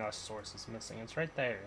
a source is missing. It's right there.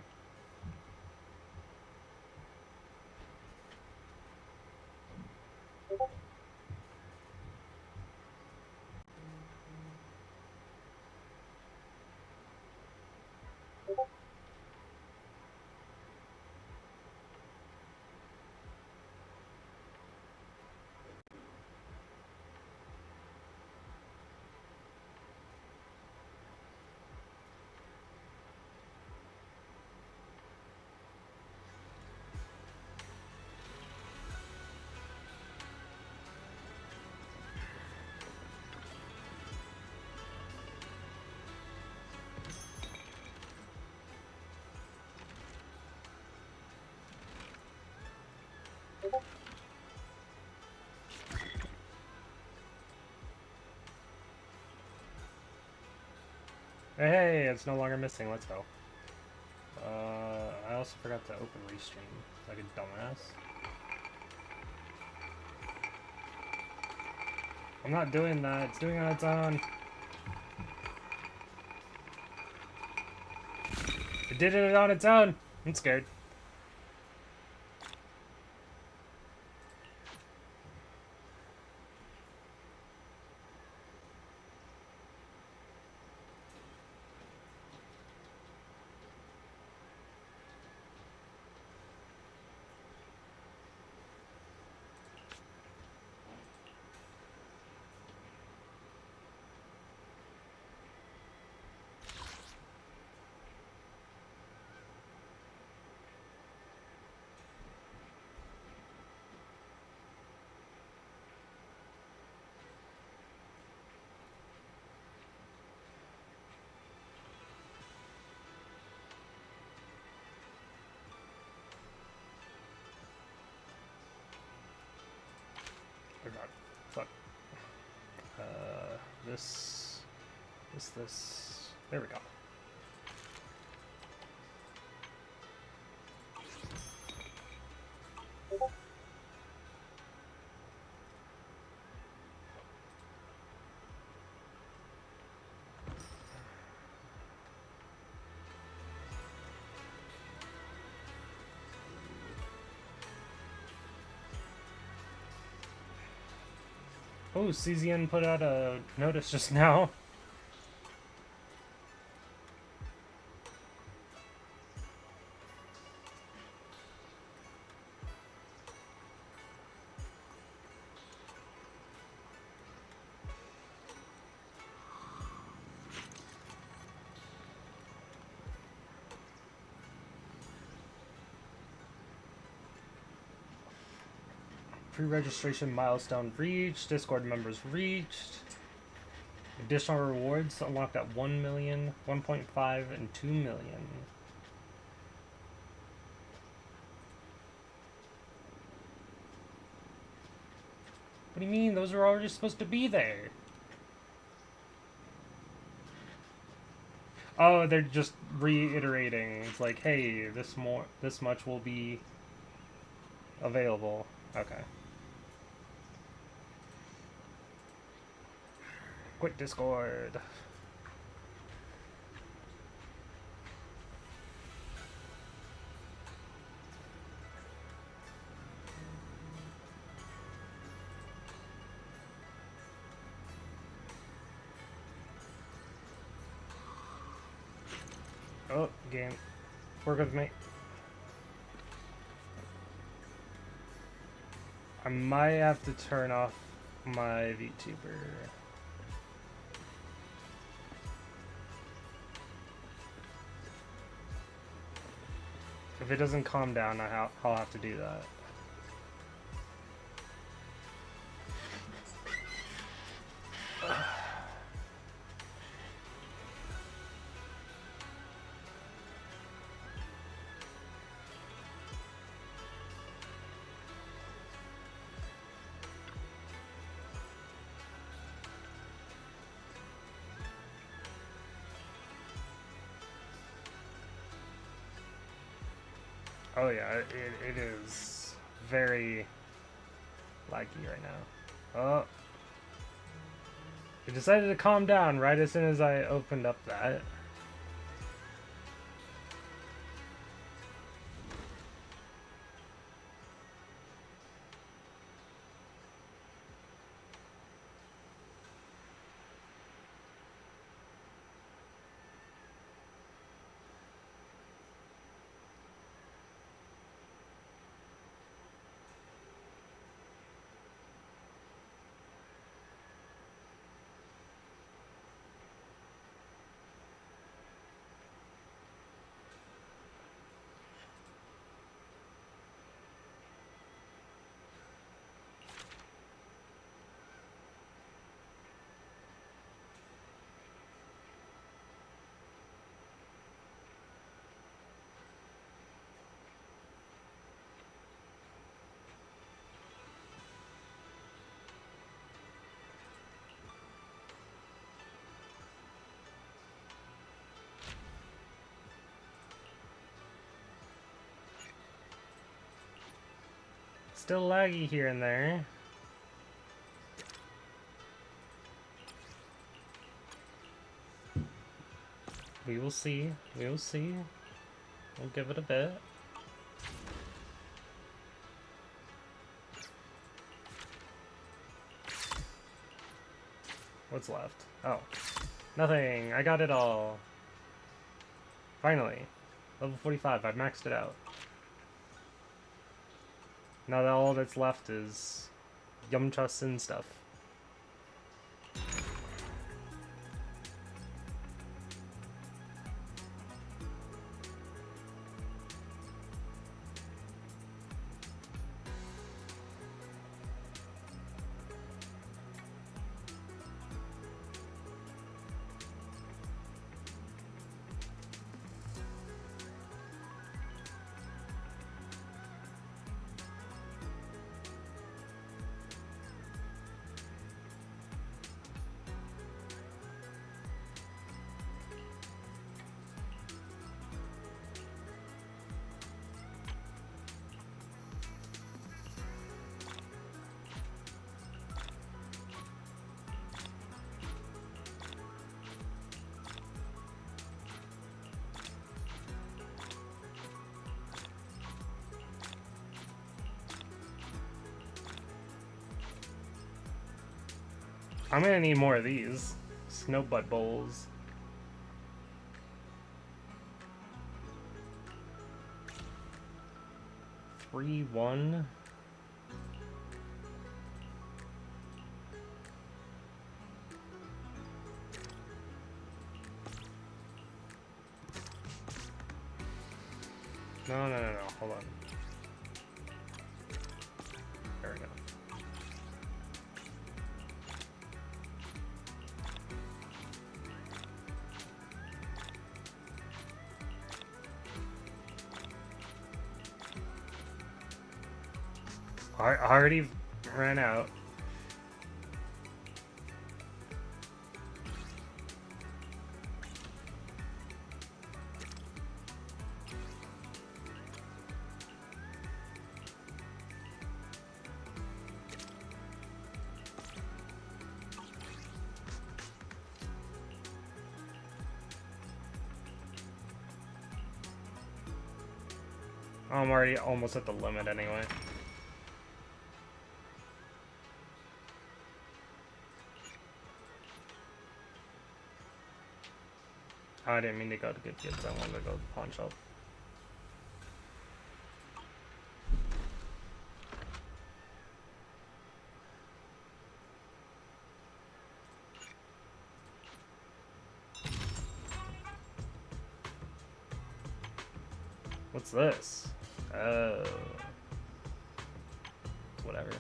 Hey, it's no longer missing. Let's go. I also forgot to open restream like a dumbass. I'm not doing that. It's doing it on its own. It did it on its own. I'm scared. Oh god. Fuck. This. There we go. Oh, CZN put out a notice just now. Pre-registration milestone reached. Discord members reached. Additional rewards unlocked at 1 million, 1.5, and 2 million. What do you mean? Those are already supposed to be there. Oh, they're just reiterating. It's like, hey, this much will be available. Okay. Quit Discord. Oh, game. Work with me. I might have to turn off my VTuber. If it doesn't calm down, I'll have to do that. Oh yeah, it is very laggy right now. Oh. It decided to calm down right as soon as I opened up that. Still laggy here and there. We will see. We will see. We'll give it a bit. What's left? Oh. Nothing. I got it all. Finally. Level 45. I've maxed it out. Now that all that's left is Yamcha Sin stuff. I'm gonna need more of these. Snow butt bowls. Three, one. No, hold on. There we go. I already ran out. I'm already almost at the limit anyway. I didn't mean to go to Good Kids, I wanted to go to the pawn shop. What's this? Oh. Whatever.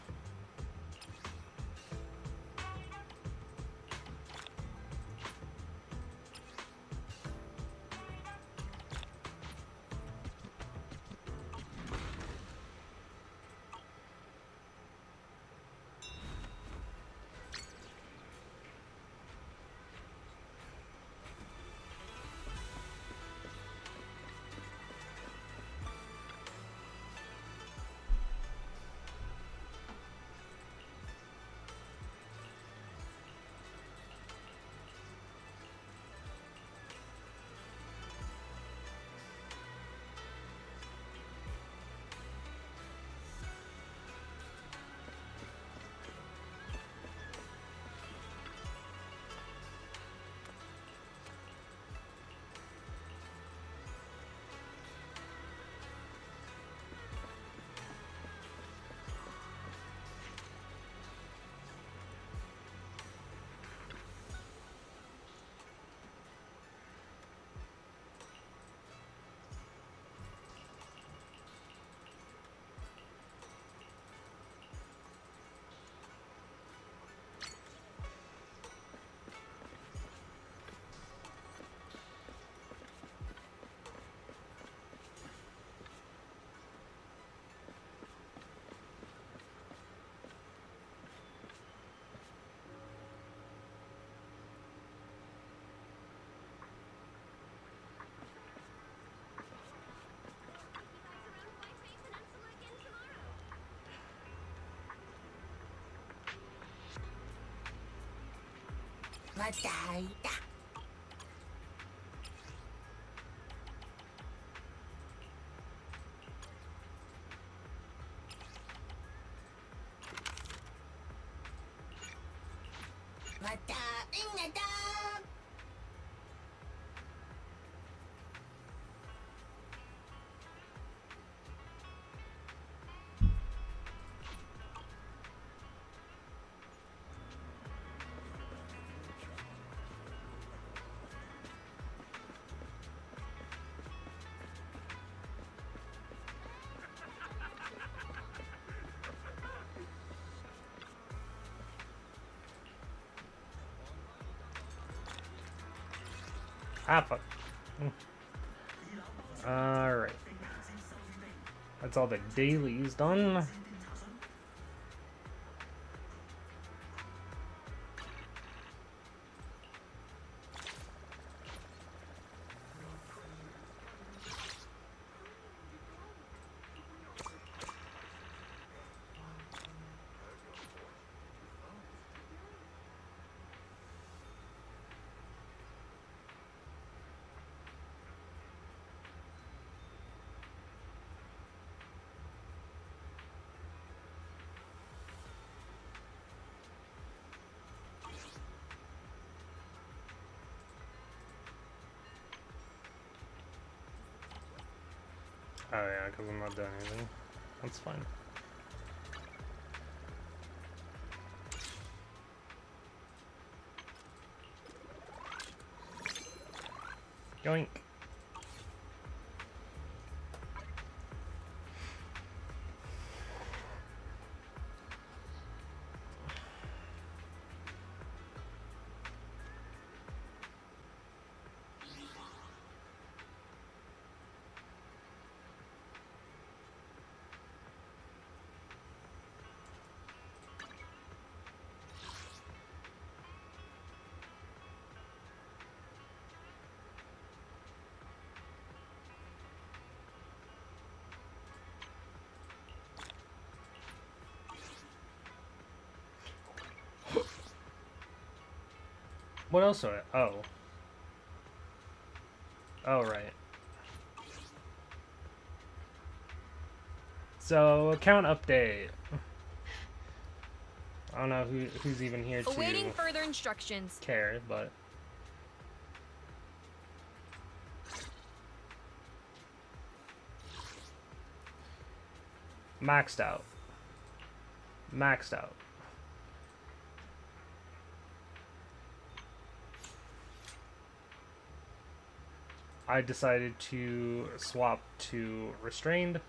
Ah, fuck. Alright. That's all the dailies done. Oh yeah, because I'm not doing anything. That's fine. Yoink. What else are I? Oh. Oh, right. So, account update. I don't know who's even here to awaiting further instructions. Care, but maxed out. Maxed out. I decided to swap to restrained.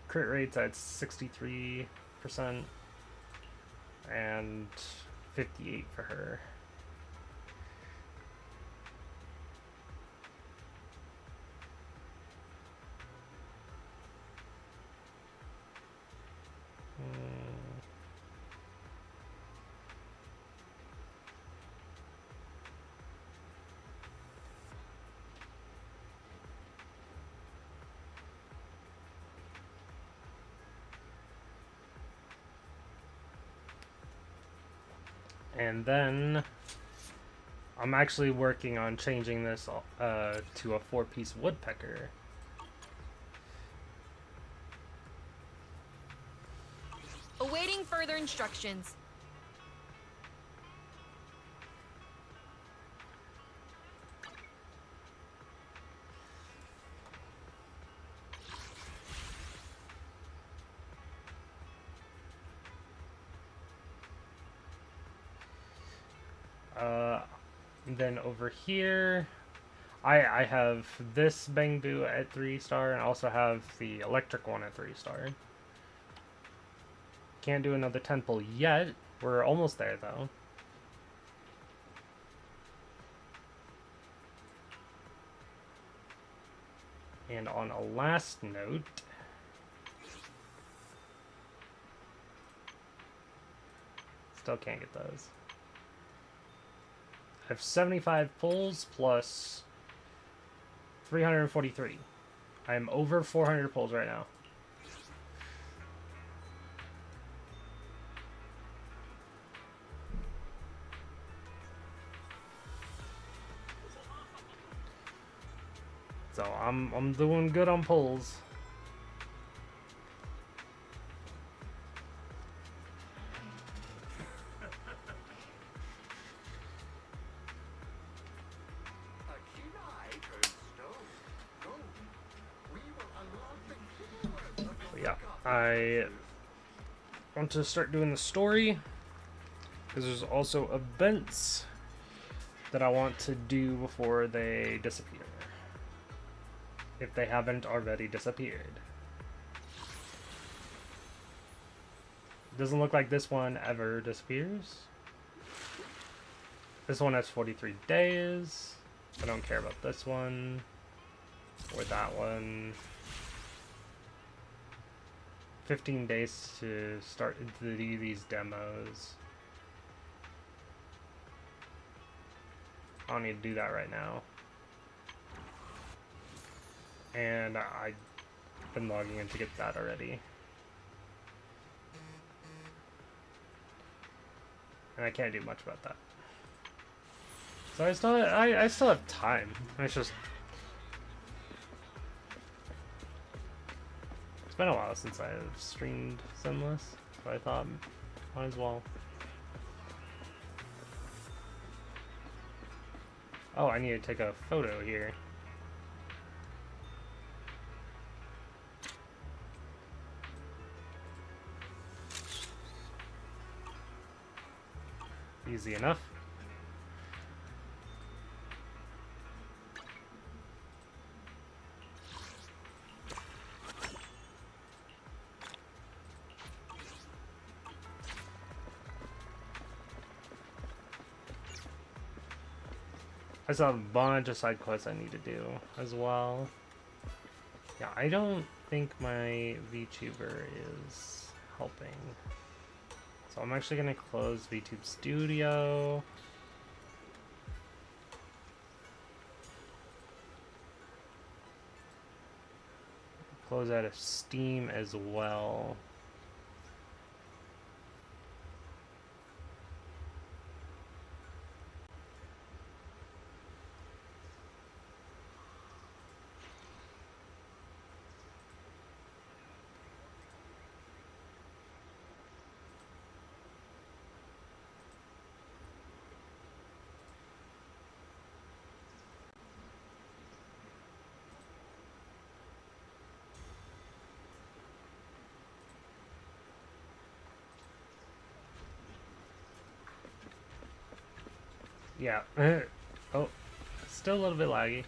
Crit rates at 63% and 58 for her. And then I'm actually working on changing this to a 4-piece woodpecker. Awaiting further instructions. Then over here, I have this Bangbu at 3-star, and I also have the electric one at 3-star. Can't do another temple yet. We're almost there, though. And on a last note, still can't get those. I have 75 pulls plus 343. I'm over 400 pulls right now. I'm doing good on pulls. But yeah, I want to start doing the story because there's also events that I want to do before they disappear, if they haven't already disappeared. Doesn't look like this one ever disappears. This one has 43 days. I don't care about this one or that one. 15 days to start to do these demos. I don't need to do that right now. And I've been logging in to get that already. And I can't do much about that. So I still have time. It's just, it's been a while since I've streamed Sinless, so I thought might as well. Oh, I need to take a photo here. Easy enough. I still have a bunch of side quests I need to do as well. Yeah, I don't think my VTuber is helping. So I'm actually going to close VTube Studio. Close out of Steam as well. Yeah. Oh, still a little bit laggy.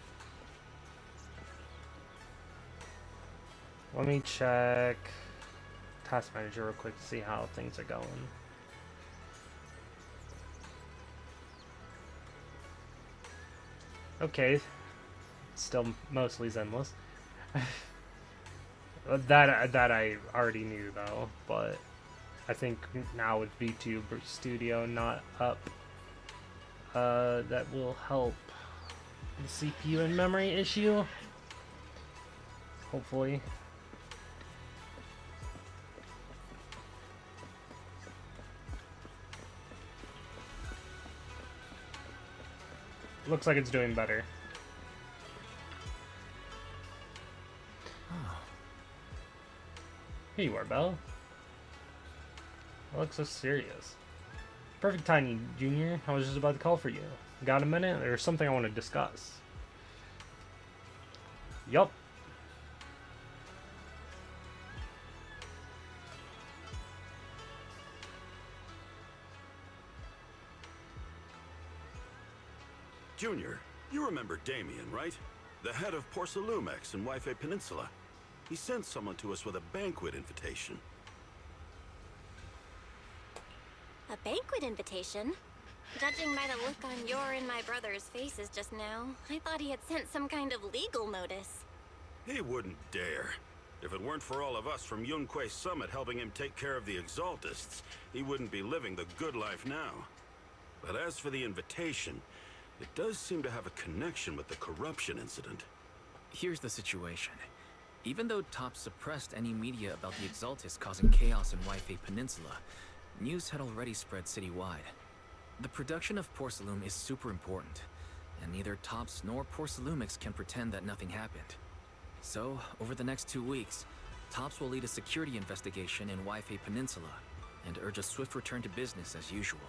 Let me check Task Manager real quick to see how things are going. Okay. Still mostly Zenless. that I already knew though, but I think now with VTube Studio not up, that will help the CPU and memory issue. Hopefully. Looks like it's doing better. Here you are, Belle. That looks so serious. Perfect timing, Junior. I was just about to call for you. Got a minute? There's something I want to discuss. Yup. Junior, you remember Damien, right? The head of Porcelumex in Wi-Fi Peninsula. He sent someone to us with a banquet invitation. A banquet invitation? Judging by the look on your and my brother's faces just now, I thought he had sent some kind of legal notice. He wouldn't dare. If it weren't for all of us from Yunque Summit helping him take care of the Exaltists, he wouldn't be living the good life now. But as for the invitation, it does seem to have a connection with the corruption incident. Here's the situation. Even though TOPS suppressed any media about the Exaltists causing chaos in Wi-Fi Peninsula, news had already spread citywide. The production of Porcelume is super important, and neither TOPS nor Porcelumix can pretend that nothing happened. So, over the next 2 weeks, Tops will lead a security investigation in Waifei Peninsula and urge a swift return to business as usual.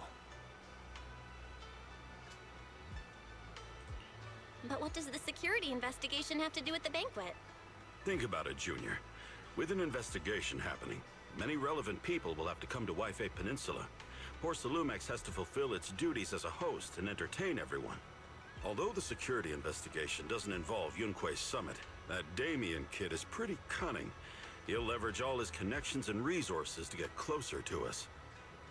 But what does the security investigation have to do with the banquet? Think about it, Junior. With an investigation happening, many relevant people will have to come to Waifei Peninsula. Porcelumex has to fulfill its duties as a host and entertain everyone. Although the security investigation doesn't involve Yunque's summit, that Damien kid is pretty cunning. He'll leverage all his connections and resources to get closer to us.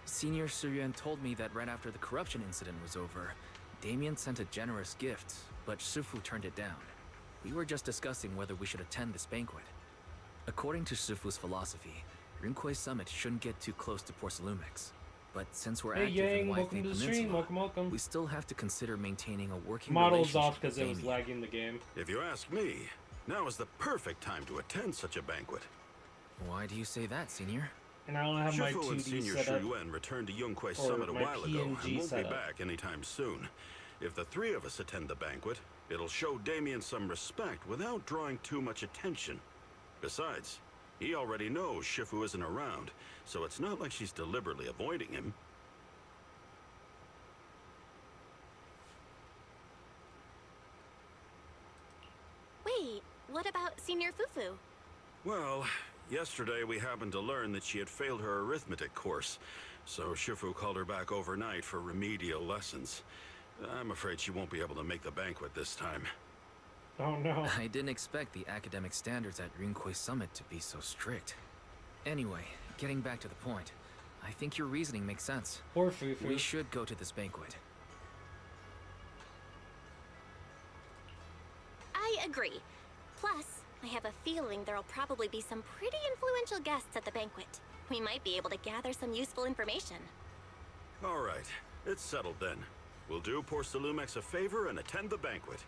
Senior Suyuan told me that right after the corruption incident was over, Damien sent a generous gift, but Shifu turned it down. We were just discussing whether we should attend this banquet. According to Shifu's philosophy, Yunque's summit shouldn't get too close to Porcelumex. But since we're Hey active Yang, in welcome Waifei to the stream. Peninsula, Welcome. we still have to consider maintaining a working Models relationship off because with it was Damien. lagging the game. If you ask me, now is the perfect time to attend such a banquet. Why do you say that, Senior? And I don't have my Shifu and 2D Senior set up. Shuyuan returned to Yunque's Or summit a my while ago and PNG won't be setup. back anytime soon. If the three of us attend the banquet, it'll show Damien some respect without drawing too much attention. Besides, he already knows Shifu isn't around, so it's not like she's deliberately avoiding him. Wait, what about Senior Fufu? Well, yesterday we happened to learn that she had failed her arithmetic course, so Shifu called her back overnight for remedial lessons. I'm afraid she won't be able to make the banquet this time. Oh no. I didn't expect the academic standards at Yunque's summit to be so strict. Anyway, getting back to the point, I think your reasoning makes sense. Poor Fufu. We should go to this banquet. I agree. Plus, I have a feeling there'll probably be some pretty influential guests at the banquet. We might be able to gather some useful information. All right, it's settled then. We'll do Porcelumex a favor and attend the banquet.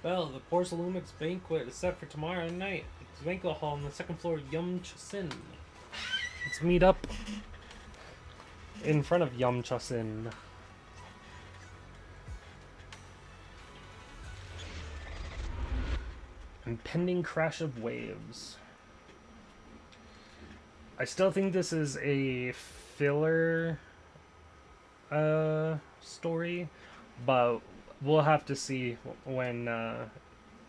Well, the Porcelumex banquet is set for tomorrow night. It's banquet hall on the second floor of Yum Chosin. Let's meet up in front of Yum Chosin. Impending crash of waves. I still think this is a filler story, but we'll have to see when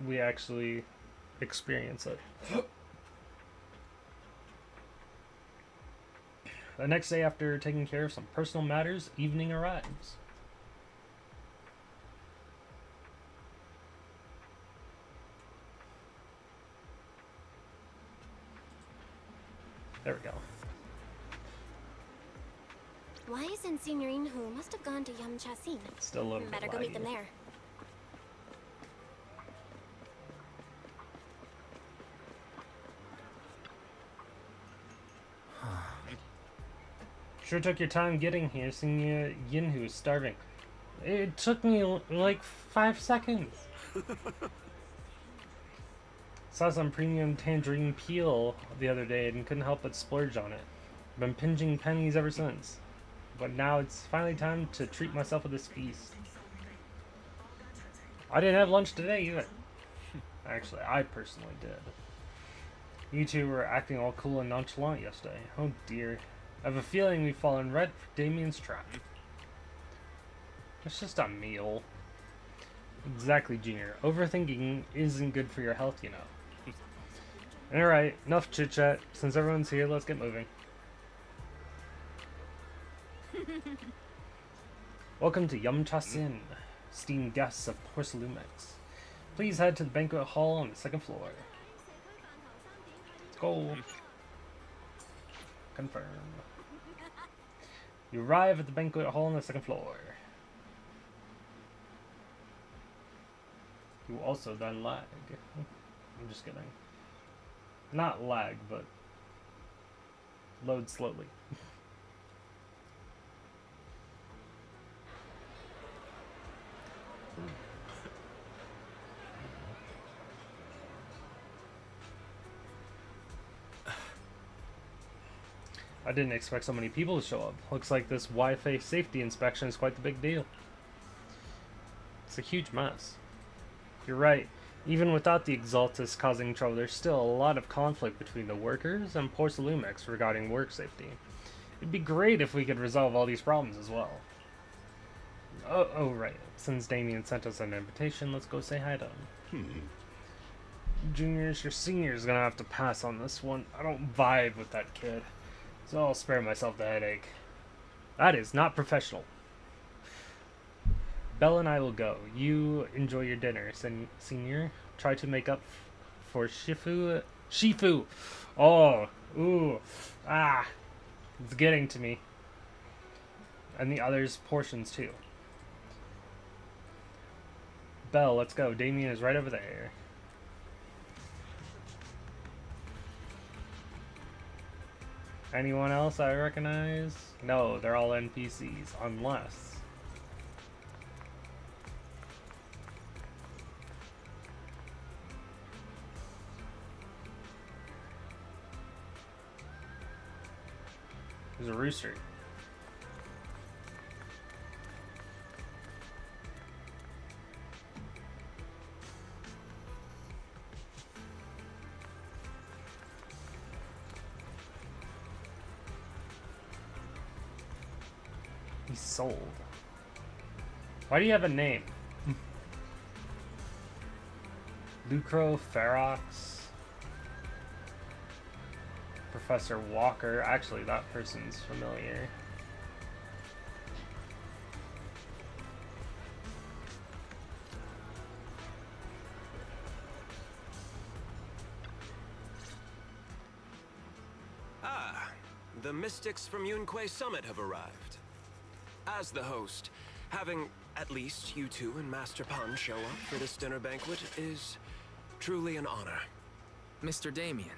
we actually experience it. The next day, after taking care of some personal matters, evening arrives. There we go. Why isn't Senior Inhu? Must have gone to Yum Chasin. Still a little bit Better go meet them laggy. there. Sure took your time getting here, seeing Yinhu is starving. It took me like 5 seconds. Saw some premium tangerine peel the other day and couldn't help but splurge on it. Been pinching pennies ever since. But now it's finally time to treat myself with this feast. I didn't have lunch today either. Actually, I personally did. You two were acting all cool and nonchalant yesterday. Oh dear. I have a feeling we've fallen right for Damien's trap. It's just a meal. Exactly, Junior. Overthinking isn't good for your health, you know. Alright, enough chit-chat. Since everyone's here, let's get moving. Welcome to Yum Chasin, esteemed guests of Porcelumex. Please head to the banquet hall on the second floor. Let's go. Confirm. You arrive at the banquet hall on the second floor. You also then lag. I'm just kidding. Not lag, but load slowly. I didn't expect so many people to show up. Looks like this Wi-Fi safety inspection is quite the big deal. It's a huge mess. You're right. Even without the Exaltus causing trouble, there's still a lot of conflict between the workers and Porcelumex regarding work safety. It'd be great if we could resolve all these problems as well. Oh, right. Since Damien sent us an invitation, let's go say hi to him. Juniors, your senior's gonna have to pass on this one. I don't vibe with that kid, so I'll spare myself the headache. That is not professional. Belle and I will go. You enjoy your dinner, senior. Try to make up for Shifu. Shifu! Oh, ooh, ah. It's getting to me. And the others' portions too. Belle, let's go. Damien is right over there. Anyone else I recognize? No, they're all NPCs, unless... There's a rooster. He's sold. Why do you have a name? Lucro Ferox. Professor Walker. Actually, that person's familiar. Ah, the mystics from Yunquay Summit have arrived. As the host, having at least you two and Master Pun show up for this dinner banquet is truly an honor. Mr. Damien,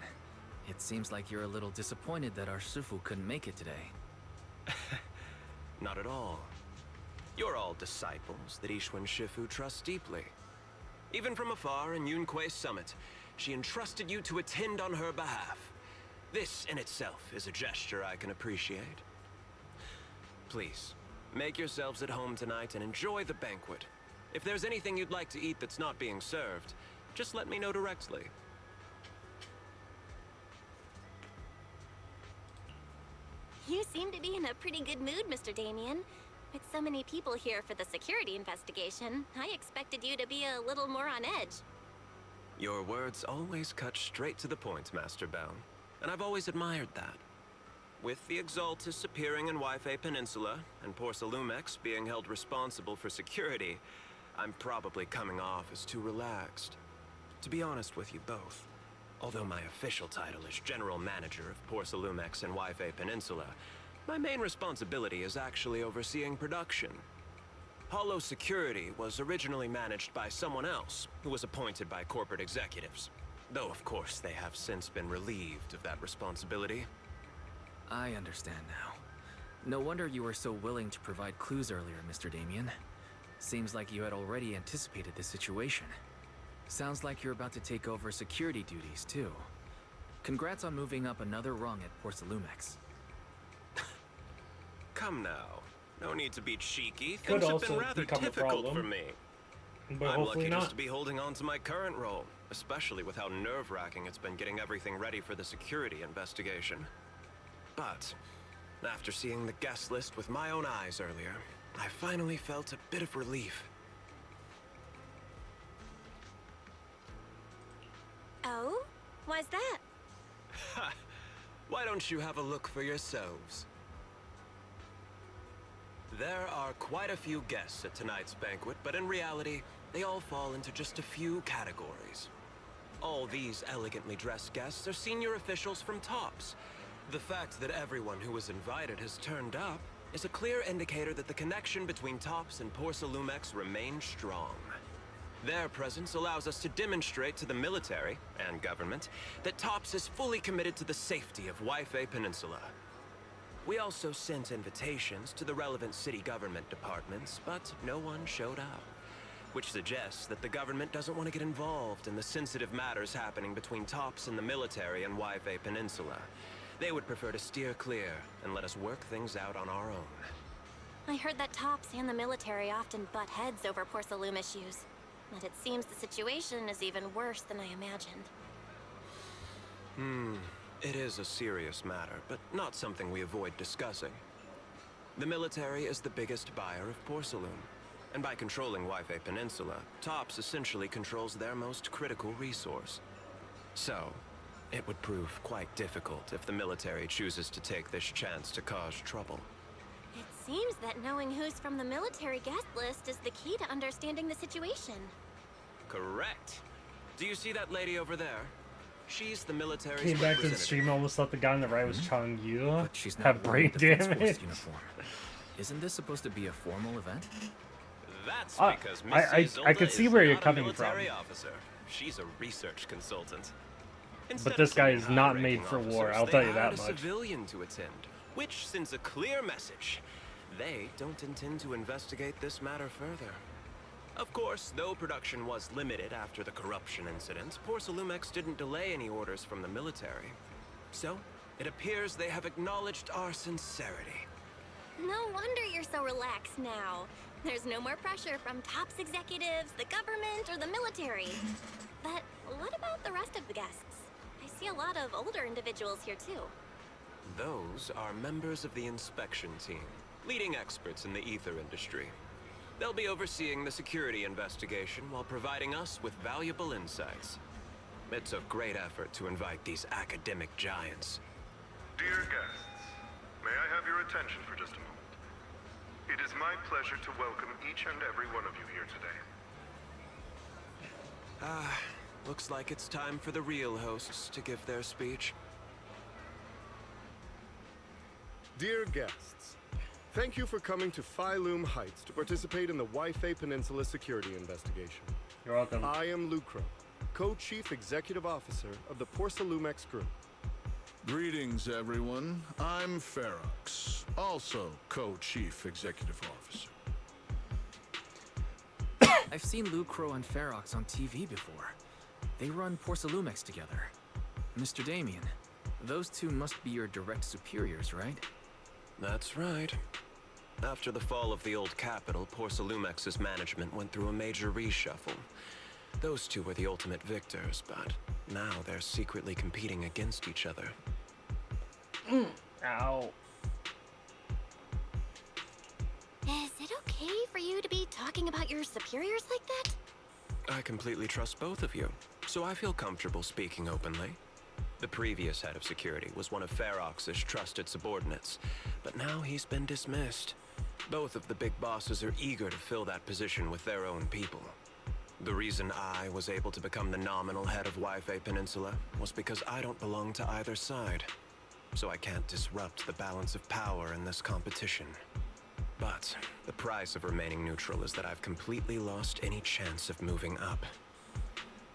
it seems like you're a little disappointed that our Sufu couldn't make it today. Not at all. You're all disciples that Ishwan Shifu trusts deeply. Even from afar in Yunquay Summit, she entrusted you to attend on her behalf. This in itself is a gesture I can appreciate. Please, make yourselves at home tonight and enjoy the banquet. If there's anything you'd like to eat that's not being served, just let me know directly. You seem to be in a pretty good mood, Mr. Damien. With so many people here for the security investigation, I expected you to be a little more on edge. Your words always cut straight to the point, Master Baum, and I've always admired that. With the Exaltus appearing in Yunquay Peninsula, and Porcelumex being held responsible for security, I'm probably coming off as too relaxed. To be honest with you both, although my official title is General Manager of Porcelumex and Yunquay Peninsula, my main responsibility is actually overseeing production. Hollow Security was originally managed by someone else, who was appointed by corporate executives. Though, of course, they have since been relieved of that responsibility. I understand now. No wonder you were so willing to provide clues earlier, Mr. Damien. Seems like you had already anticipated the situation. Sounds like you're about to take over security duties, too. Congrats on moving up another rung at Porcelumex. Come now. No need to be cheeky. Could Things have also been rather become a difficult problem, for me. but I'm hopefully lucky not. just to be holding on to my current role, especially with how nerve-wracking it's been getting everything ready for the security investigation. But after seeing the guest list with my own eyes earlier, I finally felt a bit of relief. Oh? Why's that? Ha! Why don't you have a look for yourselves? There are quite a few guests at tonight's banquet, but in reality, they all fall into just a few categories. All these elegantly dressed guests are senior officials from TOPS. The fact that everyone who was invited has turned up is a clear indicator that the connection between TOPS and Porcelumex remains strong. Their presence allows us to demonstrate to the military and government that TOPS is fully committed to the safety of Yunquay Peninsula. We also sent invitations to the relevant city government departments, but no one showed up, which suggests that the government doesn't want to get involved in the sensitive matters happening between TOPS and the military and Yunquay Peninsula. They would prefer to steer clear and let us work things out on our own. I heard that Tops and the military often butt heads over Porcelain issues. But it seems the situation is even worse than I imagined. It is a serious matter, but not something we avoid discussing. The military is the biggest buyer of porcelain, and by controlling Wi-Fi Peninsula, Tops essentially controls their most critical resource. So, it would prove quite difficult if the military chooses to take this chance to cause trouble. It seems that knowing who's from the military guest list is the key to understanding the situation. Correct. Do you see that lady over there? She's the military's Came back to the representative. stream, almost thought the guy on the right was Chang Yu. But she's not Have wearing brain a Defense Force damage. uniform. Isn't this supposed to be a formal event? That's Ah, because I Miss Isolde could see is where you're not a coming military from. officer. She's a research consultant. But Instead this of guy sending is not high-ranking made for war, officers, I'll they tell you hired that a much. civilian to attend, which sends a clear message. They don't intend to investigate this matter further. Of course, though production was limited after the corruption incident, Porcelumex didn't delay any orders from the military. So, it appears they have acknowledged our sincerity. No wonder you're so relaxed now. There's no more pressure from Tops executives, the government, or the military. But what about the rest of the guests? I see a lot of older individuals here too. Those are members of the inspection team, leading experts in the ether industry. They'll be overseeing the security investigation while providing us with valuable insights. It took great effort to invite these academic giants. Dear guests, may I have your attention for just a moment? It is my pleasure to welcome each and every one of you here today. Looks like it's time for the real hosts to give their speech. Dear guests, thank you for coming to Phylum Heights to participate in the Wi-Fi Peninsula security investigation. You're welcome. I am Lucro, Co-Chief Executive Officer of the Porcelumex Group. Greetings, everyone. I'm Ferox, also Co-Chief Executive Officer. I've seen Lucro and Ferox on TV before. They run Porcelumex together. Mr. Damien, those two must be your direct superiors, right? That's right. After the fall of the old capital, Porcelumex's management went through a major reshuffle. Those two were the ultimate victors, but now they're secretly competing against each other. Ow. Is it okay for you to be talking about your superiors like that? I completely trust both of you, so I feel comfortable speaking openly. The previous head of security was one of Ferox's trusted subordinates, but now he's been dismissed. Both of the big bosses are eager to fill that position with their own people. The reason I was able to become the nominal head of Wi-Fi Peninsula was because I don't belong to either side, so I can't disrupt the balance of power in this competition. But the price of remaining neutral is that I've completely lost any chance of moving up.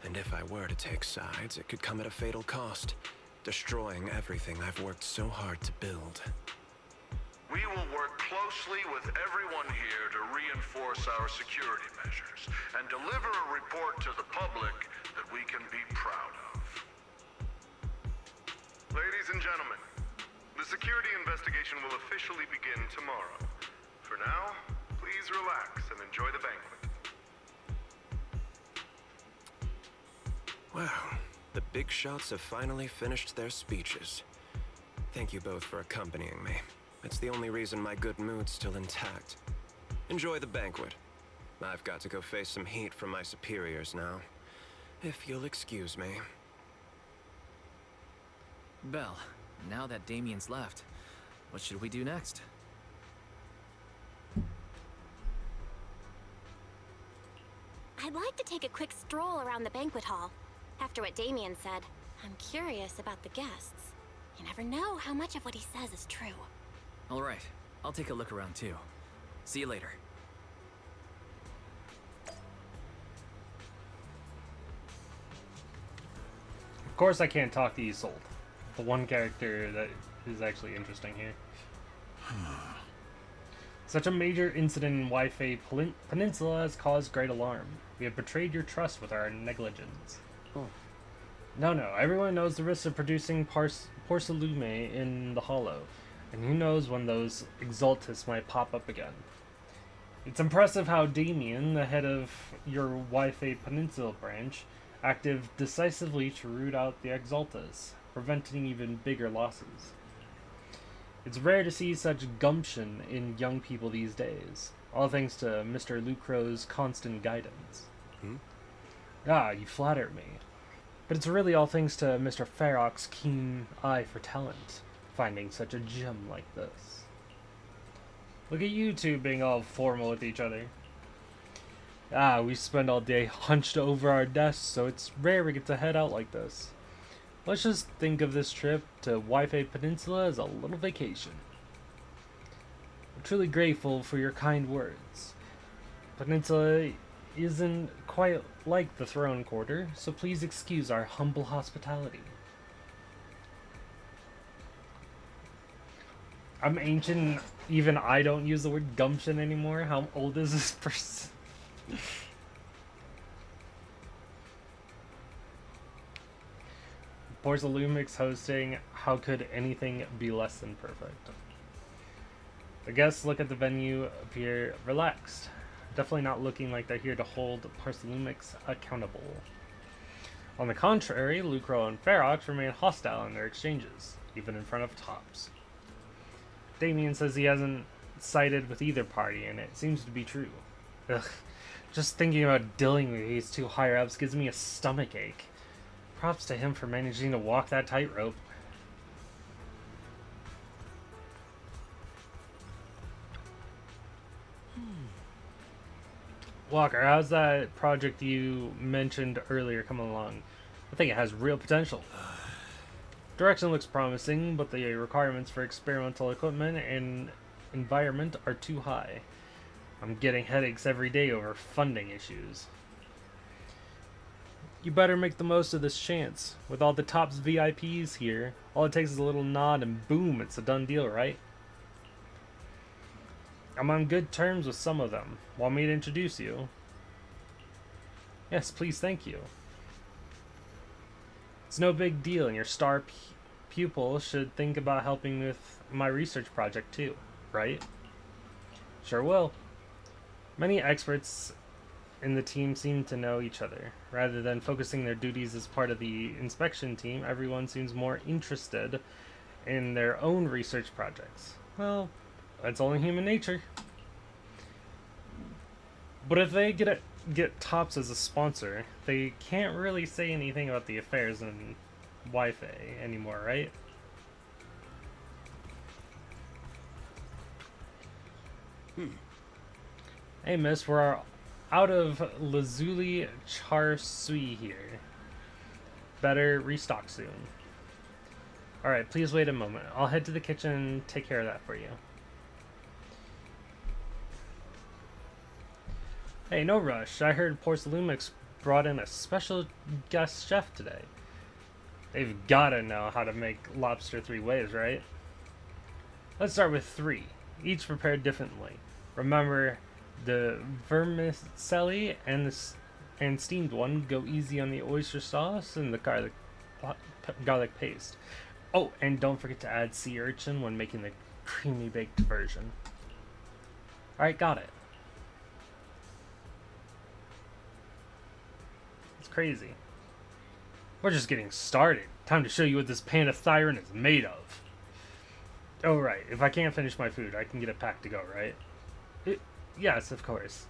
And if I were to take sides, it could come at a fatal cost, destroying everything I've worked so hard to build. We will work closely with everyone here to reinforce our security measures and deliver a report to the public that we can be proud of. Ladies and gentlemen, the security investigation will officially begin tomorrow. For now, please relax and enjoy the banquet. Wow, the big shots have finally finished their speeches. Thank you both for accompanying me. It's the only reason my good mood's still intact. Enjoy the banquet. I've got to go face some heat from my superiors now. If you'll excuse me. Belle, now that Damien's left, what should we do next? I'd like to take a quick stroll around the banquet hall. After what Damien said, I'm curious about the guests. You never know how much of what he says is true. All right, I'll take a look around too. See you later. Of course I can't talk to Isolde, the one character that is actually interesting here. Such a major incident in Wi-Fi Peninsula has caused great alarm. We have betrayed your trust with our negligence. No, everyone knows the risks of producing porcelain in the hollow. and who knows when those exaltists might pop up again. It's impressive how Damien, the head of your Wi-Fi Peninsula branch, acted decisively to root out the exaltists, preventing even bigger losses. It's rare to see such gumption in young people these days, all thanks to Mr. Lucro's constant guidance. Ah, you flatter me. But it's really all thanks to Mr. Farrock's keen eye for talent, finding such a gem like this. Look at you two being all formal with each other. Ah, we spend all day hunched over our desks, so it's rare we get to head out like this. Let's just think of this trip to Wi-Fi Peninsula as a little vacation. I'm truly grateful for your kind words. Peninsula isn't quite like the Throne Quarter, so please excuse our humble hospitality. I'm ancient, even I don't use the word gumption anymore. How old is this person? Porzalumix hosting, how could anything be less than perfect? The guests look at the venue, appear relaxed. Definitely not looking like they're here to hold Porzalumix accountable. On the contrary, Lucro and Ferox remain hostile in their exchanges, even in front of Tops. Damien says he hasn't sided with either party, and it seems to be true. Ugh. Just thinking about dealing with these two higher-ups gives me a stomach ache. Props to him for managing to walk that tightrope. Walker, how's that project you mentioned earlier coming along? I think it has real potential. Direction looks promising, but the requirements for experimental equipment and environment are too high. I'm getting headaches every day over funding issues. You better make the most of this chance. With all the Tops VIPs here, all it takes is a little nod and boom, it's a done deal, right? I'm on good terms with some of them. Want me to introduce you? Yes, please, thank you. It's no big deal, and your star pupil should think about helping with my research project too, right? Sure will. Many experts in the team seem to know each other. Rather than focusing their duties as part of the inspection team, everyone seems more interested in their own research projects. Well, that's only human nature. But if they get Tops as a sponsor, they can't really say anything about the affairs in Wi-Fi anymore, right? Hey miss, we're out of Lazuli Char Sui here. Better restock soon. Alright, please wait a moment. I'll head to the kitchen and take care of that for you. Hey, no rush. I heard Porzalumix brought in a special guest chef today. They've gotta know how to make lobster 3 ways, right? Let's start with 3, each prepared differently. Remember, the vermicelli and steamed one go easy on the oyster sauce and the garlic paste. Oh, and don't forget to add sea urchin when making the creamy baked version. Alright, got it. It's crazy. We're just getting started. Time to show you what this pandathyron is made of. Oh, right. If I can't finish my food, I can get it packed to go, right? Yes, of course.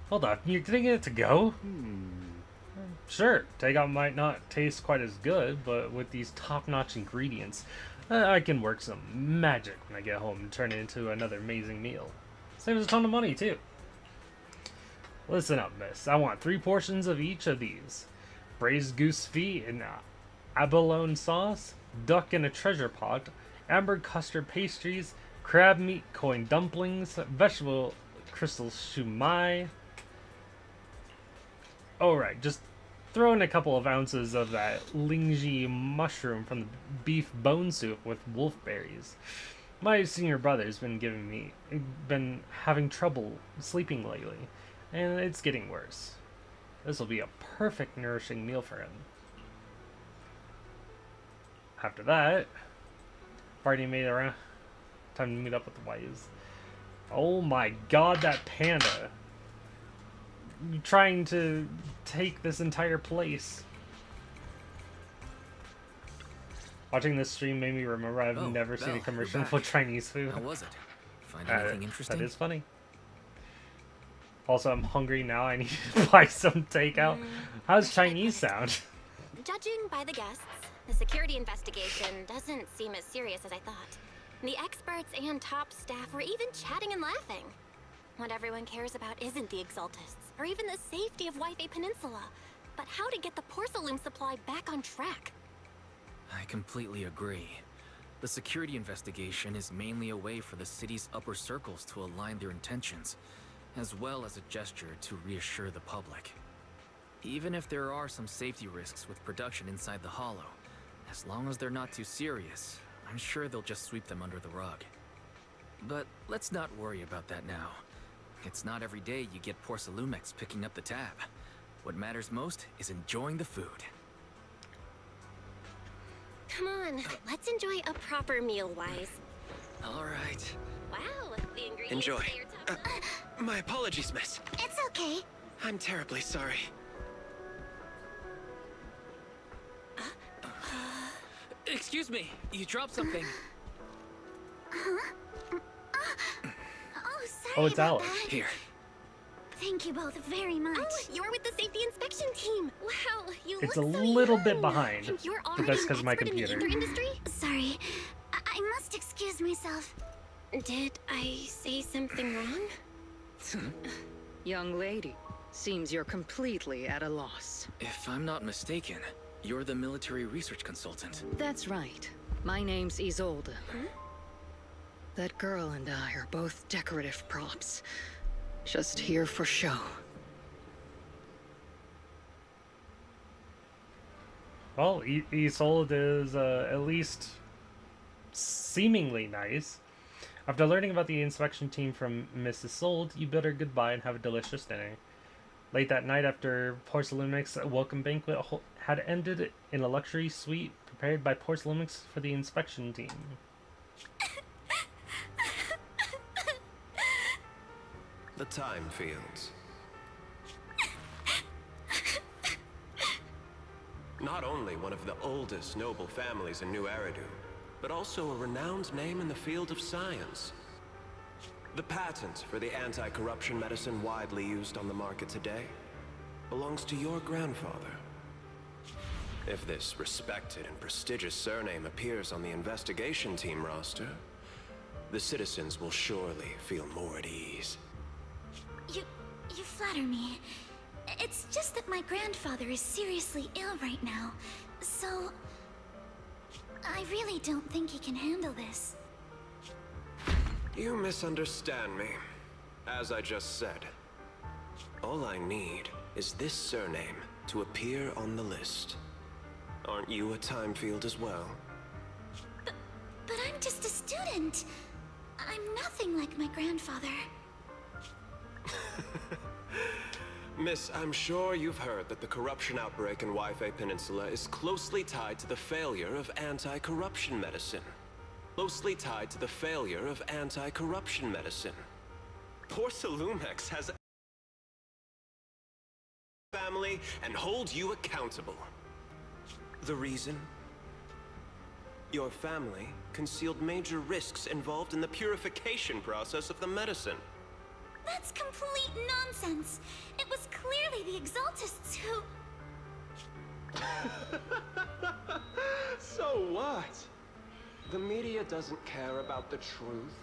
Hold on. You're getting it to go? Sure. Takeout might not taste quite as good, but with these top-notch ingredients, I can work some magic when I get home and turn it into another amazing meal. Saves a ton of money, too. Listen up, miss. I want 3 portions of each of these. Braised goose feet in abalone sauce, duck in a treasure pot, amber custard pastries, crab meat coin dumplings, vegetable crystal shumai. Alright, just throw in a couple of ounces of that lingji mushroom from the beef bone soup with wolfberries. My senior brother's been having trouble sleeping lately, and it's getting worse. This will be a perfect nourishing meal for him. After that, Already made it around. Time to meet up with the Wise. Oh my god, that panda. Trying to take this entire place. Watching this stream made me remember I've Oh, never seen a Belle, commercial you're for back. Chinese food. How was it? Find anything interesting? That is funny. Also, I'm hungry now. I need to buy some takeout. How's Chinese sound? Judging by the guests, the security investigation doesn't seem as serious as I thought. The experts and top staff were even chatting and laughing. What everyone cares about isn't the Exaltists, or even the safety of Wi-Fi Peninsula, but how to get the porcelain supply back on track. I completely agree. The security investigation is mainly a way for the city's upper circles to align their intentions, as well as a gesture to reassure the public. Even if there are some safety risks with production inside the Hollow, as long as they're not too serious, I'm sure they'll just sweep them under the rug. But let's not worry about that now. It's not every day you get Porcelumex picking up the tab. What matters most is enjoying the food. Come on, let's enjoy a proper meal, Wise. All right. Wow, the ingredients Enjoy. say your top- My apologies, miss. It's okay. I'm terribly sorry. Excuse me, you dropped something. Oh, sorry Oh, it's about Alex. that. Here. Thank you both very much. Oh, you're with the safety inspection team. Wow, you It's look a so little bit young. behind, And you're but already that's an 'cause of my expert in the computer. ether industry? Sorry, I must excuse myself. Did I say something wrong? Young lady, seems you're completely at a loss. If I'm not mistaken, you're the military research consultant. That's right. My name's Isolde. That girl and I are both decorative props. Just here for show. Well, Isolde is at least seemingly nice. After learning about the inspection team from Mrs. Isolde, you bid her goodbye and have a delicious dinner. Late that night, after Porcelumex welcome banquet had ended in a luxury suite prepared by Porcelumex for the inspection team. The Time Fields. Not only one of the oldest noble families in New Eridu, but also a renowned name in the field of science. The patent for the anti-corruption medicine widely used on the market today belongs to your grandfather. If this respected and prestigious surname appears on the investigation team roster, the citizens will surely feel more at ease. You flatter me. It's just that my grandfather is seriously ill right now, so I really don't think he can handle this. You misunderstand me. As I just said, all I need is this surname to appear on the list. Aren't you a time field as well? But I'm just a student. I'm nothing like my grandfather. Miss, I'm sure you've heard that the corruption outbreak in Wi-Fi Peninsula is closely tied to the failure of anti-corruption medicine. Closely tied to the failure of anti-corruption medicine. Porcelumex has a family and hold you accountable. The reason? Your family concealed major risks involved in the purification process of the medicine. That's complete nonsense. It was clearly the Exaltists who... So what? The media doesn't care about the truth.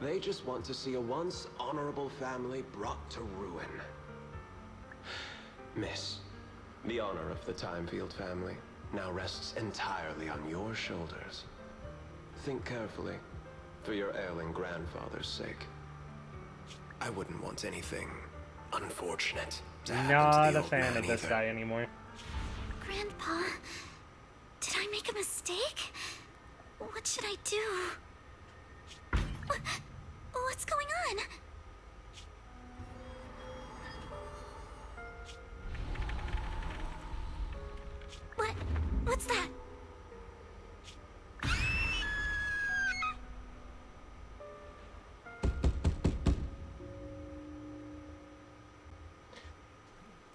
They just want to see a once honorable family brought to ruin. Miss, the honor of the Timefield family now rests entirely on your shoulders. Think carefully, for your ailing grandfather's sake. I wouldn't want anything unfortunate to happen to Not the a old fan man of this either. guy anymore. Grandpa, did I make a mistake? What should I do? What's going on? What's that?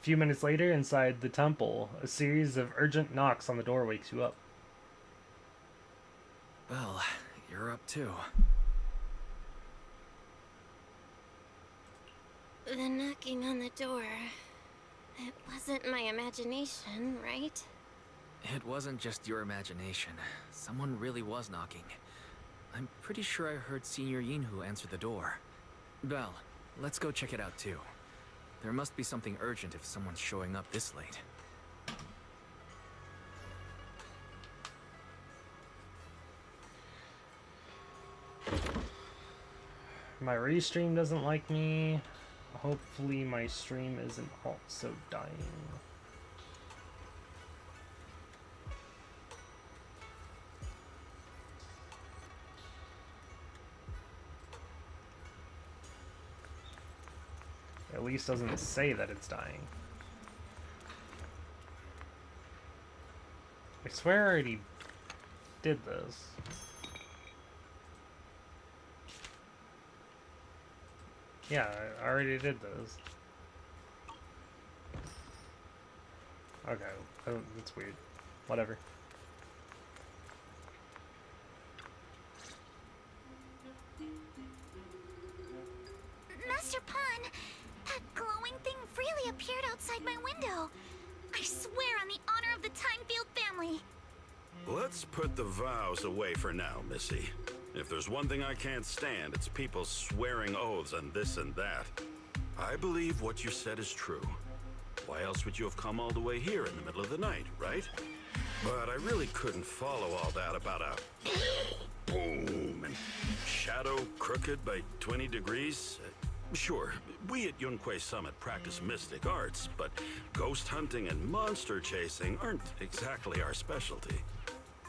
few minutes later, inside the temple, a series of urgent knocks on the door wakes you up. Well, you're up too. The knocking on the door. It wasn't my imagination, right? It wasn't just your imagination. Someone really was knocking. I'm pretty sure I heard Senior Yinhu answer the door. Belle, let's go check it out too. There must be something urgent if someone's showing up this late. My restream doesn't like me. Hopefully my stream isn't also dying. At least doesn't say that it's dying. I swear I already did this. Yeah, I already did this. Okay, that's weird. Whatever. Master Pawn, that glowing thing really appeared outside my window. I swear on the honor of the Timefield family. Let's put the vows away for now, Missy. If there's one thing I can't stand, it's people swearing oaths on this and that. I believe what you said is true. Why else would you have come all the way here in the middle of the night, right? But I really couldn't follow all that about a boom and shadow crooked by 20 degrees. Sure, we at Yunquay Summit practice mystic arts, but ghost hunting and monster chasing aren't exactly our specialty.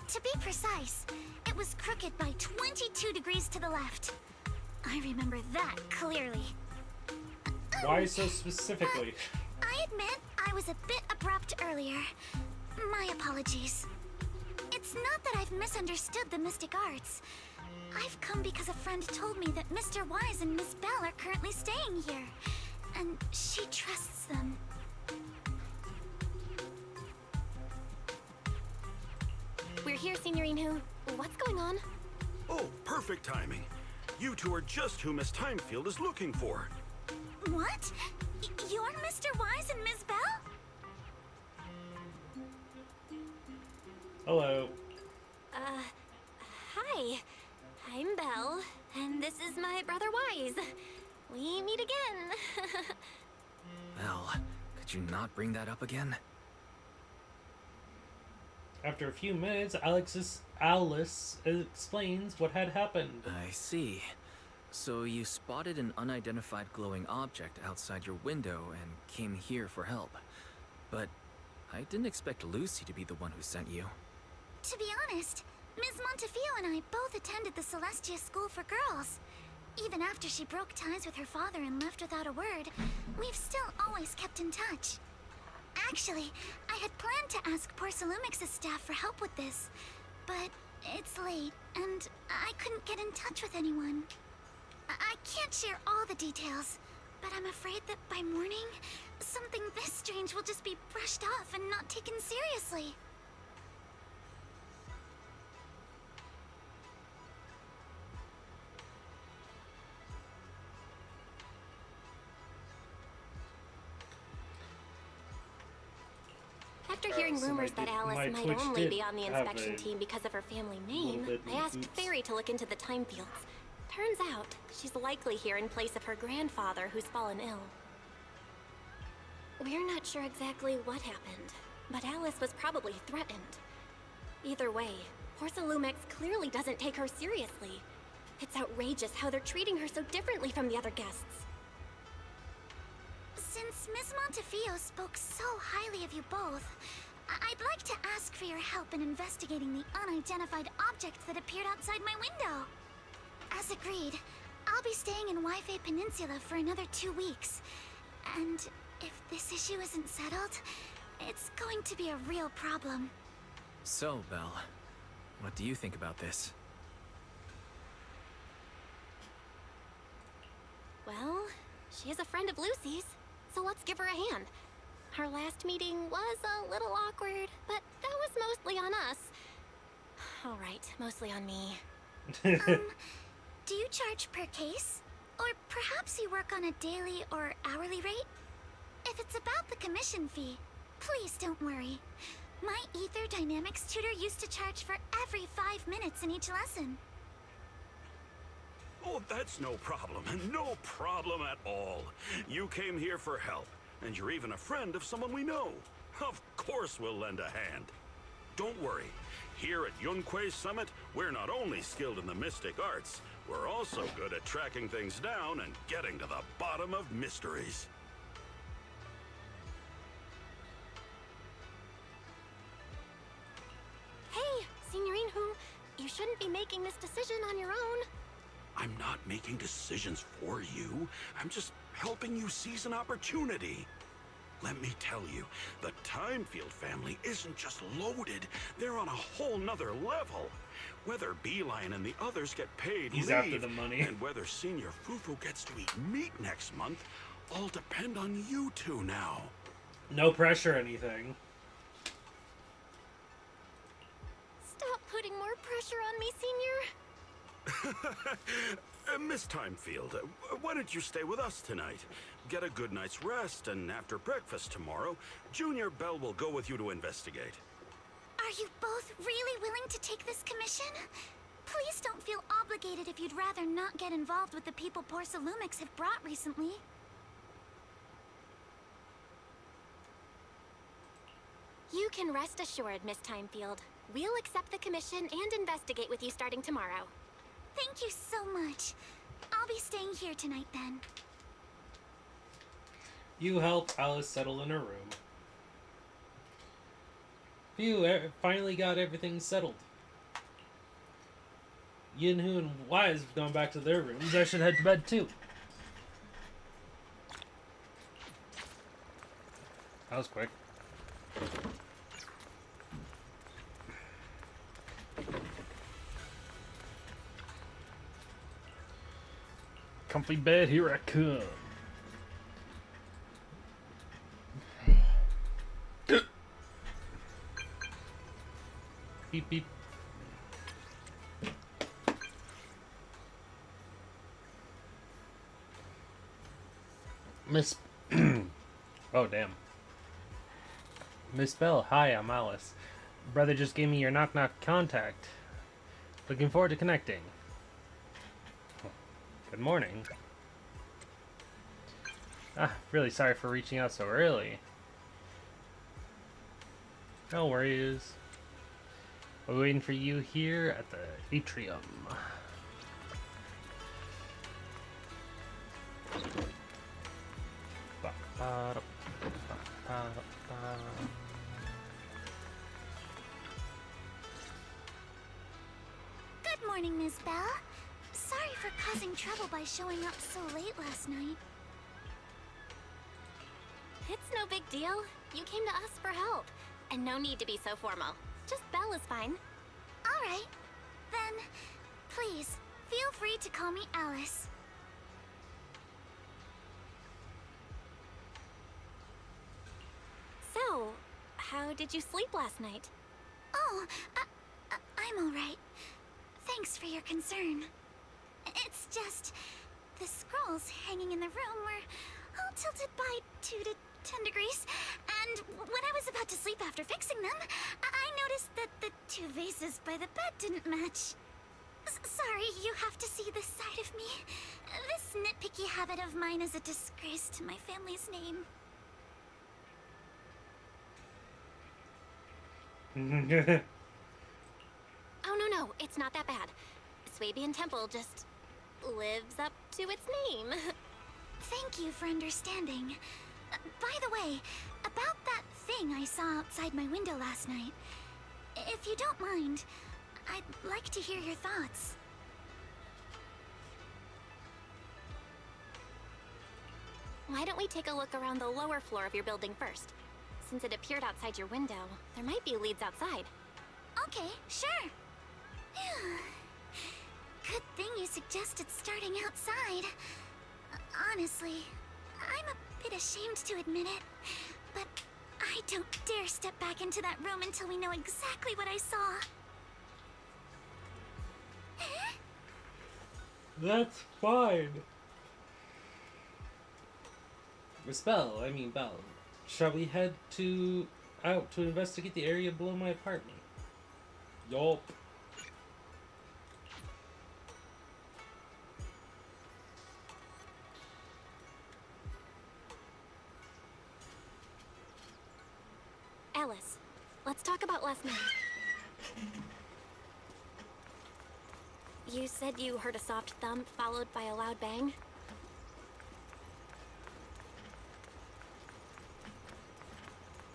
To be precise, it was crooked by 22 degrees to the left. I remember that clearly. Why so specifically? I admit I was a bit abrupt earlier. My apologies. It's not that I've misunderstood the mystic arts. I've come because a friend told me that Mr. Wise and Miss Bell are currently staying here, and she trusts them. We're here, Senior Yinhu. What's going on? Oh, perfect timing. You two are just who Miss Timefield is looking for. What? You're Mr. Wise and Miss Bell? Hello. Hi. I'm Belle, and this is my brother Wise. We meet again. Belle, could you not bring that up again? After a few minutes, Alice explains what had happened. I see. So you spotted an unidentified glowing object outside your window and came here for help. But I didn't expect Lucy to be the one who sent you. To be honest, Ms. Montefiore and I both attended the Celestia School for Girls. Even after she broke ties with her father and left without a word, we've still always kept in touch. Actually, I had planned to ask Porcelumix's staff for help with this, but it's late, and I couldn't get in touch with anyone. I can't share all the details, but I'm afraid that by morning, something this strange will just be brushed off and not taken seriously. After hearing so rumors that Alice my might Twitch only did be on the have inspection a team because of her family name, bit I asked oops. Fairy to look into the Timefields. Turns out, she's likely here in place of her grandfather who's fallen ill. We're not sure exactly what happened, but Alice was probably threatened. Either way, Porcelumix clearly doesn't take her seriously. It's outrageous how they're treating her so differently from the other guests. Since Miss Montefiore spoke so highly of you both, I'd like to ask for your help in investigating the unidentified object that appeared outside my window. As agreed, I'll be staying in Wi-Fi Peninsula for another 2 weeks. And if this issue isn't settled, it's going to be a real problem. So, Belle, what do you think about this? Well, she is a friend of Lucy's, so let's give her a hand. Our last meeting was a little awkward, but that was mostly on us. All right, mostly on me. Do you charge per case? Or perhaps you work on a daily or hourly rate? If it's about the commission fee, please don't worry. My Ether Dynamics tutor used to charge for every 5 minutes in each lesson. Oh, that's no problem. No problem at all. You came here for help, and you're even a friend of someone we know. Of course we'll lend a hand. Don't worry. Here at Yunquei Summit, we're not only skilled in the mystic arts, we're also good at tracking things down and getting to the bottom of mysteries. Hey, Signorine Hu, you shouldn't be making this decision on your own. I'm not making decisions for you. I'm just helping you seize an opportunity. Let me tell you, the Timefield family isn't just loaded. They're on a whole nother level. Whether Beeline and the others get paid He's leave, after the money. and whether Senior Fufu gets to eat meat next month, all depend on you two now. No pressure or anything. Stop putting more pressure on me, Senior. Miss Timefield, why don't you stay with us tonight? Get a good night's rest, and after breakfast tomorrow, Junior Bell will go with you to investigate. Are you both really willing to take this commission? Please don't feel obligated if you'd rather not get involved with the people Porcelumix have brought recently. You can rest assured, Miss Timefield. We'll accept the commission and investigate with you starting tomorrow. Thank you so much. I'll be staying here tonight then. You help Alice settle in her room. Phew, finally got everything settled. Yinhu and Wise have gone back to their rooms. I should head to bed too. That was quick. Comfy bed, here I come. Beep beep. Miss Oh damn. Miss Bell, hi, I'm Alice. Brother just gave me your knock-knock contact. Looking forward to connecting. Good morning. Really sorry for reaching out so early. No worries. We're waiting for you here at the atrium. Good morning, Miss Bell. Sorry for causing trouble by showing up so late last night. It's no big deal. You came to us for help. And no need to be so formal. Just Bell is fine. All right. Then, please, feel free to call me Alice. So, how did you sleep last night? Oh, I'm all right. Thanks for your concern. It's just, the scrolls hanging in the room were all tilted by 2 to 10 degrees, and when I was about to sleep after fixing them, I noticed that the 2 vases by the bed didn't match. Sorry, you have to see this side of me. This nitpicky habit of mine is a disgrace to my family's name. Oh, no, it's not that bad. Swabian Temple just lives up to its name. Thank you for understanding. By the way, about that thing I saw outside my window last night, if you don't mind, I'd like to hear your thoughts. Why don't we take a look around the lower floor of your building first? Since it appeared outside your window, there might be leads outside. Okay, sure. Good thing you suggested starting outside. Honestly, I'm a bit ashamed to admit it, But I don't dare step back into that room until we know exactly what I saw. That's fine. Belle. Shall we head out to investigate the area below my apartment? Yup. Alice, let's talk about last night. You said you heard a soft thump followed by a loud bang?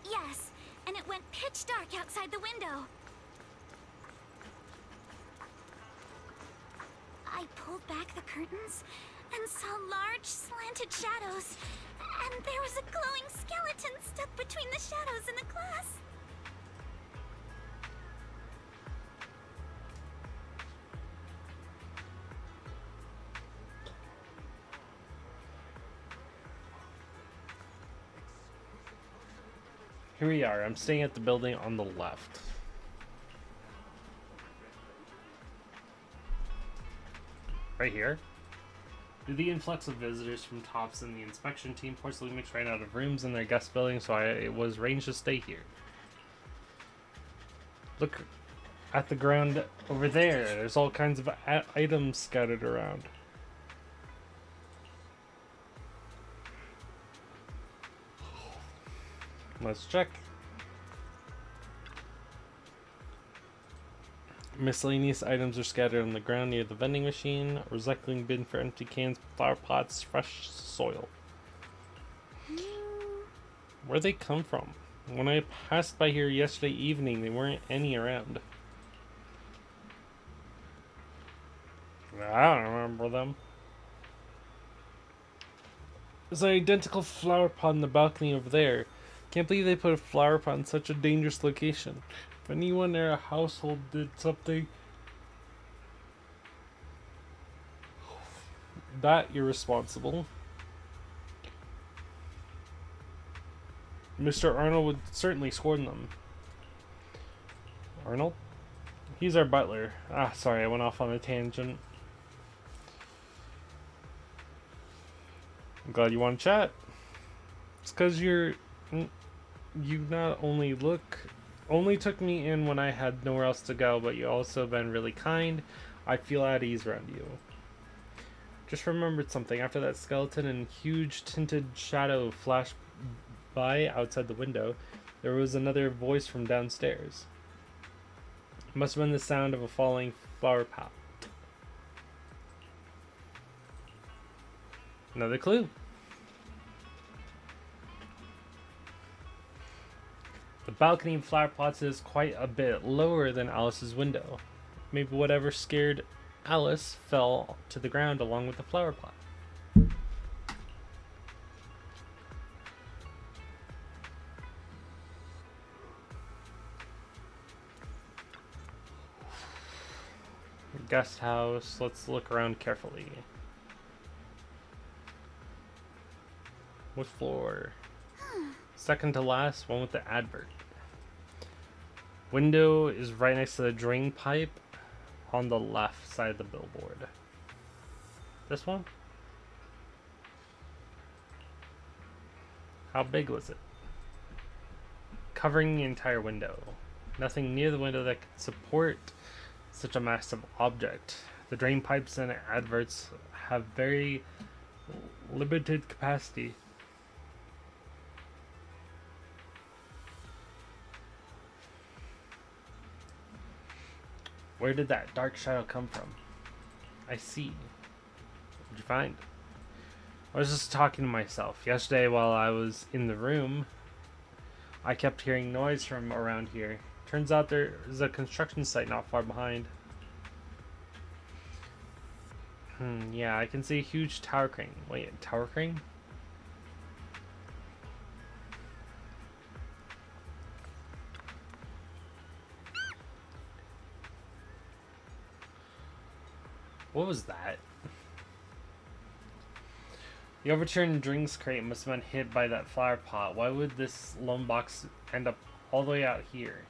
Yes, and it went pitch dark outside the window. I pulled back the curtains and saw large slanted shadows, and there was a glowing skeleton stuck between the shadows and the glass. Here we are. I'm staying at the building on the left. Right here. Due to the influx of visitors from Tops and the inspection team, Porcelain Mix ran out of rooms in their guest building, so it was arranged to stay here. Look at the ground over there. There's all kinds of items scattered around. Let's check. Miscellaneous items are scattered on the ground near the vending machine. A recycling bin for empty cans, flower pots, fresh soil. Where'd they come from? When I passed by here yesterday evening, there weren't any around. I don't remember them. There's an identical flower pot in the balcony over there. Can't believe they put a flower pot in such a dangerous location. If anyone in our household did something that irresponsible, Mr. Arnold would certainly scorn them. Arnold? He's our butler. Ah, sorry, I went off on a tangent. I'm glad you want to chat. It's because you not only only took me in when I had nowhere else to go, but you also been really kind. I feel at ease around you. Just remembered something. After that skeleton and huge tinted shadow flashed by outside the window, there was another voice from downstairs. It must have been the sound of a falling flower pot. Another clue. The balcony of flower pots is quite a bit lower than Alice's window. Maybe whatever scared Alice fell to the ground along with the flower pot. Guest house. Let's look around carefully. What floor? Second to last, one with the advert. Window is right next to the drain pipe on the left side of the billboard. This one? How big was it? Covering the entire window. Nothing near the window that could support such a massive object. The drain pipes and adverts have very limited capacity. Where did that dark shadow come from? I see. What'd you find? I was just talking to myself. Yesterday while I was in the room, I kept hearing noise from around here. Turns out there's a construction site not far behind. Yeah, I can see a huge tower crane. Wait, a tower crane? What was that? The overturned drinks crate must have been hit by that flower pot. Why would this lone box end up all the way out here?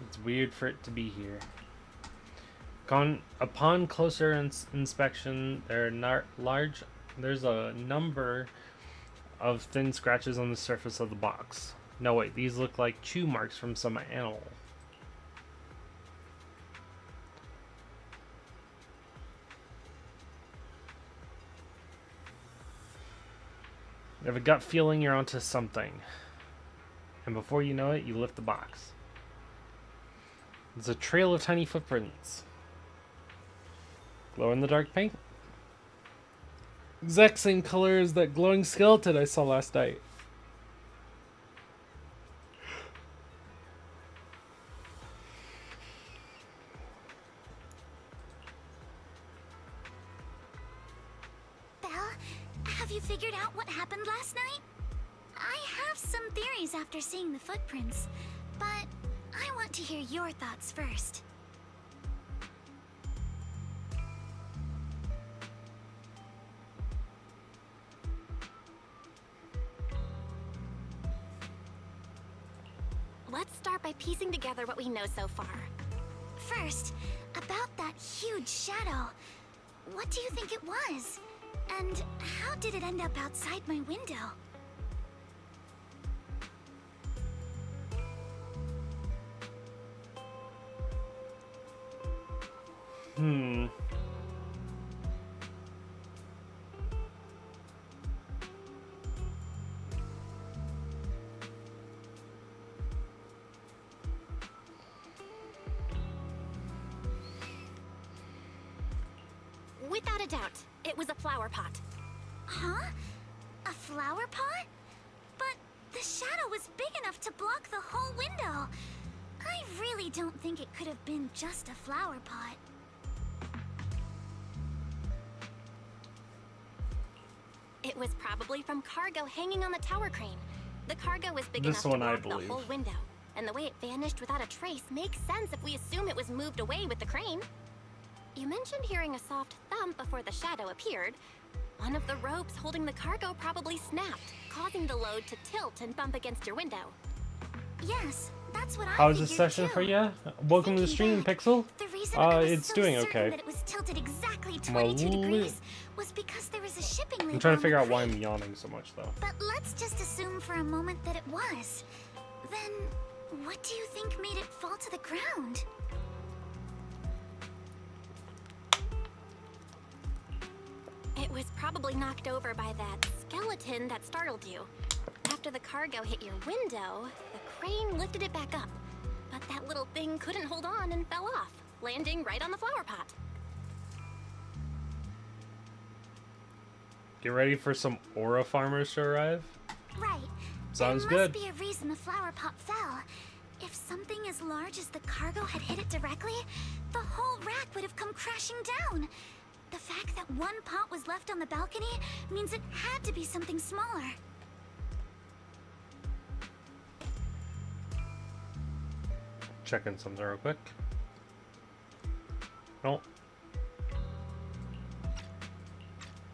It's weird for it to be here. Upon closer inspection, there's a number of thin scratches on the surface of the box. No, wait, these look like chew marks from some animal. You have a gut feeling you're onto something. And before you know it, you lift the box. It's a trail of tiny footprints. Glow in the dark paint. Exact same color as that glowing skeleton I saw last night. Belle, have you figured out what happened last night? I have some theories after seeing the footprints, but I want to hear your thoughts first. Let's start by piecing together what we know so far. First, about that huge shadow. What do you think it was? And how did it end up outside my window? Without a doubt, it was a flower pot. Huh? A flower pot? But the shadow was big enough to block the whole window. I really don't think it could have been just a flower pot. It was probably from cargo hanging on the tower crane. The cargo was big enough to block the whole window, and the way it vanished without a trace makes sense if we assume it was moved away with the crane. You mentioned hearing a soft thump before the shadow appeared. One of the ropes holding the cargo probably snapped, causing the load to tilt and bump against your window. Yes, that's what I How is this session for you? Welcome to the stream, Pixel. The reason I was it's so doing certain okay. that it was tilted exactly 22 degrees was because there was a shipping label I'm trying to on figure the out why crate. I'm yawning so much, though. But let's just assume for a moment that it was. Then, what do you think made it fall to the ground? It was probably knocked over by that skeleton that startled you. After the cargo hit your window, the crane lifted it back up. But that little thing couldn't hold on and fell off, landing right on the flower pot. Get ready for some aura farmers to arrive. Right. Sounds there good. must be a reason the flower pot fell. If something as large as the cargo had hit it directly, the whole rack would have come crashing down. The fact that one pot was left on the balcony means it had to be something smaller. Checking something real quick. No.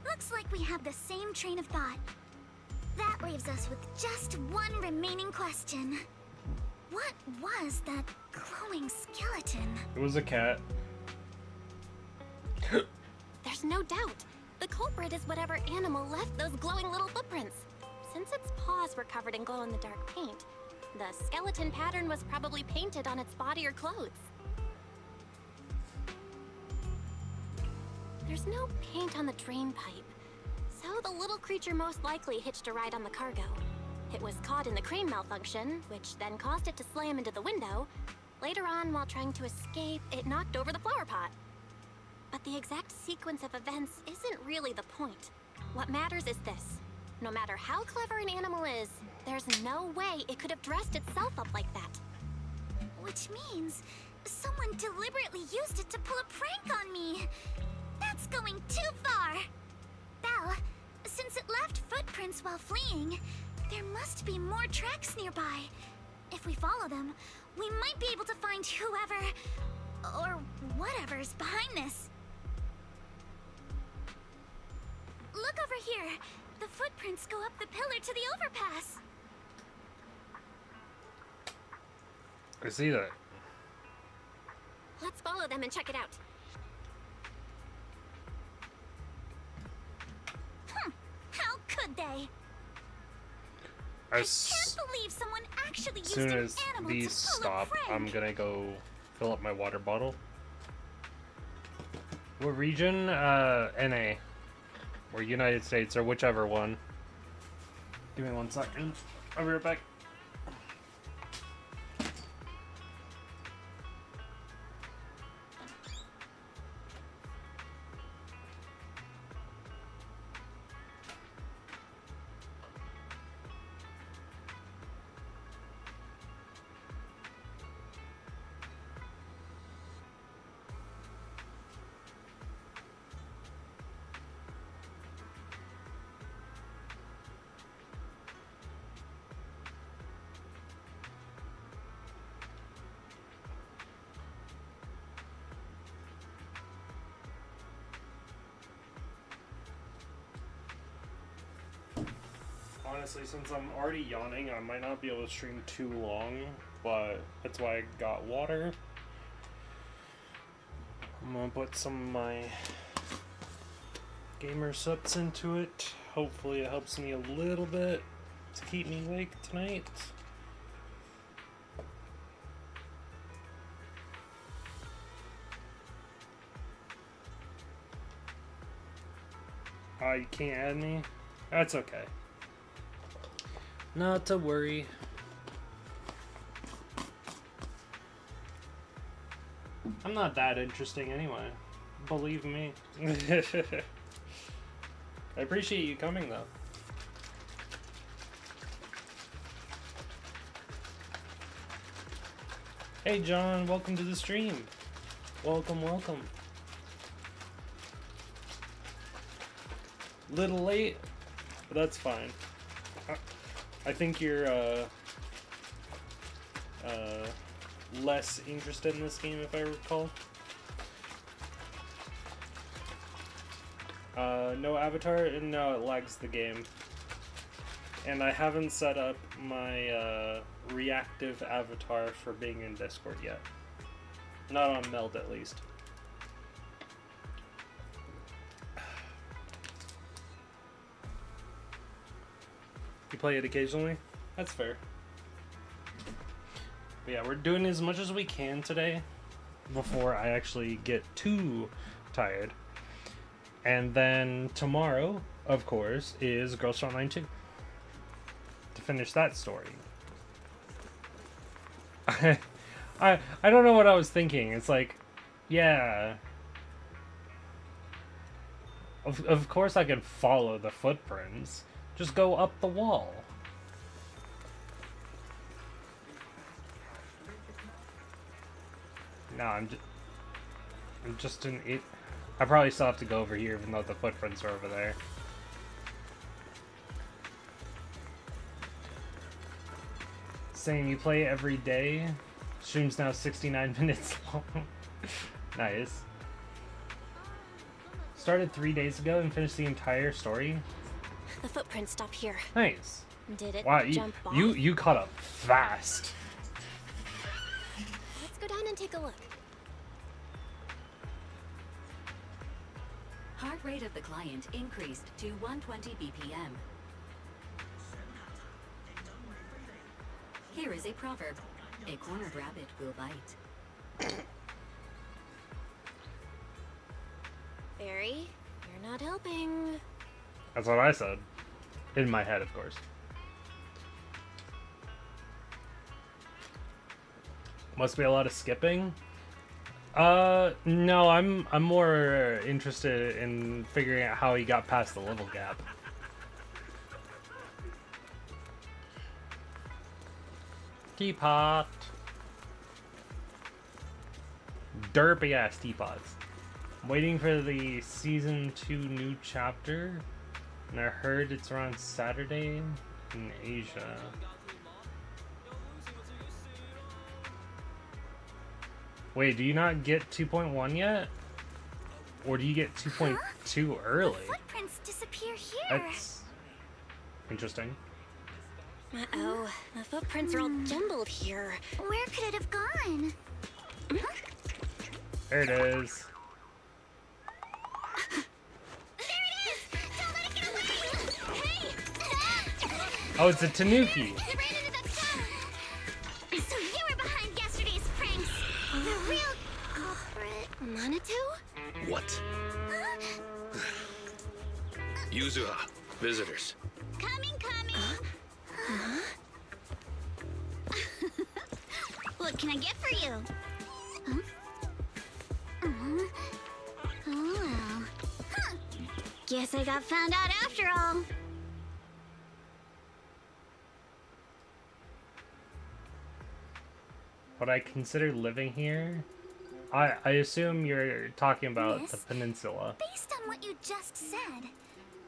Looks like we have the same train of thought. That leaves us with just one remaining question. What was that glowing skeleton? It was a cat. There's no doubt. The culprit is whatever animal left those glowing little footprints. Since its paws were covered in glow-in-the-dark paint, the skeleton pattern was probably painted on its body or clothes. There's no paint on the drain pipe, so the little creature most likely hitched a ride on the cargo. It was caught in the crane malfunction, which then caused it to slam into the window. Later on, while trying to escape, it knocked over the flower pot. But the exact sequence of events isn't really the point. What matters is this. No matter how clever an animal is, there's no way it could have dressed itself up like that. Which means someone deliberately used it to pull a prank on me. That's going too far. Belle, since it left footprints while fleeing, there must be more tracks nearby. If we follow them, we might be able to find whoever or whatever's behind this. Look over here. The footprints go up the pillar to the overpass. I see that. Let's follow them and check it out. How could they? I can't believe someone actually used As soon an as animal these to pull stop, a prank. I'm gonna go fill up my water bottle. What region? NA. Or United States, or whichever one. Give me 1 second. I'll be right back. Honestly, since I'm already yawning, I might not be able to stream too long, but that's why I got water. I'm gonna put some of my gamer subs into it. Hopefully it helps me a little bit to keep me awake tonight. You can't add me? That's okay. Not to worry. I'm not that interesting anyway. Believe me. I appreciate you coming though. Hey John, welcome to the stream. Welcome, welcome. Little late, but that's fine. I think you're less interested in this game, if I recall. No avatar? No, it lags the game. And I haven't set up my reactive avatar for being in Discord yet. Not on Meld, at least. You play it occasionally? That's fair. But yeah, we're doing as much as we can today before I actually get too tired. And then tomorrow, of course, is Girls Frontline 2. To finish that story. I don't know what I was thinking. It's like, yeah. Of course I can follow the footprints. Just go up the wall. No, I'm just an it. I probably still have to go over here, even though the footprints are over there. Saying you play every day. Stream's now 69 minutes long. Nice. Started 3 days ago and finished the entire story. The footprints stop here. Nice. Did it Wow, jump off? you caught up fast. Let's go down and take a look. Heart rate of the client increased to 120 BPM. Here is a proverb. A cornered rabbit will bite. Barry, you're not helping. That's what I said. In my head, of course. Must be a lot of skipping. No, I'm more interested in figuring out how he got past the level gap. Teapot. Derpy ass teapots. I'm waiting for the season 2 new chapter, and I heard it's around Saturday in Asia. Wait, do you not get 2.1 yet? Or do you get 2.2 early? The footprints disappear here. That's interesting. Uh-oh, the footprints are all jumbled here. Where could it have gone? There it is. There it is! Don't let it get away! Hey! Oh, it's a Tanuki. You ran into that car! So you were behind yesterday's pranks! The real culprit, Manitou? What? Yuzuha, visitors. Coming! What can I get for you? Huh? Oh well. Huh. Guess I got found out after all. Would I consider living here? I assume you're talking about Yes. the peninsula. Based on what you just said,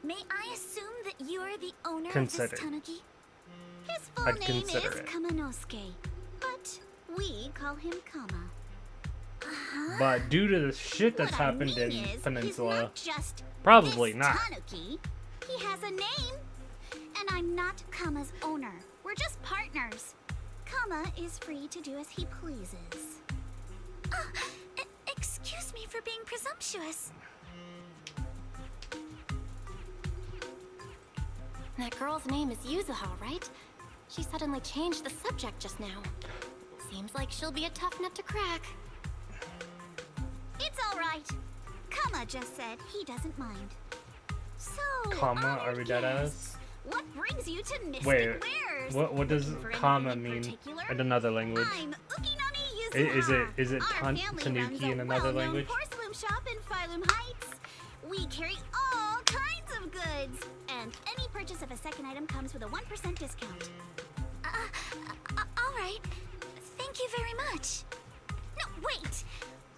may I assume that you're the owner Consider. of this tanuki? His full I'd name consider is it. Kamanosuke, but we call him Kama. But due to the shit that's What I happened mean in is, Peninsula, he's not just probably this not. tanuki. He has a name, and I'm not Kama's owner. We're just partners. Kama is free to do as he pleases. Excuse me for being presumptuous. That girl's name is Yuzuha, right? She suddenly changed the subject just now. Seems like she'll be a tough nut to crack. It's all right. Kama just said he doesn't mind. So, Kama, honored are we dead guests, ass? what brings you to Mystic Wait, Wares? what does Looking for Kama anything in mean particular? in another language? I'm Ukinami Yuzuha. Is it Our family Tanuki runs in a another well-known language? porcelain shop in Phylum Heights. We carry all kinds of goods, and any purchase of a second item comes with a 1% discount. All right. Thank you very much. No, wait.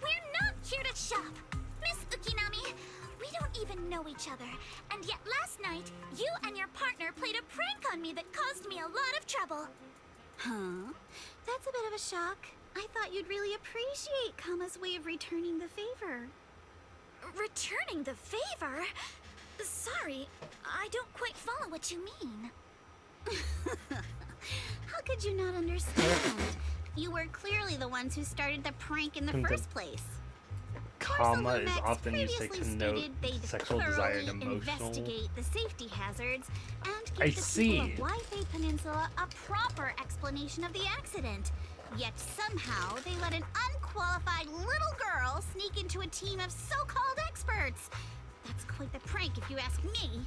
We're not here to shop. Miss Ukinami, we don't even know each other. And yet last night, you and your partner played a prank on me that caused me a lot of trouble. Huh? That's a bit of a shock. I thought you'd really appreciate Kama's way of returning the favor. Returning the favor? Sorry, I don't quite follow what you mean. How could you not understand? You were clearly the ones who started the prank in the first place. Kama is Porcelain often used to previously connote stated they'd sexual desire and thoroughly emotional. investigate the safety hazards and give I the see. people of Waifei Peninsula a proper explanation of the accident. Yet somehow they let an unqualified little girl sneak into a team of so-called experts. That's quite the prank if you ask me.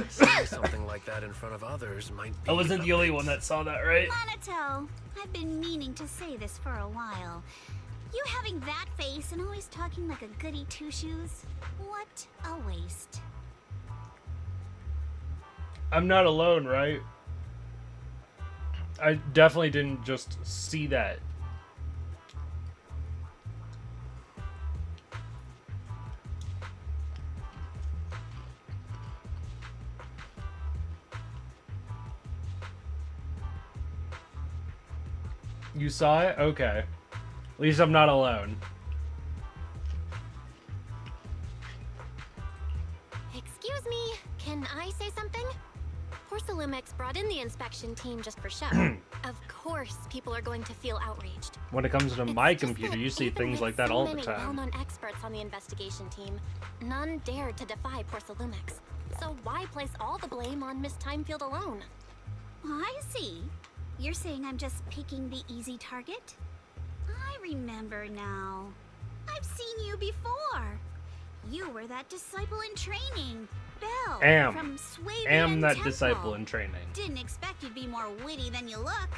Saying something like that in front of others might be I wasn't the only one that saw that, right? Monato, I've been meaning to say this for a while. You having that face and always talking like a goody two-shoes? What a waste. I'm not alone, right? I definitely didn't just see that. You saw it? Okay. At least I'm not alone. Excuse me, can I say something? Porcelumex brought in the inspection team just for show. Of course, people are going to feel outraged. When it comes to It's my just computer, that you see even things with like that so all the many time. well-known experts on the investigation team, none dared to defy Porcelumex. So why place all the blame on Miss Timefield alone? I see. You're saying I'm just picking the easy target? I remember now. I've seen you before. You were that disciple in training, Belle, from Swabian Am that Temple. disciple in training. Didn't expect you'd be more witty than you look.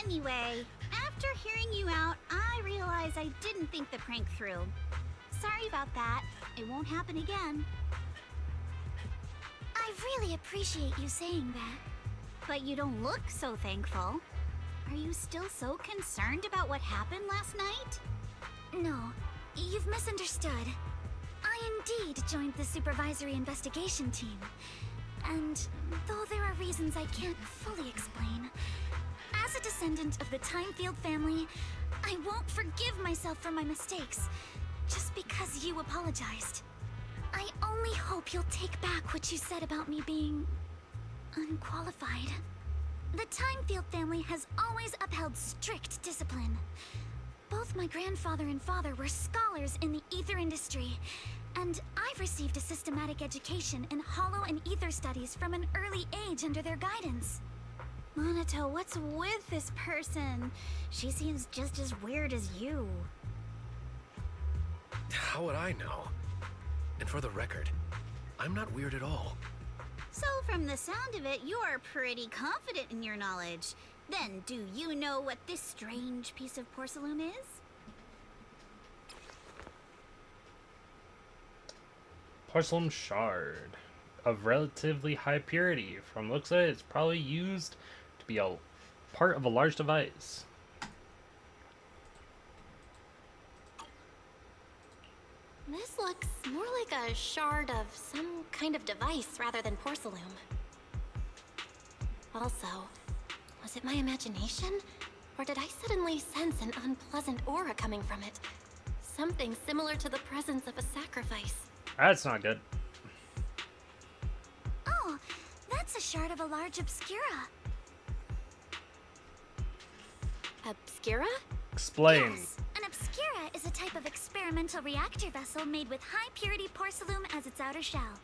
Anyway, after hearing you out, I realized I didn't think the prank through. Sorry about that. It won't happen again. I really appreciate you saying that. But you don't look so thankful. Are you still so concerned about what happened last night? No, you've misunderstood. I indeed joined the supervisory investigation team. And though there are reasons I can't fully explain, as a descendant of the Timefield family, I won't forgive myself for my mistakes, just because you apologized. I only hope you'll take back what you said about me being unqualified. The Timefield family has always upheld strict discipline. Both my grandfather and father were scholars in the ether industry, and I've received a systematic education in hollow and ether studies from an early age under their guidance. Monato, what's with this person? She seems just as weird as you. How would I know? And for the record, I'm not weird at all. So from the sound of it, you're pretty confident in your knowledge. Then, do you know what this strange piece of porcelain is? Porcelain shard of relatively high purity. From looks of it, it's probably used to be a part of a large device. This looks more like a shard of some kind of device rather than porcelain. Also, was it my imagination? Or did I suddenly sense an unpleasant aura coming from it? Something similar to the presence of a sacrifice. That's not good. Oh, that's a shard of a large obscura. Obscura? Explain. Yes, an obscura is a type of experimental reactor vessel made with high-purity porcelain as its outer shell.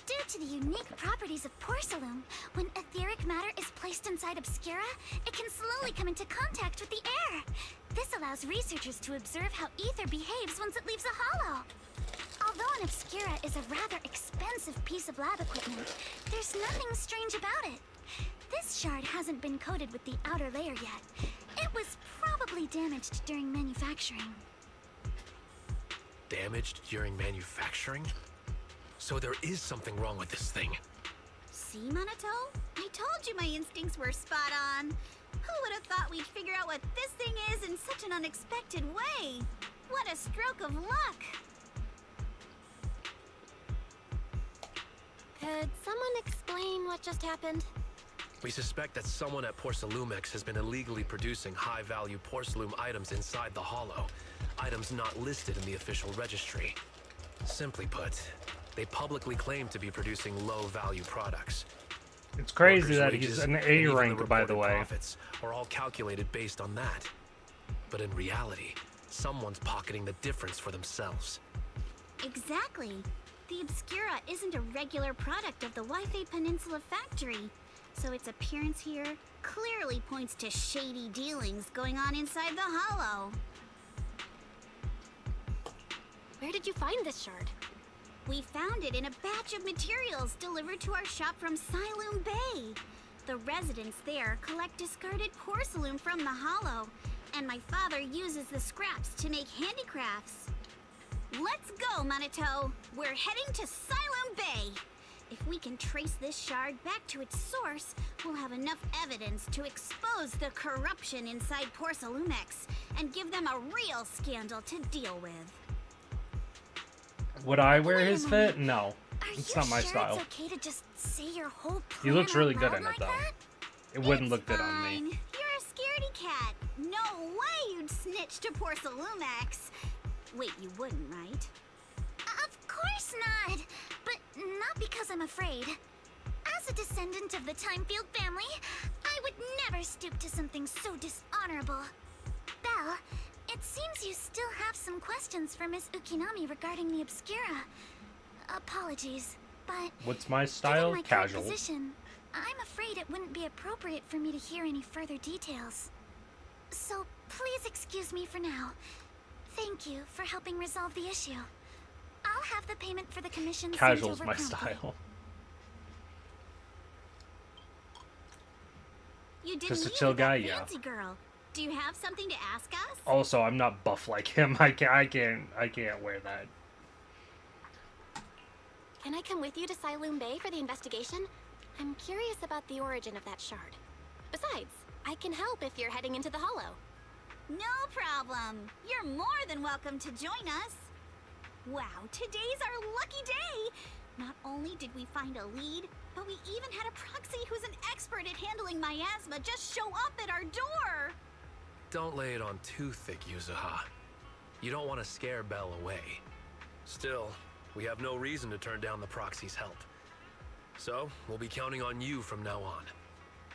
Due to the unique properties of porcelain, when etheric matter is placed inside obscura, it can slowly come into contact with the air. This allows researchers to observe how ether behaves once it leaves a hollow. Although an obscura is a rather expensive piece of lab equipment, there's nothing strange about it. This shard hasn't been coated with the outer layer yet. It was probably damaged during manufacturing. Damaged during manufacturing? So there is something wrong with this thing. See, Monato? I told you my instincts were spot on. Who would have thought we'd figure out what this thing is in such an unexpected way? What a stroke of luck! Could someone explain what just happened? We suspect that someone at Porcelumex has been illegally producing high-value porcelain items inside the Hollow. Items not listed in the official registry. Simply put, they publicly claim to be producing low-value products. It's crazy Workers' that wages he's an and A even the rank, by the reported way. Profits are all calculated based on that. But in reality, someone's pocketing the difference for themselves. Exactly. The Obscura isn't a regular product of the Wi-Fi Peninsula factory, so its appearance here clearly points to shady dealings going on inside the Hollow. Where did you find this shard? We found it in a batch of materials delivered to our shop from Siloon Bay. The residents there collect discarded porcelain from the Hollow, and my father uses the scraps to make handicrafts. Let's go, Monato! We're heading to Siloon Bay! If we can trace this shard back to its source, we'll have enough evidence to expose the corruption inside Porcelumex and give them a real scandal to deal with. Would I wear Wait a his moment. fit? No. Are It's you not my sure style. It's okay to just say your whole He plan looks really out good loud in it, like though. that? It wouldn't It's look good on me. fine. You're a scaredy cat. No way you'd snitch to Porcelumex. Wait, you wouldn't, right? Of course not. But not because I'm afraid. As a descendant of the Timefield family, I would never stoop to something so dishonorable. Belle, it seems you still have some questions for Miss Ukinami regarding the Obscura. Apologies, but What's my style? given my current Casual. position, I'm afraid it wouldn't be appropriate for me to hear any further details. So please excuse me for now. Thank you for helping resolve the issue. I'll have the payment for the commission sent Casual's over my promptly. style. You didn't Just a leave chill with that guy, yeah. fancy girl. Do you have something to ask us? Also, I'm not buff like him. I can't wear that. Can I come with you to Siloon Bay for the investigation? I'm curious about the origin of that shard. Besides, I can help if you're heading into the Hollow. No problem. You're more than welcome to join us. Wow, today's our lucky day! Not only did we find a lead, but we even had a proxy who's an expert at handling miasma just show up at our door! Don't lay it on too thick, Yuzuha. You don't want to scare Belle away. Still, we have no reason to turn down the proxy's help. So, we'll be counting on you from now on.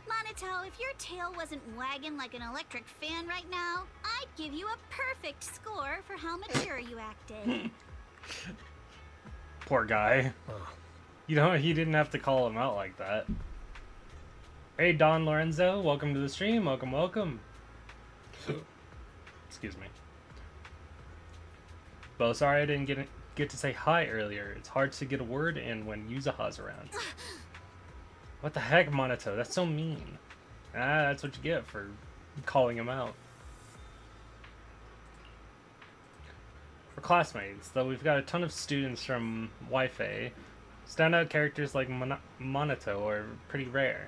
Monito, if your tail wasn't wagging like an electric fan right now, I'd give you a perfect score for how mature you acted. Poor guy. Huh. You know, he didn't have to call him out like that. Hey, Don Lorenzo, welcome to the stream. Welcome, welcome. Excuse me. Bo, sorry I didn't get to say hi earlier. It's hard to get a word in when Yuzuha's around. What the heck, Monito? That's so mean. Ah, that's what you get for calling him out. For classmates, though we've got a ton of students from Wi-Fi, standout characters like Monito are pretty rare.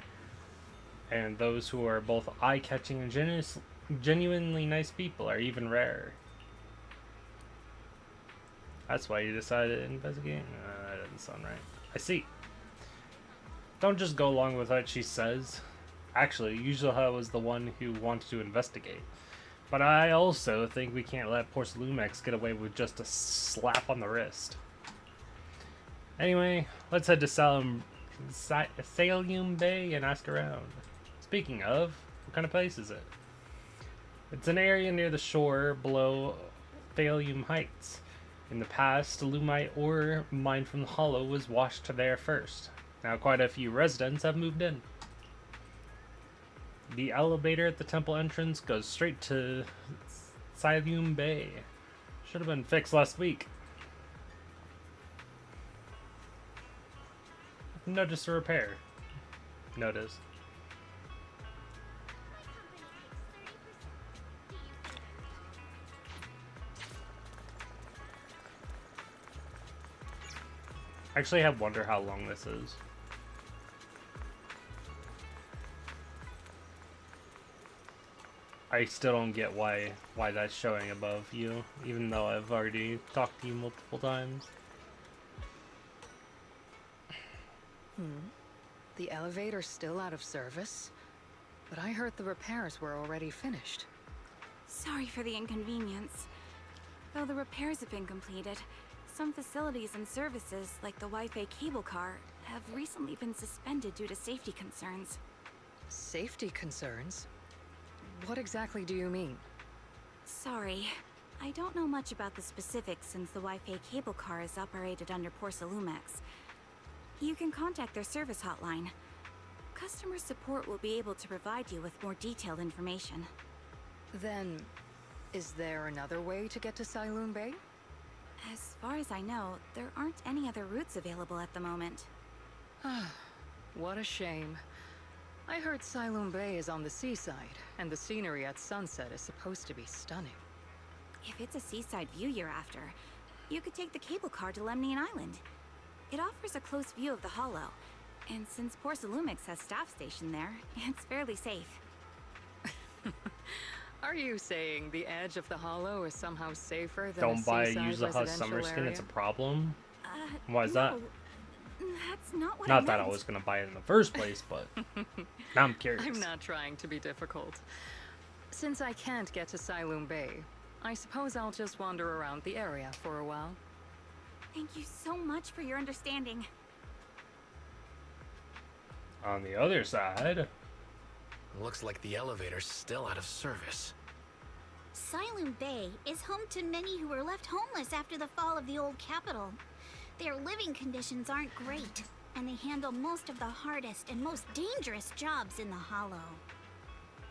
And those who are both eye-catching and genuinely nice people are even rarer. That's why you decided to investigate? That doesn't sound right. I see. Don't just go along with what she says. Actually, Yuzuha was the one who wanted to investigate. But I also think we can't let Porcelumex get away with just a slap on the wrist. Anyway, let's head to Salium Bay and ask around. Speaking of, what kind of place is it? It's an area near the shore below Thalium Heights. In the past, Lumite ore mined from the Hollow was washed there first. Now quite a few residents have moved in. The elevator at the temple entrance goes straight to Salium Bay. Should have been fixed last week. Notice a repair. Notice. Actually, I wonder how long this is. I still don't get why that's showing above you, even though I've already talked to you multiple times. The elevator's still out of service? But I heard the repairs were already finished. Sorry for the inconvenience. Though the repairs have been completed, some facilities and services, like the Wi-Fi cable car, have recently been suspended due to safety concerns. Safety concerns? What exactly do you mean? Sorry. I don't know much about the specifics since the Wi-Fi cable car is operated under Porcelumex. You can contact their service hotline. Customer support will be able to provide you with more detailed information. Then, is there another way to get to Salium Bay? As far as I know, there aren't any other routes available at the moment. What a shame. I heard Salium Bay is on the seaside, and the scenery at sunset is supposed to be stunning. If it's a seaside view you're after, you could take the cable car to Lemnian Island. It offers a close view of the Hollow, and since Porcelumex has staff stationed there, it's fairly safe. Are you saying the edge of the Hollow is somehow safer than Don't buy a seaside Yuzuha summer residential skin, area? it's a problem? Why is that? That's not what Not I that I meant. was gonna buy it in the first place, but now I'm curious. I'm not trying to be difficult. Since I can't get to Salium Bay, I suppose I'll just wander around the area for a while. Thank you so much for your understanding. On the other side... Looks like the elevator's still out of service. Salium Bay is home to many who were left homeless after the fall of the old capital. Their living conditions aren't great, and they handle most of the hardest and most dangerous jobs in the Hollow.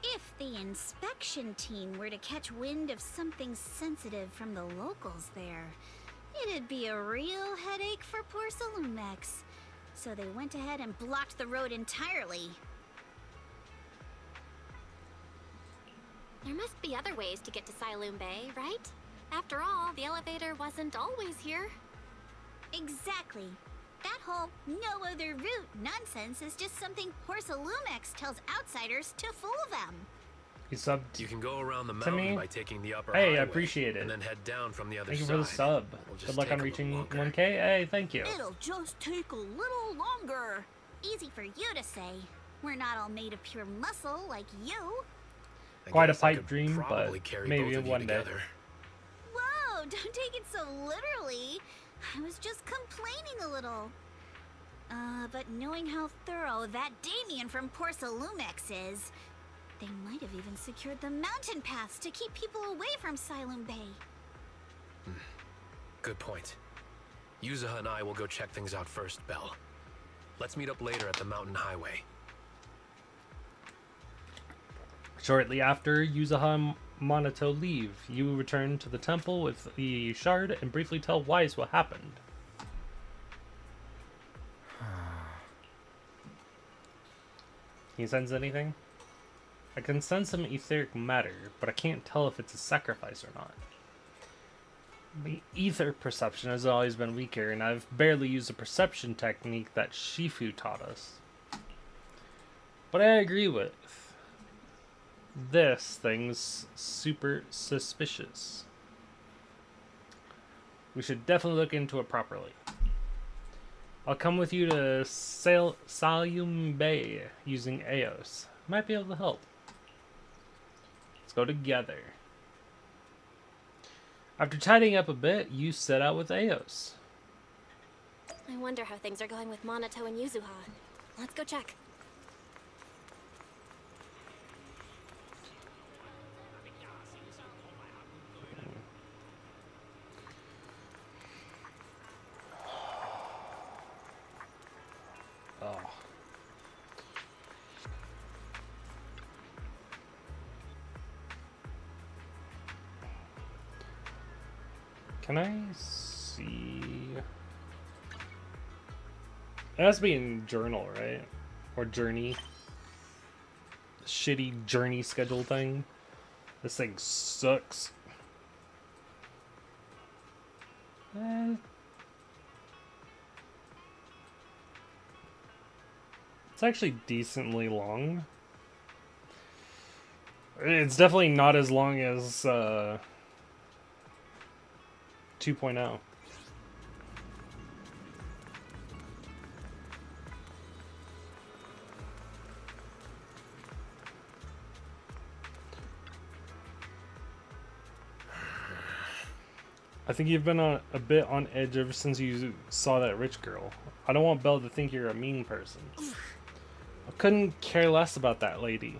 If the inspection team were to catch wind of something sensitive from the locals there, it'd be a real headache for Porcelumex. So they went ahead and blocked the road entirely. There must be other ways to get to Salium Bay, right? After all, the elevator wasn't always here. Exactly. That whole no other route nonsense is just something Porsalumex tells outsiders to fool them. You subbed. You can go around the to mountain me? by taking the upper Hey, I highway appreciate it. and then head down from the other Thank you side. for the sub. It'll just Good luck take on a little reaching longer. 1K. Hey, thank you. It'll just take a little longer. Easy for you to say. We're not all made of pure muscle like you. I Quite a guess I pipe could dream, but probably carry maybe both of you one day. together. Whoa, don't take it so literally. I was just complaining a little. But knowing how thorough that Damien from Porsalumex is, they might have even secured the mountain paths to keep people away from Silum Bay. Good point. Yuzuha and I will go check things out first, Belle. Let's meet up later at the mountain highway. Shortly after Yuzuha and Monato leave, you return to the temple with the shard and briefly tell Wise what happened. Can you sense anything? I can sense some etheric matter, but I can't tell if it's a sacrifice or not. The ether perception has always been weaker, and I've barely used a perception technique that Shifu taught us. But I agree with. This thing's super suspicious. We should definitely look into it properly. I'll come with you to Silum Bay using Eos. Might be able to help. Let's go together. After tidying up a bit, you set out with Eos. I wonder how things are going with Monato and Yuzuha. Let's go check. Oh. Can I see? It has to be in journal, right? Or journey. Shitty journey schedule thing. This thing sucks. It's actually decently long. It's definitely not as long as 2.0. I think you've been a bit on edge ever since you saw that rich girl. I don't want Belle to think you're a mean person. I couldn't care less about that lady.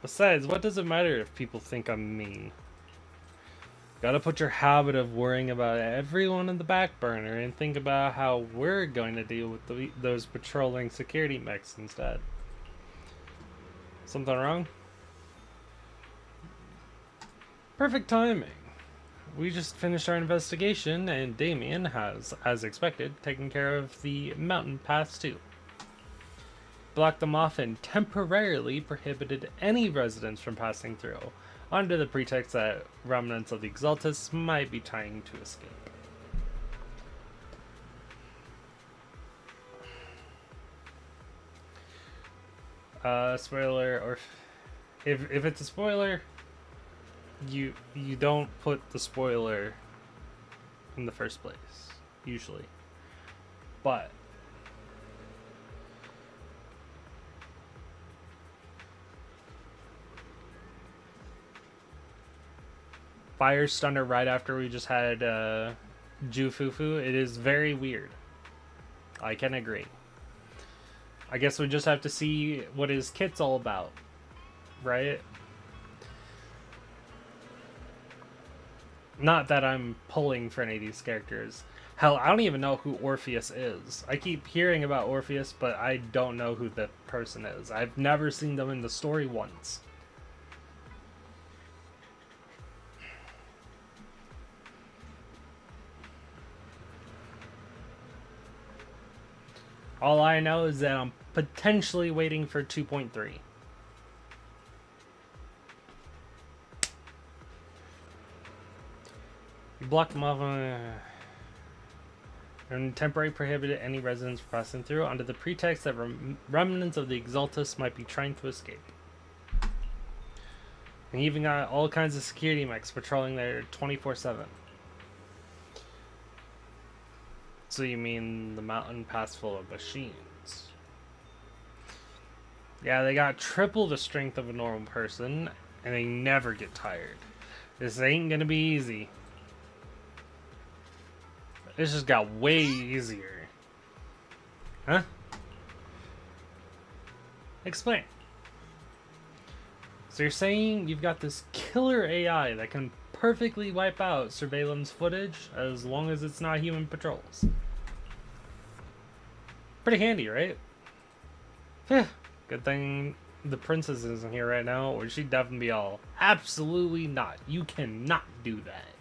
Besides, what does it matter if people think I'm mean? Gotta put your habit of worrying about everyone in the back burner and think about how we're going to deal with those patrolling security mechs instead. Something wrong? Perfect timing. We just finished our investigation and Damien has, as expected, taken care of the mountain paths too. Blocked them off and temporarily prohibited any residents from passing through, under the pretext that remnants of the Exaltus might be trying to escape. Spoiler, or if it's a spoiler, you don't put the spoiler in the first place, usually. But Fire Stunner right after we just had Jufufu, it is very weird. I can agree. I guess we just have to see what his kit's all about, right? Not that I'm pulling for any of these characters. Hell, I don't even know who Orpheus is. I keep hearing about Orpheus, but I don't know who the person is. I've never seen them in the story once. All I know is that I'm potentially waiting for 2.3. You blocked them off. and temporarily prohibited any residents from passing through under the pretext that remnants of the Exaltus might be trying to escape. And he even got all kinds of security mechs patrolling there 24/7. So you mean the mountain pass full of machines? Yeah, they got triple the strength of a normal person, and they never get tired. This ain't gonna be easy. This just got way easier. Huh? Explain. So you're saying you've got this killer AI that can perfectly wipe out surveillance footage as long as it's not human patrols. Pretty handy, right? Yeah. Good thing the princess isn't here right now, or she'd definitely be all, absolutely not. You cannot do that.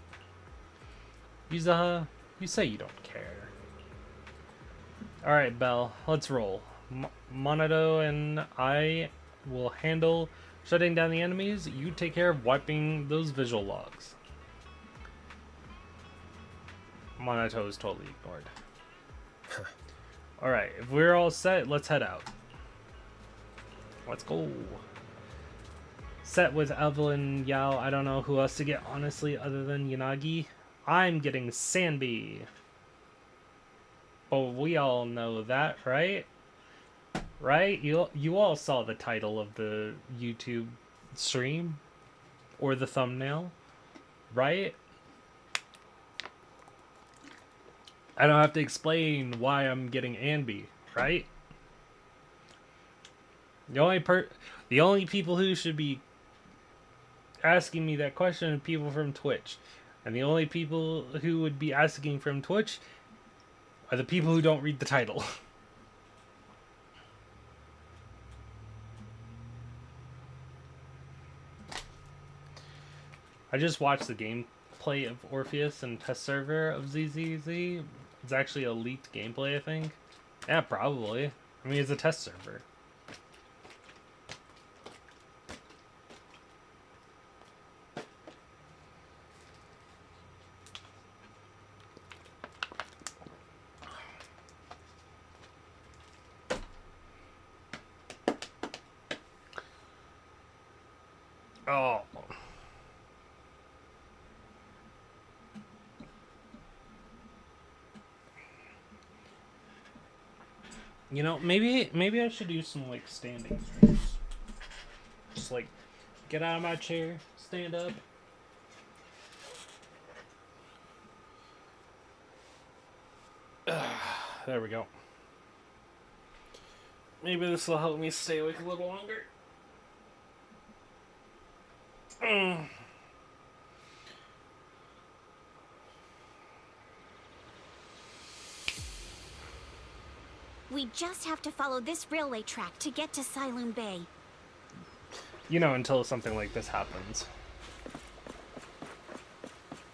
You say you don't care. Alright, Belle, let's roll. Monado and I will handle shutting down the enemies. You take care of wiping those visual logs. Monato is totally ignored. Alright, if we're all set, let's head out. Let's go. Set with Evelyn, Yao. I don't know who else to get, honestly, other than Yanagi. I'm getting Sanby. But we all know that, right? Right? You all saw the title of the YouTube stream. Or the thumbnail. Right? I don't have to explain why I'm getting Anby, right? The only people who should be asking me that question are people from Twitch. And the only people who would be asking from Twitch are the people who don't read the title. I just watched the gameplay of Orpheus and test server of ZZZ. It's actually a leaked gameplay, I think. Yeah, probably. I mean, it's a test server. Oh. You know, maybe I should do some like standing streams. Just like get out of my chair, stand up. There we go. Maybe this will help me stay awake a little longer. We just have to follow this railway track to get to Siloon Bay. You know, until something like this happens.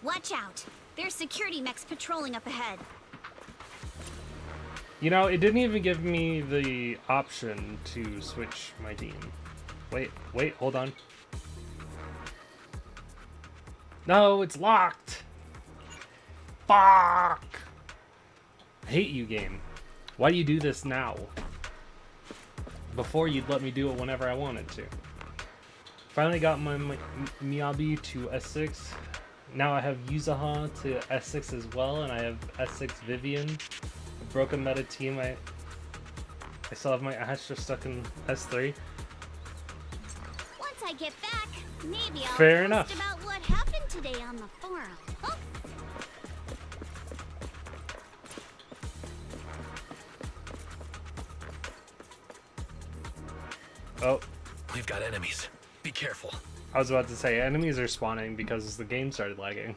Watch out! There's security mechs patrolling up ahead. You know, it didn't even give me the option to switch my team. Wait, hold on. No, it's locked! Fuck! I hate you, game. Why do you do this now? Before, you'd let me do it whenever I wanted to. Finally got my Miyabi to S6. Now I have Yuzaha to S6 as well, and I have S6 Vivian. A broken meta team. I still have my Astra stuck in S3. Once I get back, maybe I'll Fair post enough. about what happened today on the forum. Oh. Oh. We've got enemies. Be careful. I was about to say, enemies are spawning because the game started lagging.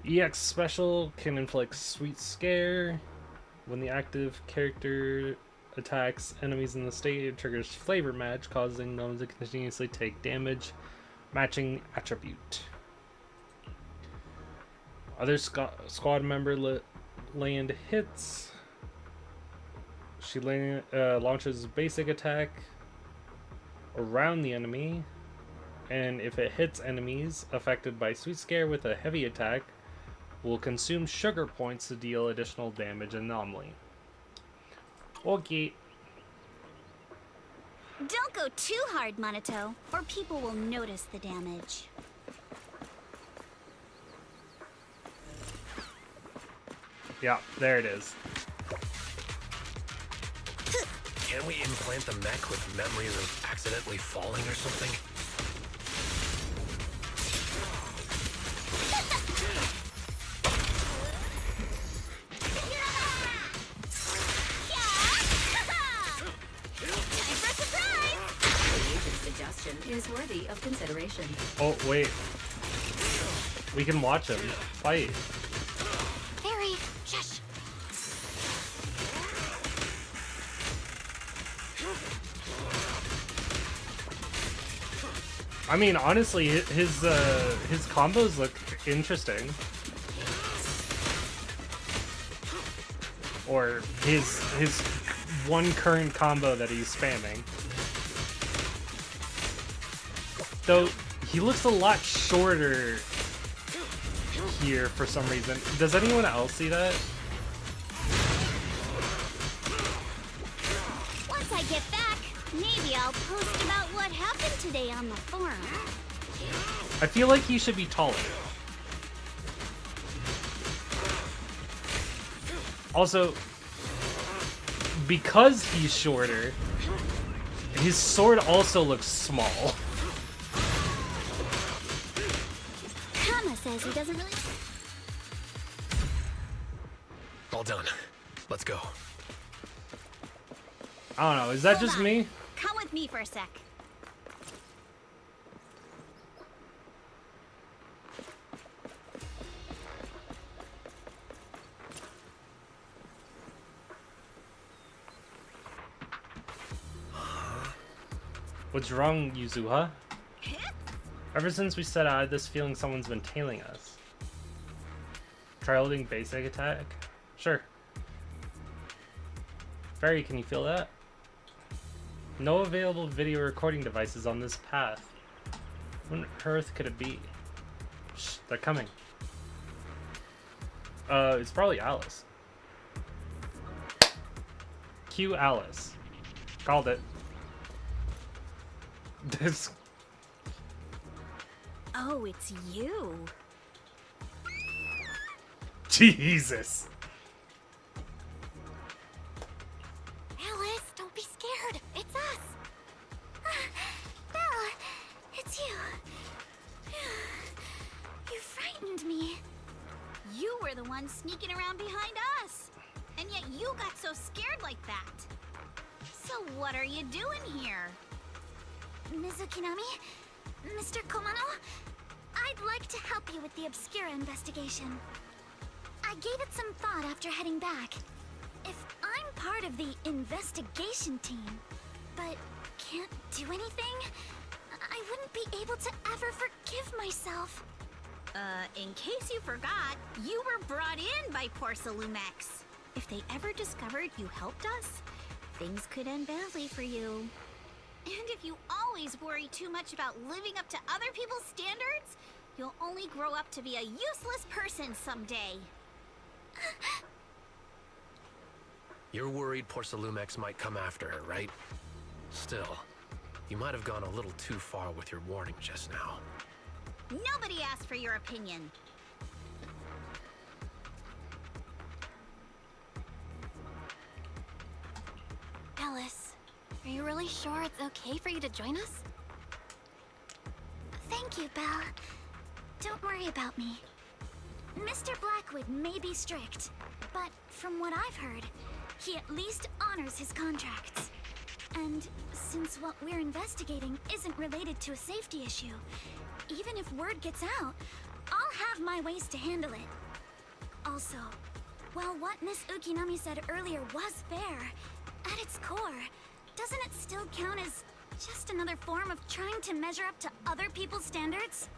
EX Special can inflict Sweet Scare. When the active character attacks enemies in the state, it triggers Flavor Match, causing them to continuously take damage, matching attribute. Other squad member land hits. She launches basic attack around the enemy, and if it hits enemies affected by Sweet Scare with a heavy attack, will consume sugar points to deal additional damage anomaly. Okay. Don't go too hard, Monato, or people will notice the damage. Yeah, there it is. Can we implant the mech with memories of accidentally falling or something? Suggestion is worthy of consideration. Oh, wait. We can watch him fight. Fairy, shush. I mean, honestly, his combos look interesting. Or his one current combo that he's spamming. Though he looks a lot shorter here for some reason. Does anyone else see that? Once I get back, maybe I'll post about what happened today on the forum. I feel like he should be taller. Also, because he's shorter, his sword also looks small. Kama says he doesn't really... All done. Let's go. I don't know, is that Hold just on. me? Come with me for a sec. What's wrong, Yuzuha? Ever since we set out, I had this feeling someone's been tailing us. Try holding basic attack? Sure. Fairy, can you feel that? No available video recording devices on this path. What on earth could it be? Shh, they're coming. It's probably Alice. Cue Alice. Called it. This. Oh, it's you. Jesus. Alice, don't be scared. It's us. Belle, it's you. You frightened me. You were the one sneaking around behind us. And yet you got so scared like that. So what are you doing here? Mizukinami? Mr. Komano? I'd like to help you with the Obscura investigation. I gave it some thought after heading back. If I'm part of the investigation team, but can't do anything, I wouldn't be able to ever forgive myself. In case you forgot, you were brought in by Porcelumex. If they ever discovered you helped us, things could end badly for you. And if you always worry too much about living up to other people's standards, you'll only grow up to be a useless person someday. You're worried Porcelumex might come after her, right? Still, you might have gone a little too far with your warning just now. Nobody asked for your opinion. Alice, are you really sure it's okay for you to join us? Thank you, Belle. Don't worry about me. Mr. Blackwood may be strict, but from what I've heard, he at least honors his contracts. And since what we're investigating isn't related to a safety issue, even if word gets out, I'll have my ways to handle it. Also, while what Miss Ukinami said earlier was fair, at its core, doesn't it still count as just another form of trying to measure up to other people's standards?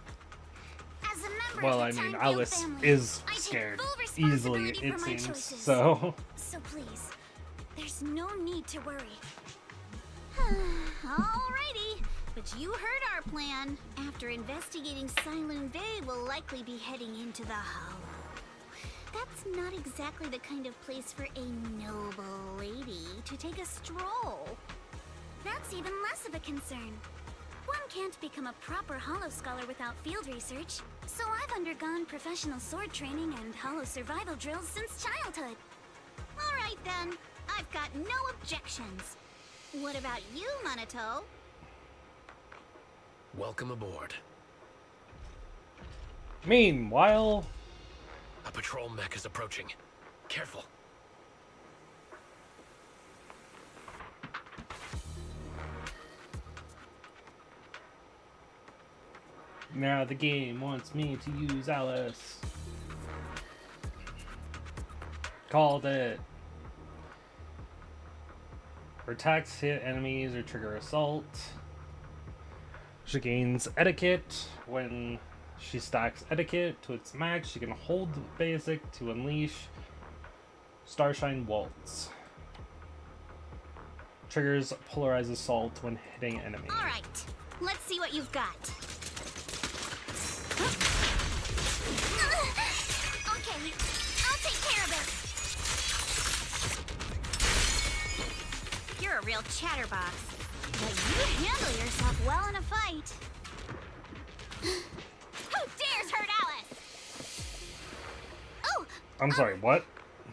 As a member Well, of I the mean, Time-Field Alice family, is I take scared full easily, responsibility it for my seems. choices. So please, there's no need to worry. Alrighty, but you heard our plan. After investigating Siloon Bay, we'll likely be heading into the Hollow. That's not exactly the kind of place for a noble lady to take a stroll. That's even less of a concern. One can't become a proper Hollow Scholar without field research, so I've undergone professional sword training and Hollow survival drills since childhood. Alright then, I've got no objections. What about you, Minato? Welcome aboard. Meanwhile, A patrol mech is approaching. Careful. now the game wants me to use Alice. Called it. Her attacks hit enemies or trigger assault. She gains etiquette. When she stacks etiquette to its max, she can hold basic to unleash Starshine Waltz. Triggers polarize assault when hitting enemy. Alright, let's see what you've got. Okay, I'll take care of it. You're a real chatterbox, but you handle yourself well in a fight. Who dares hurt Alice? Oh! I'm sorry, what?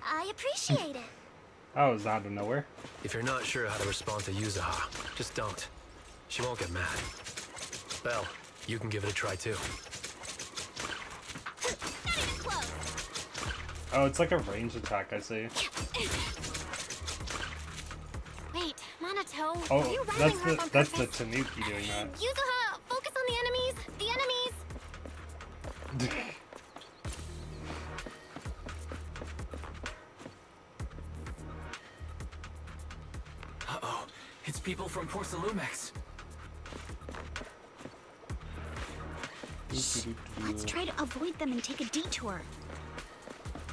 I appreciate it. That was out of nowhere. If you're not sure how to respond to Yuzaha, just don't. She won't get mad. Belle, you can give it a try too. Not even close. Oh, it's like a range attack, I see. Wait, Minato, are Oh, you riling her up on that's the purpose? Tanuki doing that. Yuzuha, focus on the enemies! The enemies! Uh-oh. It's people from Porcelumex. Let's try to avoid them and take a detour.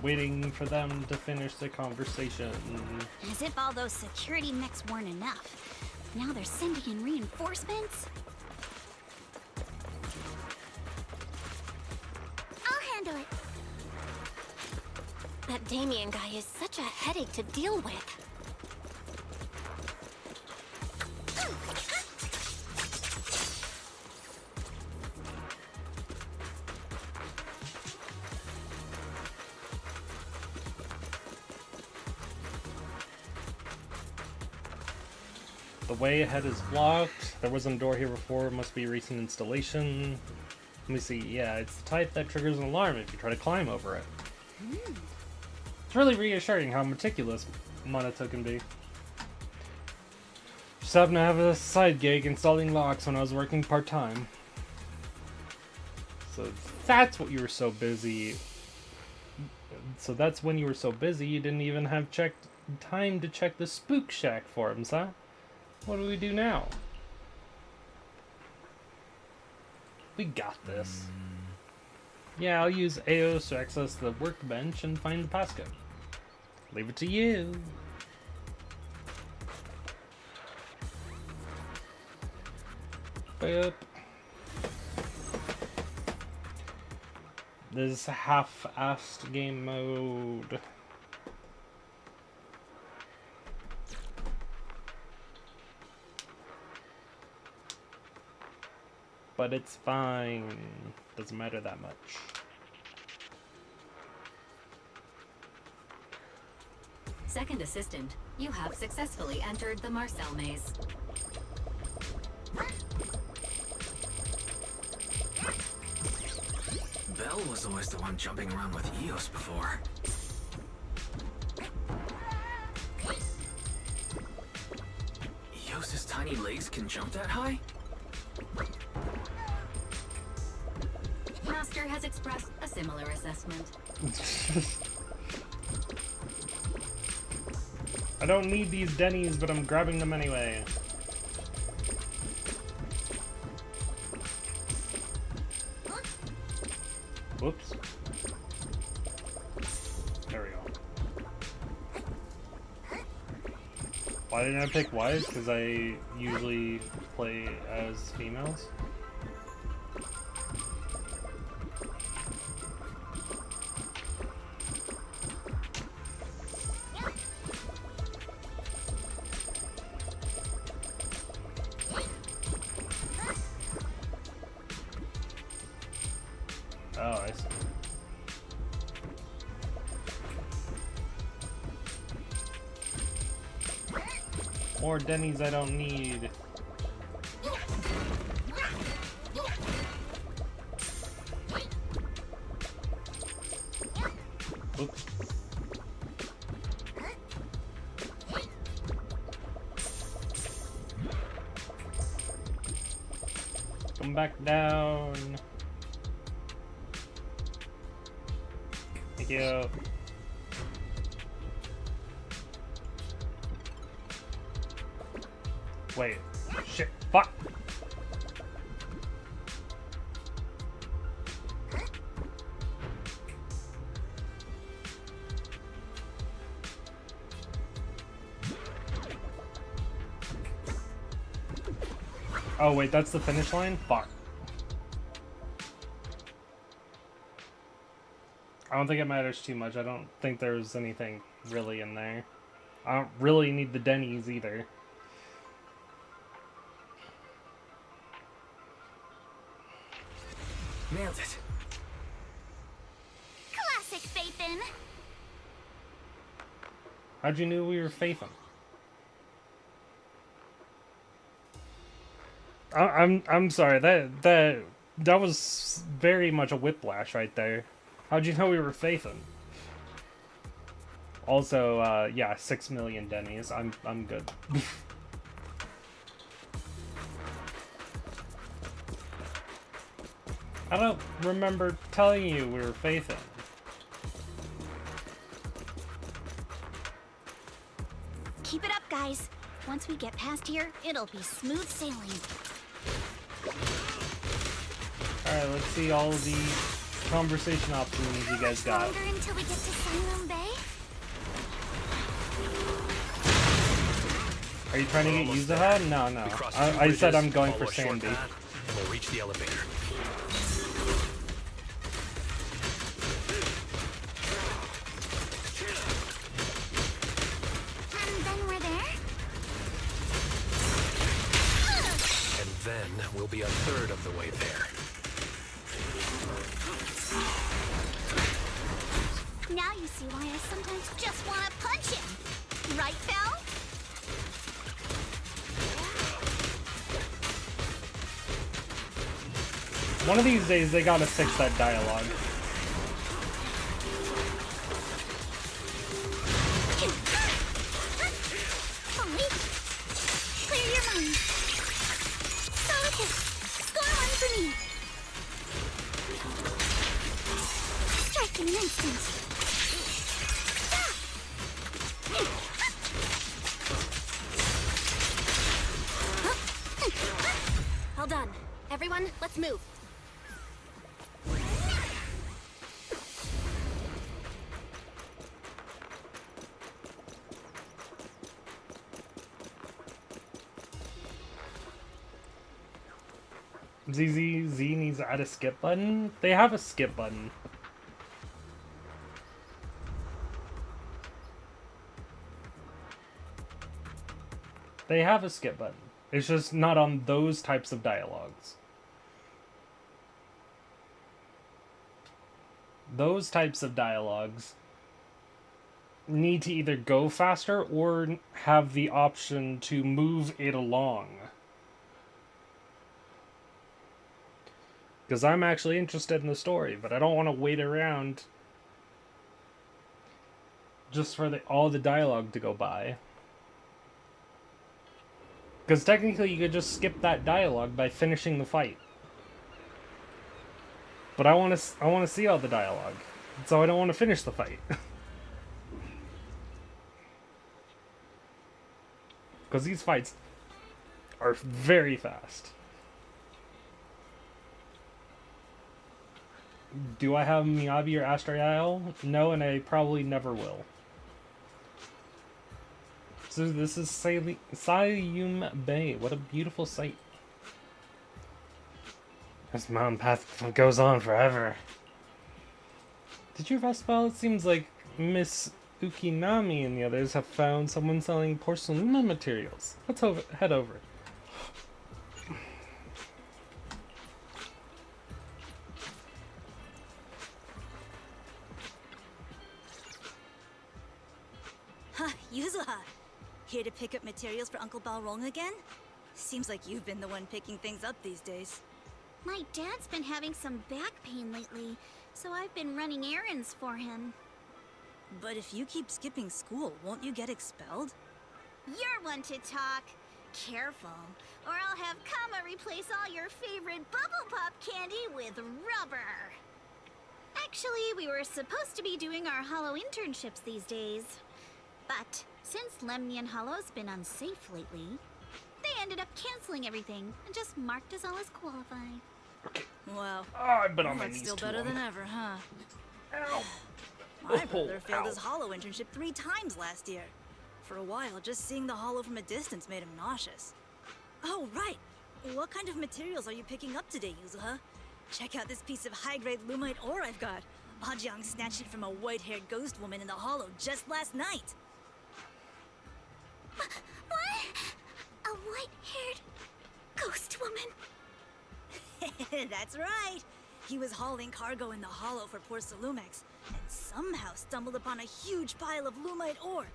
Waiting for them to finish the conversation. As if all those security mechs weren't enough. Now they're sending in reinforcements? I'll handle it. That Damien guy is such a headache to deal with. The way ahead is blocked. There wasn't a door here before. Must be a recent installation. Let me see. Yeah, it's the type that triggers an alarm if you try to climb over it. It's really reassuring how meticulous Minato can be. Just happened to have a side gig installing locks when I was working part-time. So that's what you were so busy. So that's when you were so busy you didn't even have time to check the Spook Shack forums, huh? What do we do now? We got this. Yeah, I'll use AOS to access the workbench and find the passcode. Leave it to you. Yep. This is half-assed game mode. But it's fine. Doesn't matter that much. Second assistant, you have successfully entered the Marcel maze. Belle was always the one jumping around with Eos before. Eos's tiny legs can jump that high? Master has expressed a similar assessment. I don't need these Denny's, but I'm grabbing them anyway. Whoops. There we go. Why didn't I pick wives? Because I usually play as females. More Denny's I don't need. Oops. Come back down. Thank you. Wait. Shit. Fuck. Oh wait, that's the finish line? Fuck. I don't think it matters too much. I don't think there's anything really in there. I don't really need the Denny's either. Nailed it. Classic Faithin. How'd you know we were faithing? I'm sorry. That was very much a whiplash right there. How'd you know we were faithing? Also, yeah, 6 million Denny's. I'm good. I don't remember telling you we were faithing. Keep it up, guys. Once we get past here, it'll be smooth sailing. Alright, let's see all the conversation options you guys got. Longer until we get to Sunroom Bay? Are you trying to get Yuzuha? No, no. I said I'm going for Sandy. And we'll reach the elevator. And then we're there? And then we'll be a third of the way there. Now you see why I sometimes just want to punch him. Right, Belle? One of these days, they gotta fix that dialogue. Ollie, clear your mind. Solid hit. Score one for me. Strike in an instant. All done. Everyone, let's move. ZZZ needs to add a skip button? They have a skip button. They have a skip button. It's just not on those types of dialogues. Those types of dialogues need to either go faster or have the option to move it along. Because I'm actually interested in the story, but I don't want to wait around just for all the dialogue to go by. Because technically you could just skip that dialogue by finishing the fight. But I want to see all the dialogue, so I don't want to finish the fight. Because these fights are very fast. Do I have Miyabi or Astriel? No, and I probably never will. So this is Sayum Bay. What a beautiful sight. This mountain path goes on forever. Did you rest well? It seems like Miss Ukinami and the others have found someone selling porcelain materials. Let's head over. Yuzuha, here to pick up materials for Uncle Balrog again? Seems like you've been the one picking things up these days. My dad's been having some back pain lately, so I've been running errands for him. But if you keep skipping school, won't you get expelled? You're one to talk. Careful, or I'll have Kama replace all your favorite Bubble Pop candy with rubber. Actually, we were supposed to be doing our Hollow internships these days. But since Lemnian Hollow's been unsafe lately, they ended up canceling everything and just marked us all as qualified. Wow. Oh, I've been on my That's knees still too better long. than ever, huh? Ow. My brother failed ow. his Hollow internship 3 times last year. For a while, just seeing the Hollow from a distance made him nauseous. Oh, right. What kind of materials are you picking up today, Yuzuha? Check out this piece of high-grade lumite ore I've got. Ajang snatched it from a white-haired ghost woman in the Hollow just last night. What? A white-haired ghost woman? That's right. He was hauling cargo in the Hollow for poor Salumex, and somehow stumbled upon a huge pile of lumite ore.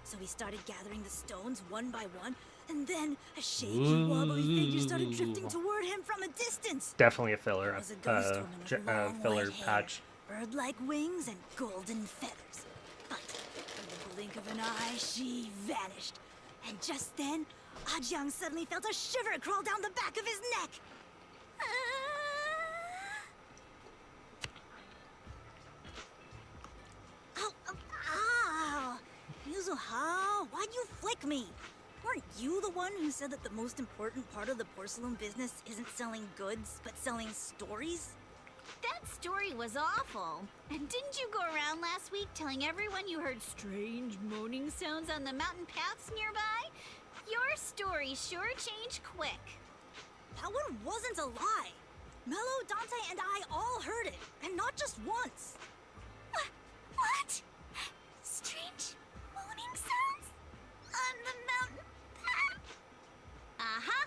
So he started gathering the stones one by one, and then a shaky, wobbly figure started drifting toward him from a distance. Definitely a filler, It was a ghost woman with long filler white hair, patch. bird-like wings, and golden feathers. But in the blink of an eye, she vanished. And just then, Ajang suddenly felt a shiver crawl down the back of his neck. Ow! Yuzuha, why'd you flick me? Weren't you the one who said that the most important part of the porcelain business isn't selling goods, but selling stories? That story was awful. And didn't you go around last week telling everyone you heard strange moaning sounds on the mountain paths nearby? Your story sure changed quick. That one wasn't a lie. Mello, Dante, and I all heard it, and not just once. What? Strange moaning sounds? On the mountain path? Uh-huh.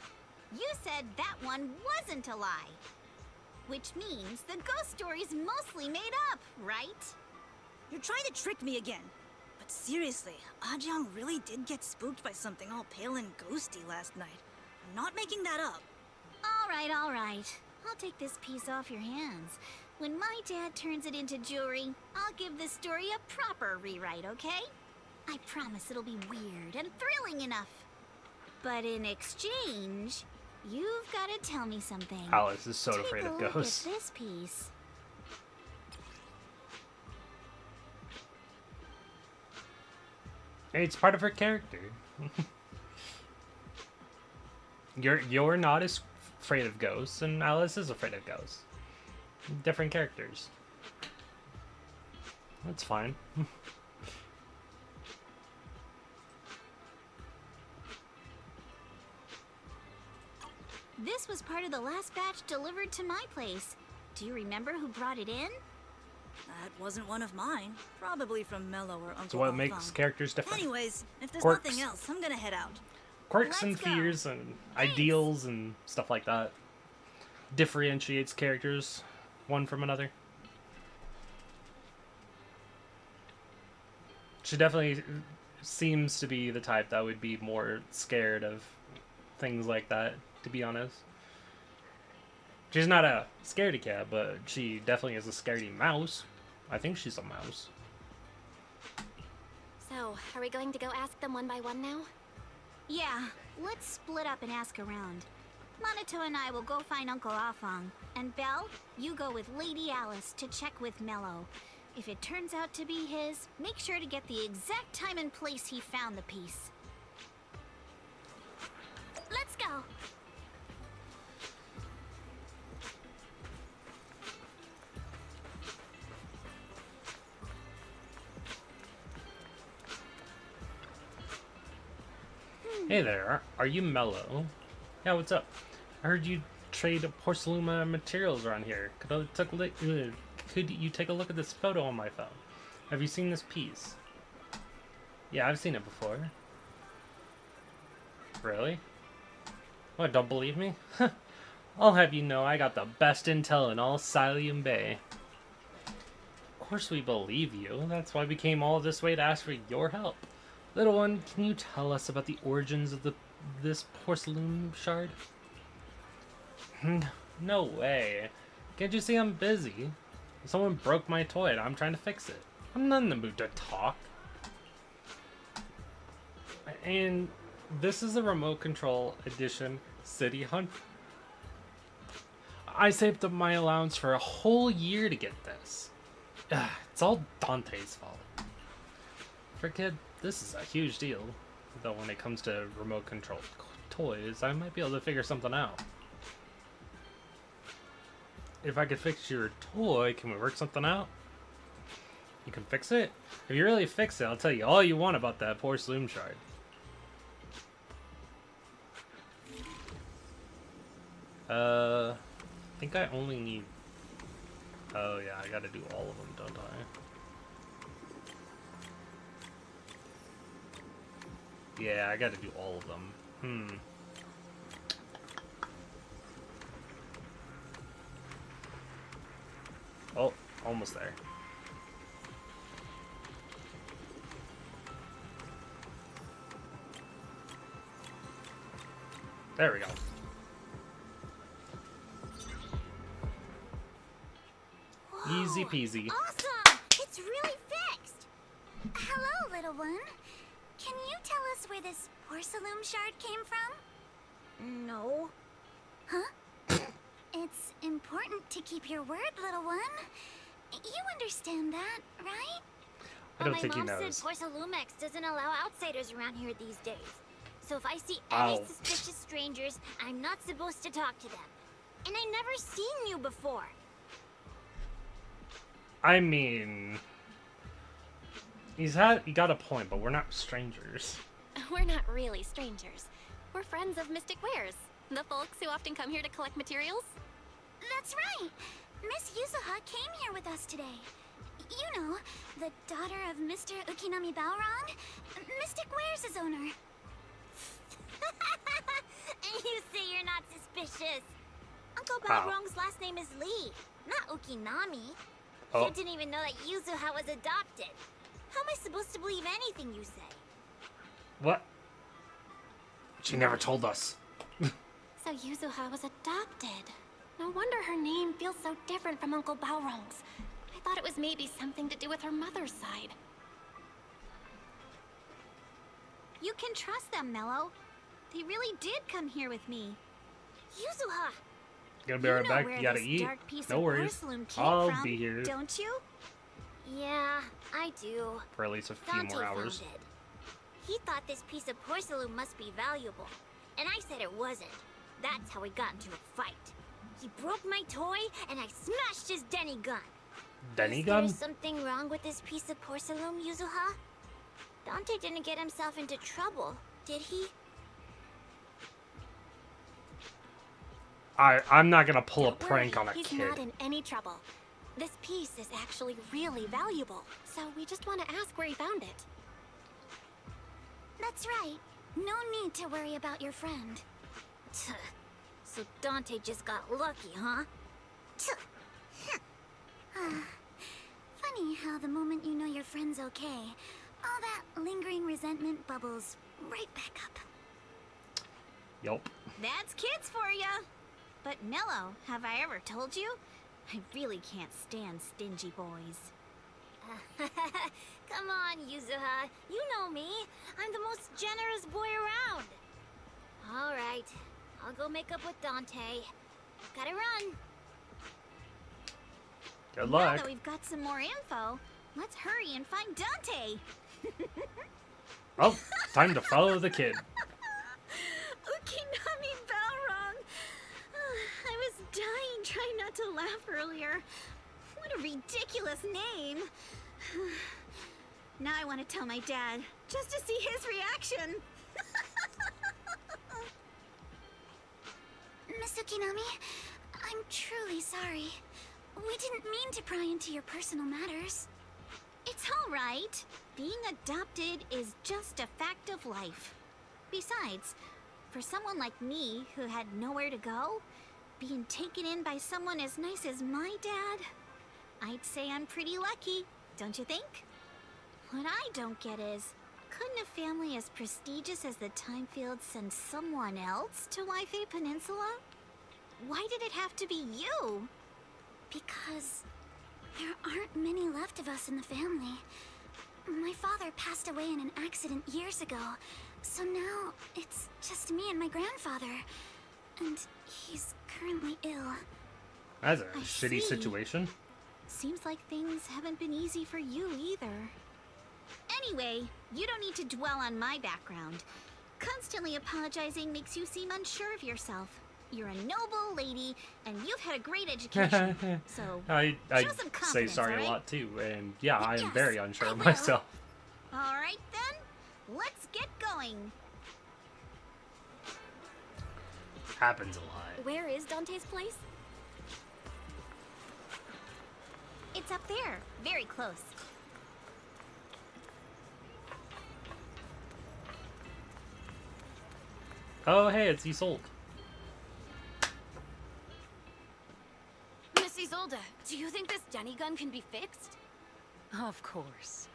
You said that one wasn't a lie. Which means the ghost story's mostly made up, right? You're trying to trick me again. But seriously, Ajang really did get spooked by something all pale and ghosty last night. I'm not making that up. All right. I'll take this piece off your hands. When my dad turns it into jewelry, I'll give this story a proper rewrite, okay? I promise it'll be weird and thrilling enough. But in exchange, you've got to tell me something. Alice is so afraid of ghosts. Take a look at this piece. Hey, it's part of her character. You're not as afraid of ghosts, and Alice is afraid of ghosts. Different characters. That's fine. This was part of the last batch delivered to my place. Do you remember who brought it in? That wasn't one of mine. Probably from Mello or Uncle So what Alphonse. makes characters different? Anyways, if there's Quirks. nothing else, I'm gonna head out. Quirks and Let's go. fears and ideals and stuff like that. Differentiates characters one from another. She definitely seems to be the type that would be more scared of things like that, to be honest. She's not a scaredy cat, but she definitely is a scaredy mouse. I think she's a mouse. So, are we going to go ask them one by one now? Yeah, let's split up and ask around. Monato and I will go find Uncle Afong. And Belle, you go with Lady Alice to check with Mello. If it turns out to be his, make sure to get the exact time and place he found the piece. Let's go! Hey there, are you Mello? Yeah, what's up? I heard you trade porcelain materials around here. Could you take a look at this photo on my phone? Have you seen this piece? Yeah, I've seen it before. Really? What, don't believe me? I'll have you know I got the best intel in all Silium Bay. Of course we believe you. That's why we came all this way to ask for your help. Little one, can you tell us about the origins of this porcelain shard? No way. Can't you see I'm busy? Someone broke my toy and I'm trying to fix it. I'm not in the mood to talk. And this is a remote control edition City Hunt. I saved up my allowance for a whole year to get this. It's all Dante's fault. For a kid, this is a huge deal. Though when it comes to remote control toys, I might be able to figure something out. If I could fix your toy, can we work something out? You can fix it? If you really fix it, I'll tell you all you want about that porcelain shard. I think I only need... Oh yeah, I gotta do all of them, don't I? Yeah, I gotta do all of them. Oh, almost there. There we go. Whoa, Easy peasy. Awesome! It's really fixed! Hello, little one. Can you tell us where this porcelain shard came from? No. Huh? It's important to keep your word, little one. You understand that, right? I don't think he knows. My mom said Porcelumex doesn't allow outsiders around here these days. So if I see any suspicious strangers, I'm not supposed to talk to them. And I never seen you before. I mean... He got a point, but we're not strangers. We're not really strangers. We're friends of Mystic Wares, the folks who often come here to collect materials. That's right! Miss Yuzuha came here with us today. You know, the daughter of Mr. Ukinami Balrog, Mystic Wares' owner. You say you're not suspicious. Uncle Balrog's last name is Lee, not Ukinami. You didn't even know that Yuzuha was adopted. How am I supposed to believe anything you say? What? She never told us. So Yuzuha was adopted. No wonder her name feels so different from Uncle Balrog's. I thought it was maybe something to do with her mother's side. You can trust them, Mello. They really did come here with me. Yuzuha! Gonna be right back. You gotta eat. No worries. I'll be here. Don't you? Yeah, I do. For at least a few more hours. Found it. He thought this piece of porcelain must be valuable, and I said it wasn't. That's how we got into a fight. He broke my toy, and I smashed his Denny gun. Denny gun? Is there something wrong with this piece of porcelain, Yuzuha? Dante didn't get himself into trouble, did he? I'm not gonna pull a prank on a He's kid. not in any trouble. This piece is actually really valuable, so we just want to ask where he found it. That's right. No need to worry about your friend. So Dante just got lucky, huh? Funny how the moment you know your friend's okay, all that lingering resentment bubbles right back up. Yup. That's kids for ya. But Mello, have I ever told you? I really can't stand stingy boys. Come on, Yuzuha. You know me. I'm the most generous boy around. All right. I'll go make up with Dante. Gotta run. Good Now luck. that we've got some more info, let's hurry and find Dante. Oh, time to follow the kid. Ukinami Balrog. I was dying trying not to laugh earlier. What a ridiculous name. Now I want to tell my dad, just to see his reaction. Miss Ukinami, I'm truly sorry. We didn't mean to pry into your personal matters. It's all right. Being adopted is just a fact of life. Besides, for someone like me who had nowhere to go, being taken in by someone as nice as my dad, I'd say I'm pretty lucky, don't you think? What I don't get is, couldn't a family as prestigious as the Timefields send someone else to Waifei Peninsula? Why did it have to be you? Because there aren't many left of us in the family. My father passed away in an accident years ago, so now it's just me and my grandfather. And he's currently ill. That's a shitty situation. Seems like things haven't been easy for you either. Anyway, you don't need to dwell on my background. Constantly apologizing makes you seem unsure of yourself. You're a noble lady, and you've had a great education. So, I show some say confidence, sorry all right? a lot too, and yeah, I am Yes, very unsure I of will. myself. All right then, let's get going. Happens a lot. Where is Dante's place? It's up there, very close. Oh, hey, it's Isolde. Miss Isolde, do you think this Denny gun can be fixed? Of course.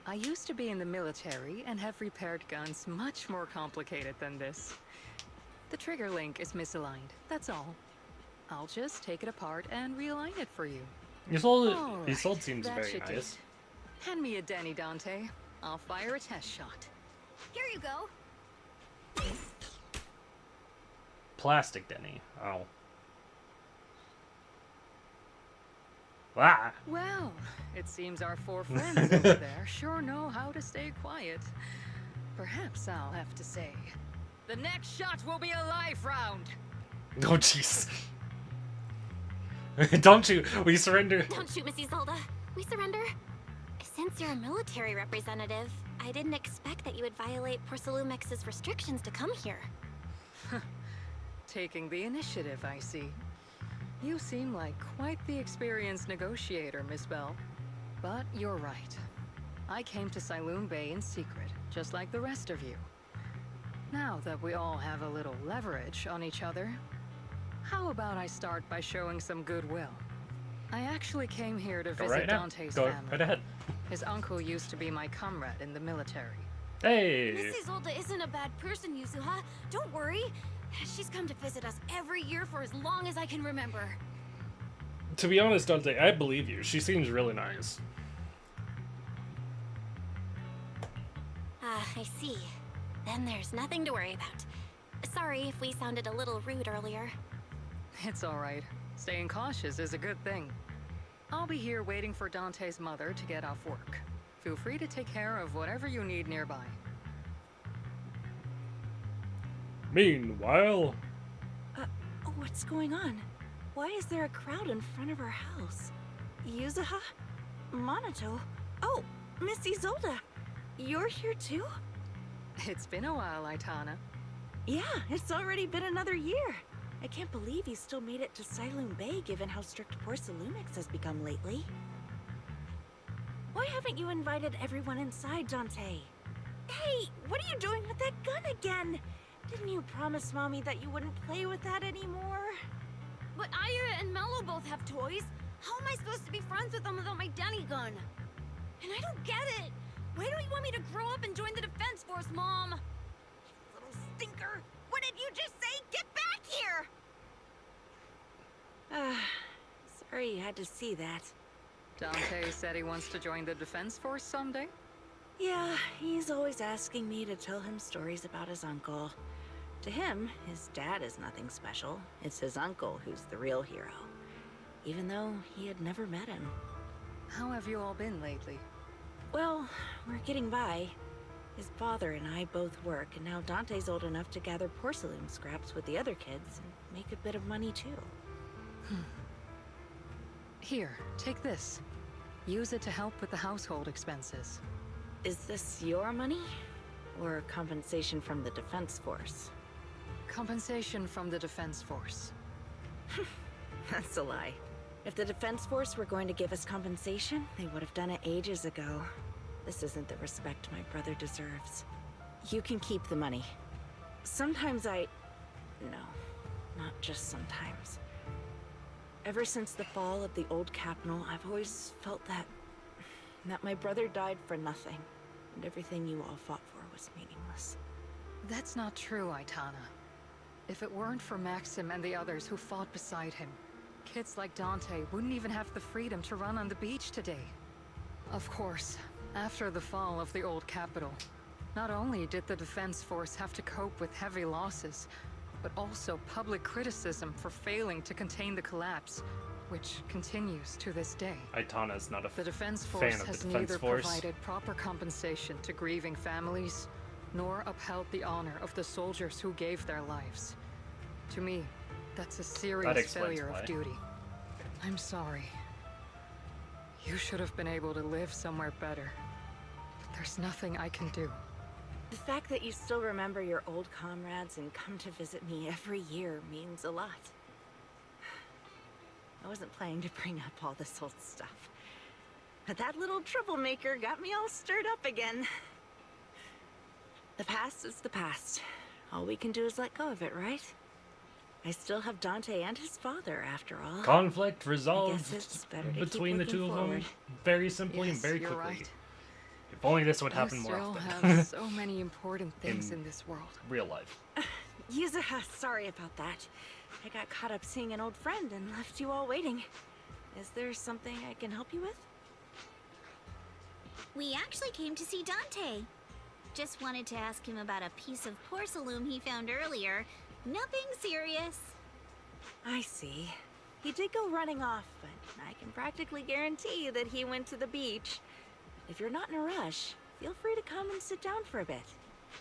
I used to be in the military and have repaired guns much more complicated than this. The trigger link is misaligned, that's all. I'll just take it apart and realign it for you. Isolde Alright, seems that very should do. nice. Hand me a Danny, Dante. I'll fire a test shot. Here you go. Plastic Denny. Oh. Wow. Well, it seems our four friends over there sure know how to stay quiet. Perhaps I'll have to say, the next shot will be a life round. Oh, jeez. Don't shoot. We surrender. Don't shoot, Miss Isolde. We surrender. Since you're a military representative, I didn't expect that you would violate Porcelumex's restrictions to come here. Taking the initiative, I see. You seem like quite the experienced negotiator, Miss Bell. But you're right. I came to Siloon Bay in secret, just like the rest of you. Now that we all have a little leverage on each other, how about I start by showing some goodwill? I actually came here to Go visit right now. Dante's Go family. right ahead. His uncle used to be my comrade in the military. Hey. Miss Isolde isn't a bad person, Yuzuha. Don't worry. She's come to visit us every year for as long as I can remember. To be honest, Dante, I believe you. She seems really nice. Ah, I see. Then there's nothing to worry about. Sorry if we sounded a little rude earlier. It's all right. Staying cautious is a good thing. I'll be here waiting for Dante's mother to get off work. Feel free to take care of whatever you need nearby. Meanwhile... What's going on? Why is there a crowd in front of our house? Yuzuha? Monato? Oh, Miss Isolde! You're here too? It's been a while, Aitana. Yeah, it's already been another year. I can't believe you still made it to Siloon Bay given how strict Porcelumix has become lately. Why haven't you invited everyone inside, Dante? Hey, what are you doing with that gun again? Didn't you promise Mommy that you wouldn't play with that anymore? But Aya and Mello both have toys. How am I supposed to be friends with them without my Denny gun? And I don't get it. Why don't you want me to grow up and join the Defense Force, Mom? You little stinker! What did you just say? Get back here! Sorry you had to see that. Dante said he wants to join the Defense Force someday? Yeah, he's always asking me to tell him stories about his uncle. To him, his dad is nothing special. It's his uncle who's the real hero. Even though he had never met him. How have you all been lately? Well, we're getting by. His father and I both work, and now Dante's old enough to gather porcelain scraps with the other kids and make a bit of money too. Here, take this. Use it to help with the household expenses. Is this your money? Or compensation from the Defense Force? Compensation from the Defense Force. That's a lie. If the Defense Force were going to give us compensation, they would have done it ages ago. This isn't the respect my brother deserves. You can keep the money. Sometimes No, not just sometimes. Ever since the fall of the old capital, I've always felt that my brother died for nothing. and everything you all fought for was meaningless. That's not true, Aitana. If it weren't for Maxim and the others who fought beside him, kids like Dante wouldn't even have the freedom to run on the beach today. Of course, after the fall of the old capital, not only did the defense force have to cope with heavy losses, but also public criticism for failing to contain the collapse, which continues to this day. Aitana's not a The defense fan force of the has defense neither force. provided proper compensation to grieving families, nor upheld the honor of the soldiers who gave their lives. To me, that's a serious explains failure why. of duty. I'm sorry. You should have been able to live somewhere better. But there's nothing I can do. The fact that you still remember your old comrades and come to visit me every year means a lot. I wasn't planning to bring up all this old stuff, but that little troublemaker got me all stirred up again. The past is the past. All we can do is let go of it, right? I still have Dante and his father, after all. Conflict I resolved guess it's better to between the keep two of them forward. very simply and Yes, very you're quickly. right. If only this would happen You more still often. have so many important things In in this world. real life. Yuzuha, sorry about that. I got caught up seeing an old friend and left you all waiting. Is there something I can help you with? We actually came to see Dante. Just wanted to ask him about a piece of porcelain he found earlier. Nothing serious. I see. He did go running off, but I can practically guarantee you that he went to the beach. If you're not in a rush, feel free to come and sit down for a bit.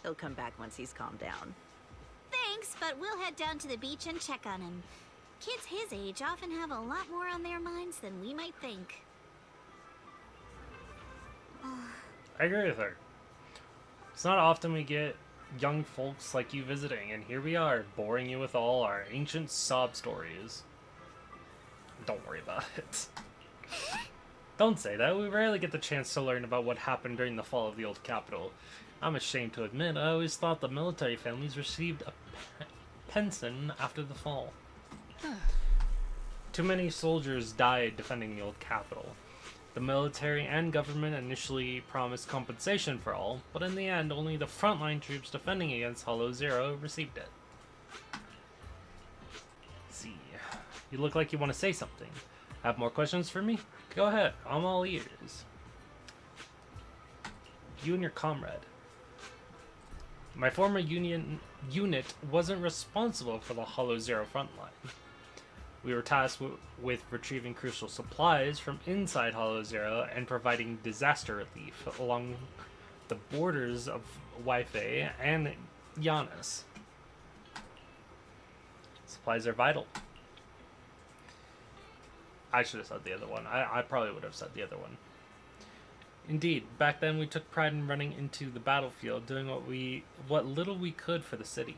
He'll come back once he's calmed down. Thanks, but we'll head down to the beach and check on him. Kids his age often have a lot more on their minds than we might think. I agree with her. It's not often we get young folks like you visiting, and here we are, boring you with all our ancient sob stories. Don't worry about it. Don't say that. We rarely get the chance to learn about what happened during the fall of the old capital. I'm ashamed to admit, I always thought the military families received a pension after the fall. Too many soldiers died defending the old capital. The military and government initially promised compensation for all, but in the end, only the frontline troops defending against Hollow Zero received it. See, you look like you want to say something. Have more questions for me? Go ahead, I'm all ears. You and your comrade. My former unit wasn't responsible for the Hollow Zero frontline. We were tasked with retrieving crucial supplies from inside Hollow Zero and providing disaster relief along the borders of Wi-Fi and Giannis. Supplies are vital. I should have said the other one. I probably would have said the other one. Indeed, back then we took pride in running into the battlefield, doing what little we could for the city.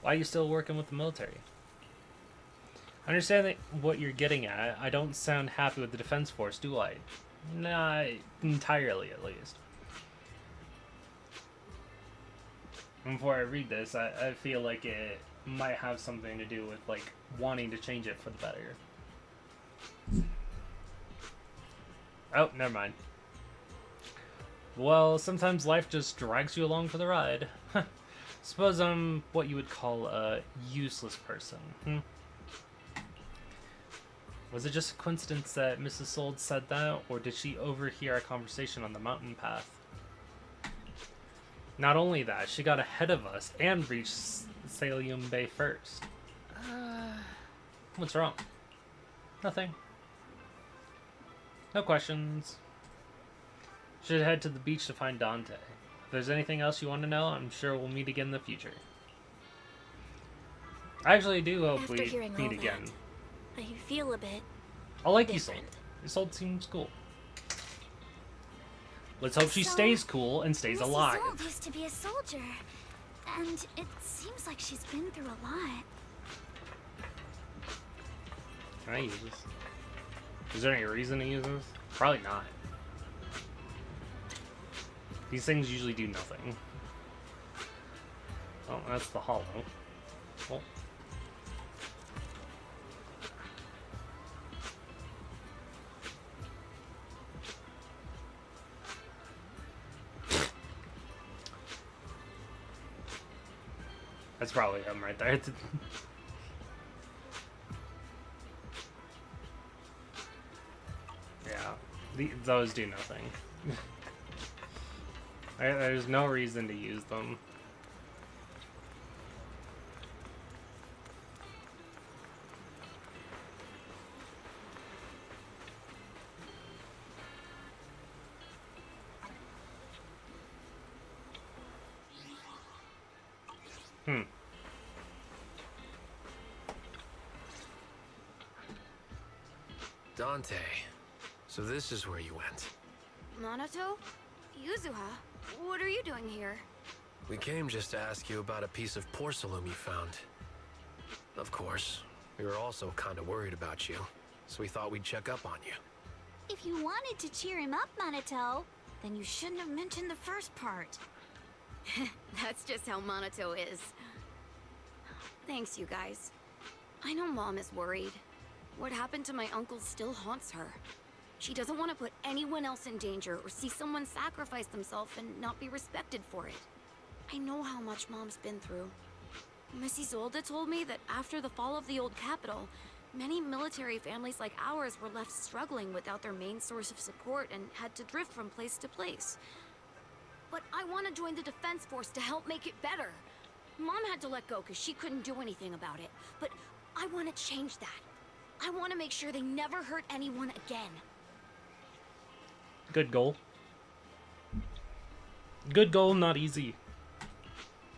Why are you still working with the military? I understand what you're getting at. I don't sound happy with the defense force, do I? Not entirely, at least. Before I read this, I feel like it might have something to do with, like, wanting to change it for the better. Oh, never mind. Well, sometimes life just drags you along for the ride. Suppose I'm what you would call a useless person, Was it just a coincidence that Mrs. Sold said that, or did she overhear our conversation on the mountain path? Not only that, she got ahead of us and reached Salium Bay first. What's wrong? Nothing. No questions. Should head to the beach to find Dante. If there's anything else you want to know, I'm sure we'll meet again in the future. I actually do hope After we hearing meet all again. that, I feel a bit I like Isolde. different. Isolde seems cool. Let's hope she So, stays cool and stays Mrs. alive. Zold used to be a soldier, and it seems like she's been through a lot. Can I use this? Is there any reason to use this? Probably not. These things usually do nothing. Oh, that's the hollow. Well. That's probably him right there. Yeah, those do nothing. There's no reason to use them. Dante, so this is where you went. Minato? Yuzuha? What are you doing here? We came just to ask you about a piece of porcelain you found. Of course, we were also kind of worried about you, so we thought we'd check up on you. If you wanted to cheer him up, Minato, then you shouldn't have mentioned the first part. That's just how Minato is. Thanks, you guys. I know Mom is worried. What happened to my uncle still haunts her. She doesn't want to put anyone else in danger or see someone sacrifice themselves and not be respected for it. I know how much Mom's been through. Miss Isolde told me that after the fall of the old capital, many military families like ours were left struggling without their main source of support and had to drift from place to place. But I want to join the defense force to help make it better. Mom had to let go because she couldn't do anything about it. But I want to change that. I want to make sure they never hurt anyone again. Good goal. Good goal, not easy.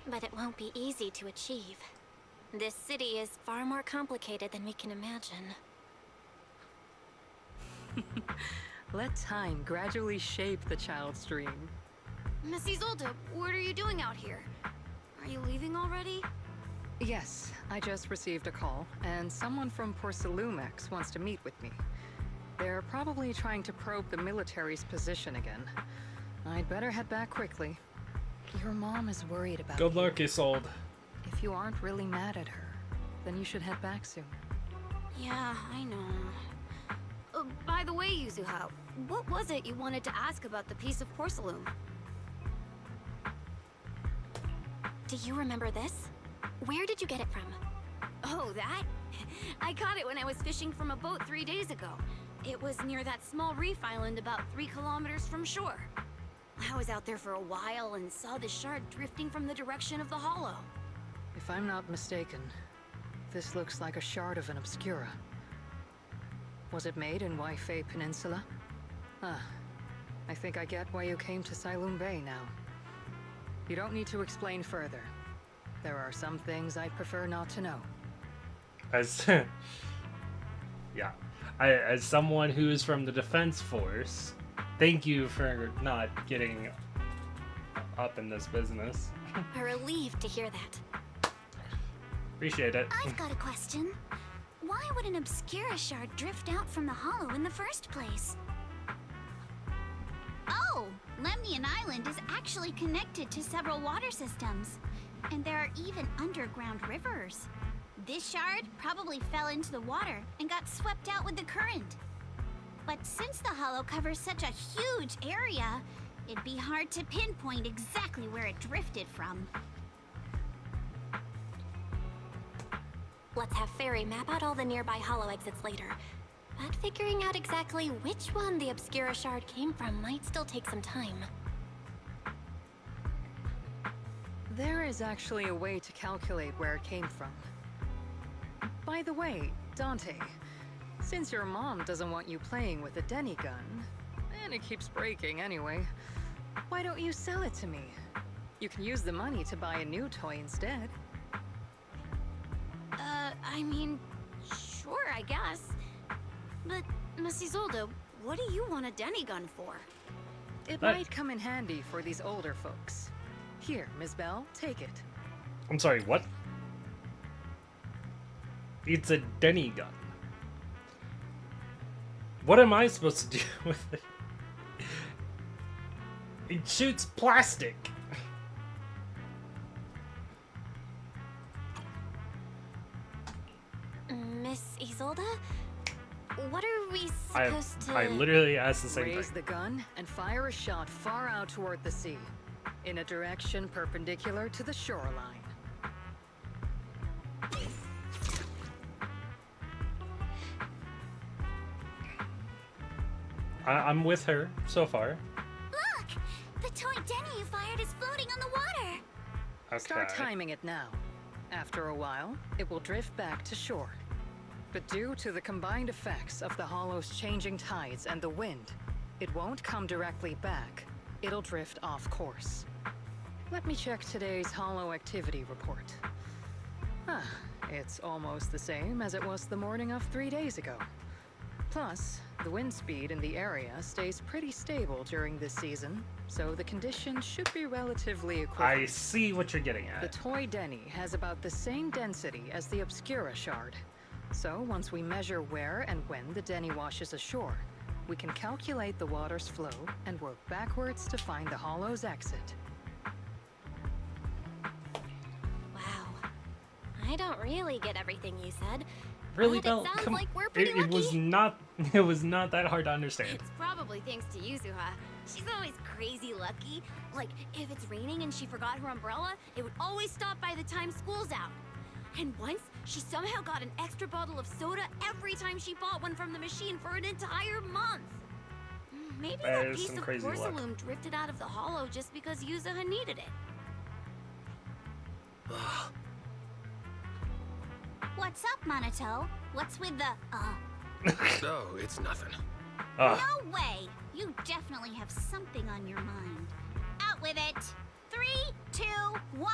But it won't be easy to achieve. This city is far more complicated than we can imagine. Let time gradually shape the child's dream. Miss Isolde, what are you doing out here? Are you leaving already? Yes, I just received a call, and someone from Porcelumex wants to meet with me. They're probably trying to probe the military's position again. I'd better head back quickly. Your mom is worried about you. Good luck, Isolde. If you aren't really mad at her, then you should head back soon. Yeah, I know. By the way, Yuzuha, what was it you wanted to ask about the piece of porcelain? Do you remember this? Where did you get it from? Oh, that? I caught it when I was fishing from a boat 3 days ago. It was near that small reef island about 3 kilometers from shore. I was out there for a while and saw the shard drifting from the direction of the hollow. If I'm not mistaken, this looks like a shard of an Obscura. Was it made in Waifei Peninsula? Ah, I think I get why you came to Sailoon Bay now. You don't need to explain further. There are some things I'd prefer not to know. As yeah, as someone who is from the Defense Force, thank you for not getting up in this business. I'm relieved to hear that. Appreciate it. I've got a question. Why would an Obscura shard drift out from the hollow in the first place? Oh, Lemnian Island is actually connected to several water systems. And there are even underground rivers. This shard probably fell into the water and got swept out with the current. But since the hollow covers such a huge area, it'd be hard to pinpoint exactly where it drifted from. Let's have Fairy map out all the nearby hollow exits later. But figuring out exactly which one the Obscura shard came from might still take some time. There is actually a way to calculate where it came from. By the way, Dante, since your mom doesn't want you playing with a Denny gun, and it keeps breaking anyway, why don't you sell it to me? You can use the money to buy a new toy instead. I mean, sure, I guess. But, Miss Isolde, what do you want a Denny gun for? It might come in handy for these older folks. Here, Ms. Bell, take it. I'm sorry, what? It's a Denny gun. What am I supposed to do with it? It shoots plastic. Miss Isolde? What are we supposed to... I literally asked the same thing. Raise the gun and fire a shot far out toward the sea, in a direction perpendicular to the shoreline. I'm with her so far. Look! The toy Denny you fired is floating on the water! Okay. Start timing it now. After a while, it will drift back to shore. But due to the combined effects of the hollow's changing tides and the wind, it won't come directly back. It'll drift off course. Let me check today's hollow activity report. Ah, it's almost the same as it was the morning of 3 days ago. Plus, the wind speed in the area stays pretty stable during this season, so the conditions should be relatively equivalent. I see what you're getting The at. toy Denny has about the same density as the Obscura shard. So once we measure where and when the Denny washes ashore, we can calculate the water's flow and work backwards to find the hollow's exit. Wow. I don't really get everything you said. Really, but Belle? it sounds Come- like we're pretty it was lucky. not. It was not that hard to understand. It's probably thanks to Yuzuha. She's always crazy lucky. Like, if it's raining and she forgot her umbrella, it would always stop by the time school's out. And once, she somehow got an extra bottle of soda every time she bought one from the machine for an entire month. Maybe That that is piece some of crazy luck. porcelain drifted out of the hollow just because Yuzuha needed it. What's up, Monato? What's with the, No, it's nothing. Ah. No way! You definitely have something on your mind. Out with it! 3, 2, 1!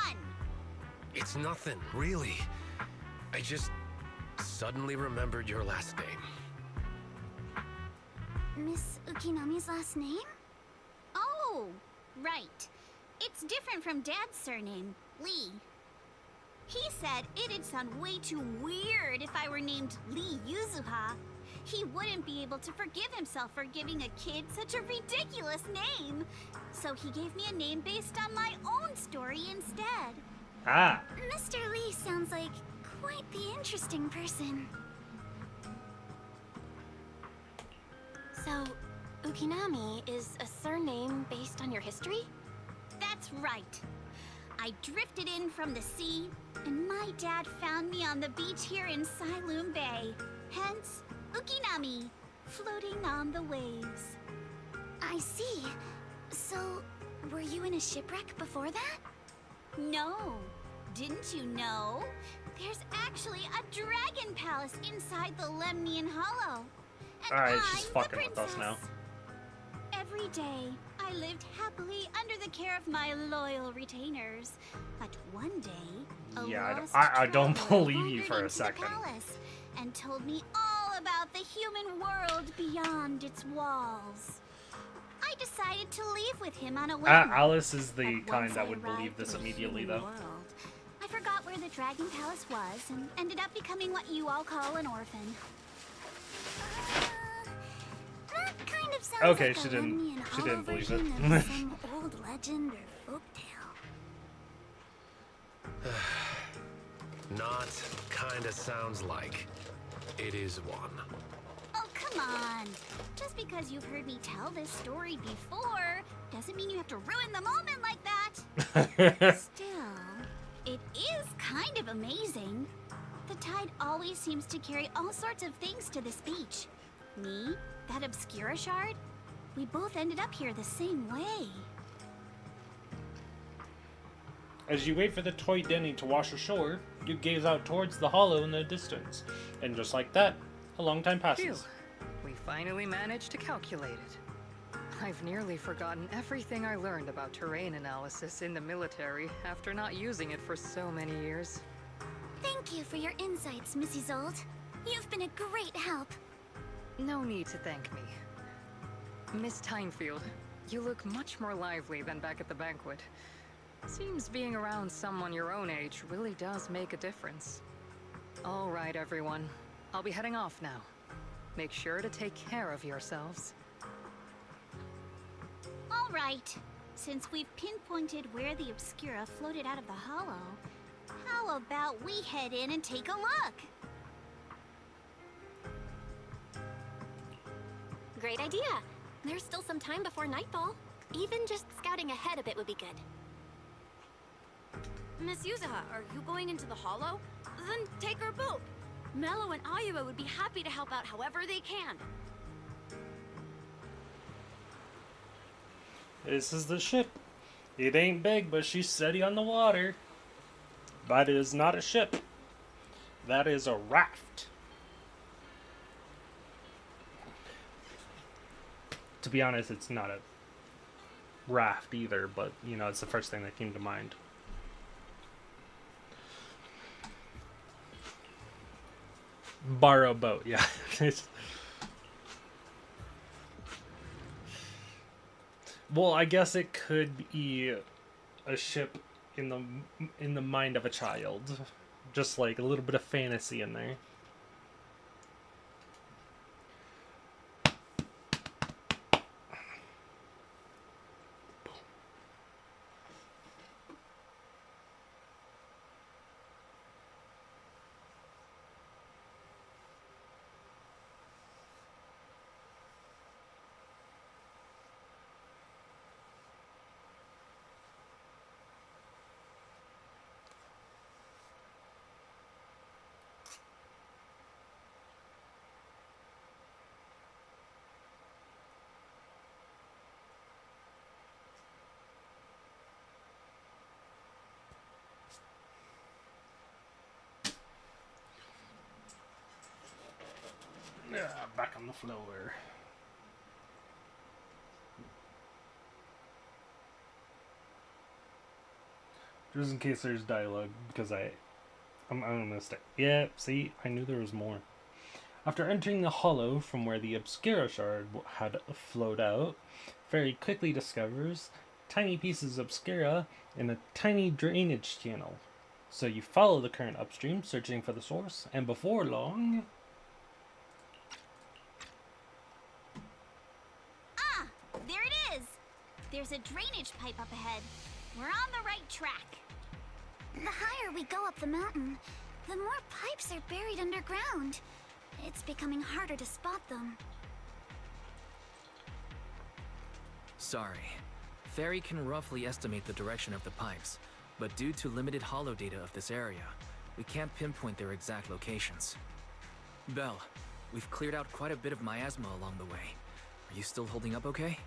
It's nothing, really. I just suddenly remembered your last name. Miss Ukinami's last name? Oh, right. It's different from Dad's surname, Lee. He said it'd sound way too weird if I were named Lee Yuzuha. He wouldn't be able to forgive himself for giving a kid such a ridiculous name. So he gave me a name based on my own story instead. Ah. Mr. Lee sounds like quite the interesting person. So, Ukinami is a surname based on your history? That's right. I drifted in from the sea, and my dad found me on the beach here in Sailoon Bay. Hence, Ukinami, floating on the waves. I see. So, were you in a shipwreck before that? No. Didn't you know? There's actually a dragon palace inside the Lemnian Hollow. And Alright, I'm she's the fucking with us princess. now. Every day, I lived happily under the care of my loyal retainers. But one day, a Yeah, lost I don't traveler believe you wandered for a into the second. palace and told me all about the human world beyond its walls. I decided to leave with him on a whim. Alice is the But kind once that I would believe arrived this in the immediately, human though. world, I forgot where the Dragon Palace was and ended up becoming what you all call an orphan. That kind of sounds Okay, like she a didn't- Lemnian she didn't Hollow believe version it. of some old legend or folktale. Not kinda sounds like. It is one. Oh, come on. Just because you've heard me tell this story before doesn't mean you have to ruin the moment like that. Still, it is kind of amazing. The tide always seems to carry all sorts of things to this beach. Me, that Obscura shard, we both ended up here the same way. As you wait for the toy Denny to wash ashore, you gaze out towards the hollow in the distance. And just like that, a long time Phew. passes. We finally managed to calculate it. I've nearly forgotten everything I learned about terrain analysis in the military after not using it for so many years. Thank you for your insights, Mrs. Zold. You've been a great help. No need to thank me. Miss Timefield, you look much more lively than back at the banquet. Seems being around someone your own age really does make a difference. All right, everyone. I'll be heading off now. Make sure to take care of yourselves. All right. Since we've pinpointed where the Obscura floated out of the hollow, how about we head in and take a look? Great idea. There's still some time before nightfall. Even just scouting ahead a bit would be good. Miss Yuzuha, are you going into the hollow? Then take our boat. Mello and Ayuba would be happy to help out however they can. This is the ship. It ain't big, but she's steady on the water. That is not a ship. That is a raft. To be honest, it's not a raft either, but, you know, it's the first thing that came to mind. Borrow a boat, yeah. Well, I guess it could be a ship in the mind of a child. Just like a little bit of fantasy in there. Yeah, back on the floor. Just in case there's dialogue, because I'm gonna stay. Yeah, see, I knew there was more. After entering the hollow from where the Obscura shard had flowed out, Fairy quickly discovers tiny pieces of Obscura in a tiny drainage channel. So you follow the current upstream, searching for the source, and before long... Ah! There it is! There's a drainage pipe up ahead. We're on the right track. The higher we go up the mountain, the more pipes are buried underground. It's becoming harder to spot them. Sorry. Fairy can roughly estimate the direction of the pipes, but due to limited holo data of this area, we can't pinpoint their exact locations. Belle, we've cleared out quite a bit of miasma along the way. Are you still holding up okay?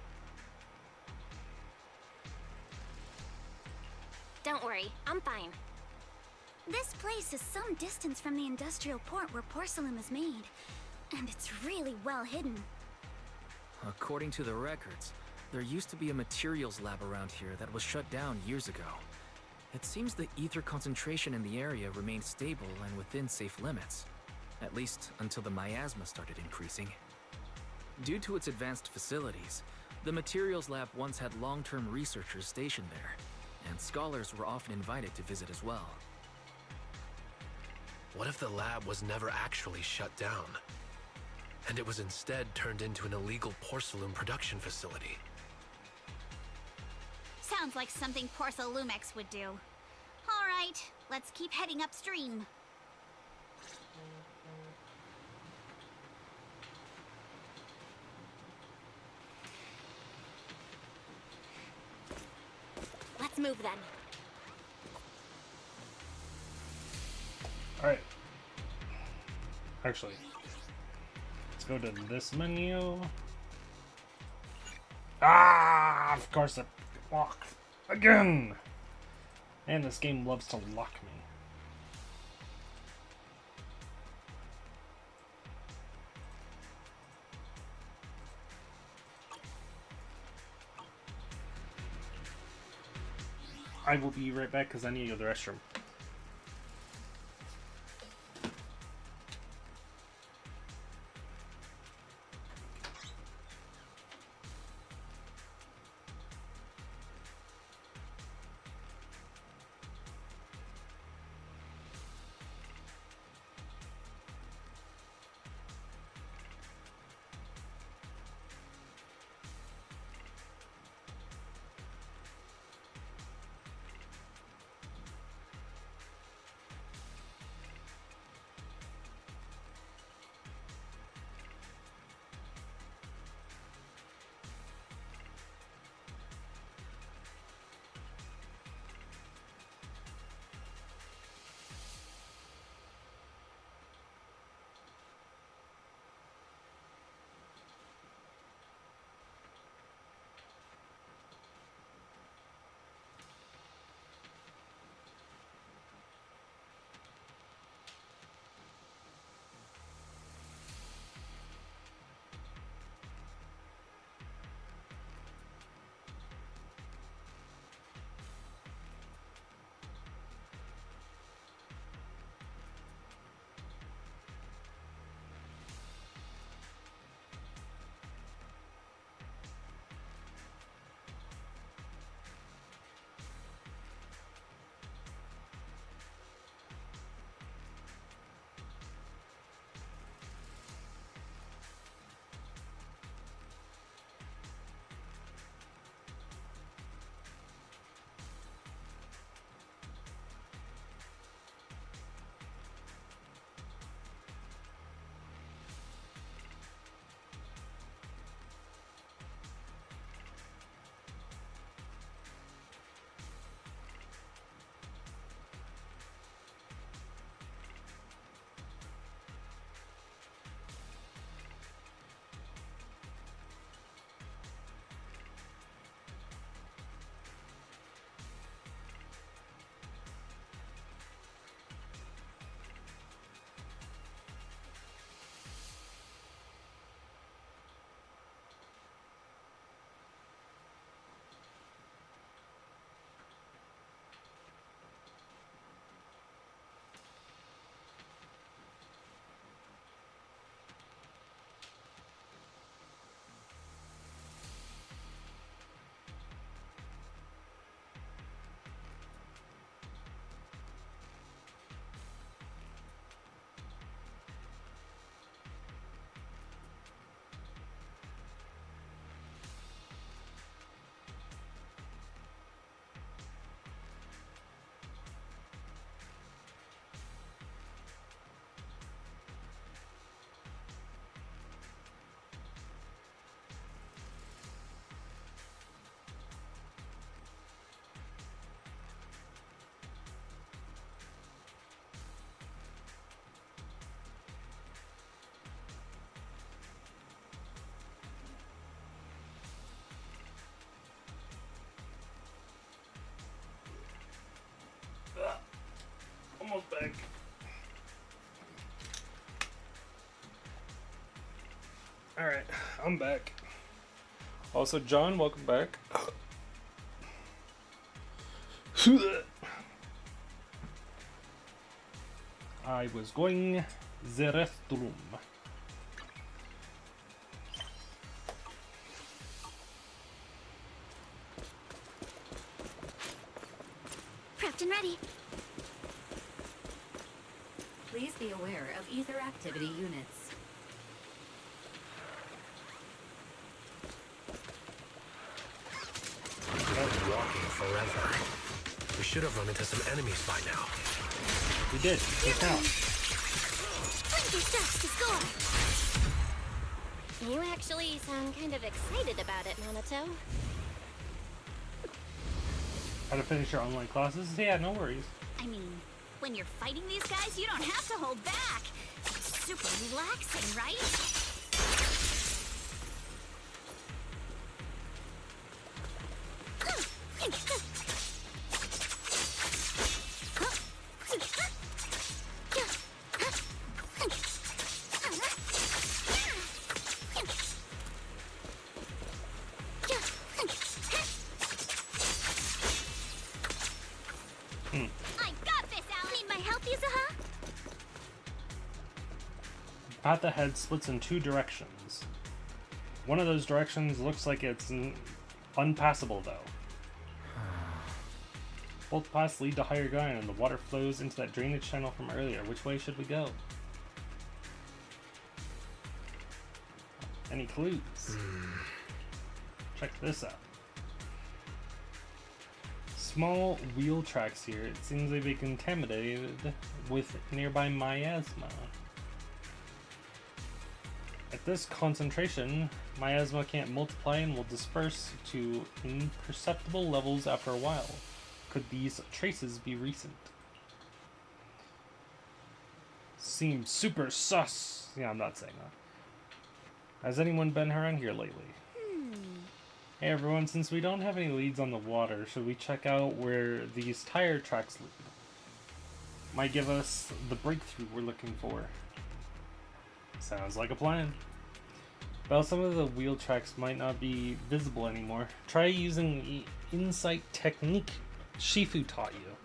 Don't worry, I'm fine. This place is some distance from the industrial port where porcelain is made, and it's really well hidden. According to the records, there used to be a materials lab around here that was shut down years ago. It seems the ether concentration in the area remained stable and within safe limits, at least until the miasma started increasing. Due to its advanced facilities, the materials lab once had long-term researchers stationed there, and scholars were often invited to visit as well. What if the lab was never actually shut down, and it was instead turned into an illegal porcelain production facility? Sounds like something Porcelumex would do. All right, let's keep heading upstream. Let's move then. Alright. Actually, let's go to this menu. Ah, of course it locked again. And this game loves to lock me. I will be right back because I need to go to the restroom. Alright, I'm back. Also, John, welcome back. I was going the restroom. Prepped and ready. Please be aware of ether activity units. Walking forever. We should have run into some enemies by now. We did. Just now. Frenzy starts to score. You actually sound kind of excited about it, Monato. How to finish your online classes? Yeah, no worries. I mean, when you're fighting these guys, you don't have to hold back. It's super relaxing, right? I got this, Al. Need my help, Yuzuha? Path ahead splits in two directions. One of those directions looks like it's unpassable, though. Both paths lead to higher ground, and the water flows into that drainage channel from earlier. Which way should we go? Any clues? Check this out. Small wheel tracks here. It seems they've been contaminated with nearby miasma. At this concentration, miasma can't multiply and will disperse to imperceptible levels after a while. Could these traces be recent? Seems super sus. Yeah, I'm not saying that. Has anyone been around here lately? Hey everyone, since we don't have any leads on the water, should we check out where these tire tracks lead? Might give us the breakthrough we're looking for. Sounds like a plan. Well, some of the wheel tracks might not be visible anymore. Try using the insight technique Shifu taught you.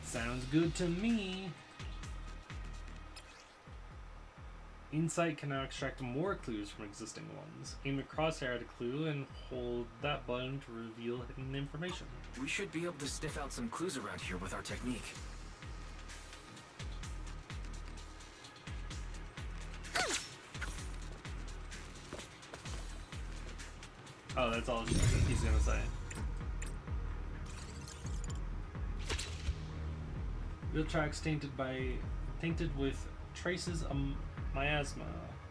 Sounds good to me. Insight can now extract more clues from existing ones. Aim a crosshair at a clue and hold that button to reveal hidden information. We should be able to sniff out some clues around here with our technique. Oh, that's all he's gonna say. Wheel tracks tainted with traces of miasma.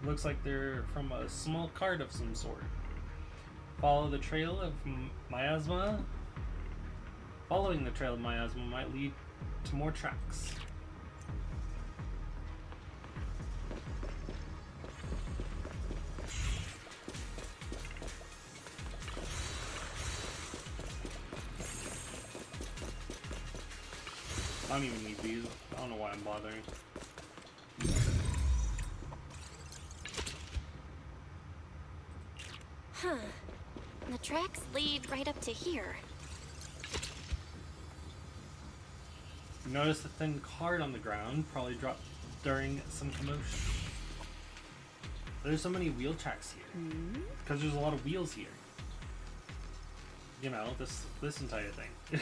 Looks like they're from a small cart of some sort. Follow the trail of miasma. Following the trail of miasma might lead to more tracks. I don't even need these. I don't know why I'm bothering. Huh. The tracks lead right up to here. Notice the thin card on the ground, probably dropped during some commotion. There's so many wheel tracks here. Because there's a lot of wheels here. You know, this entire thing.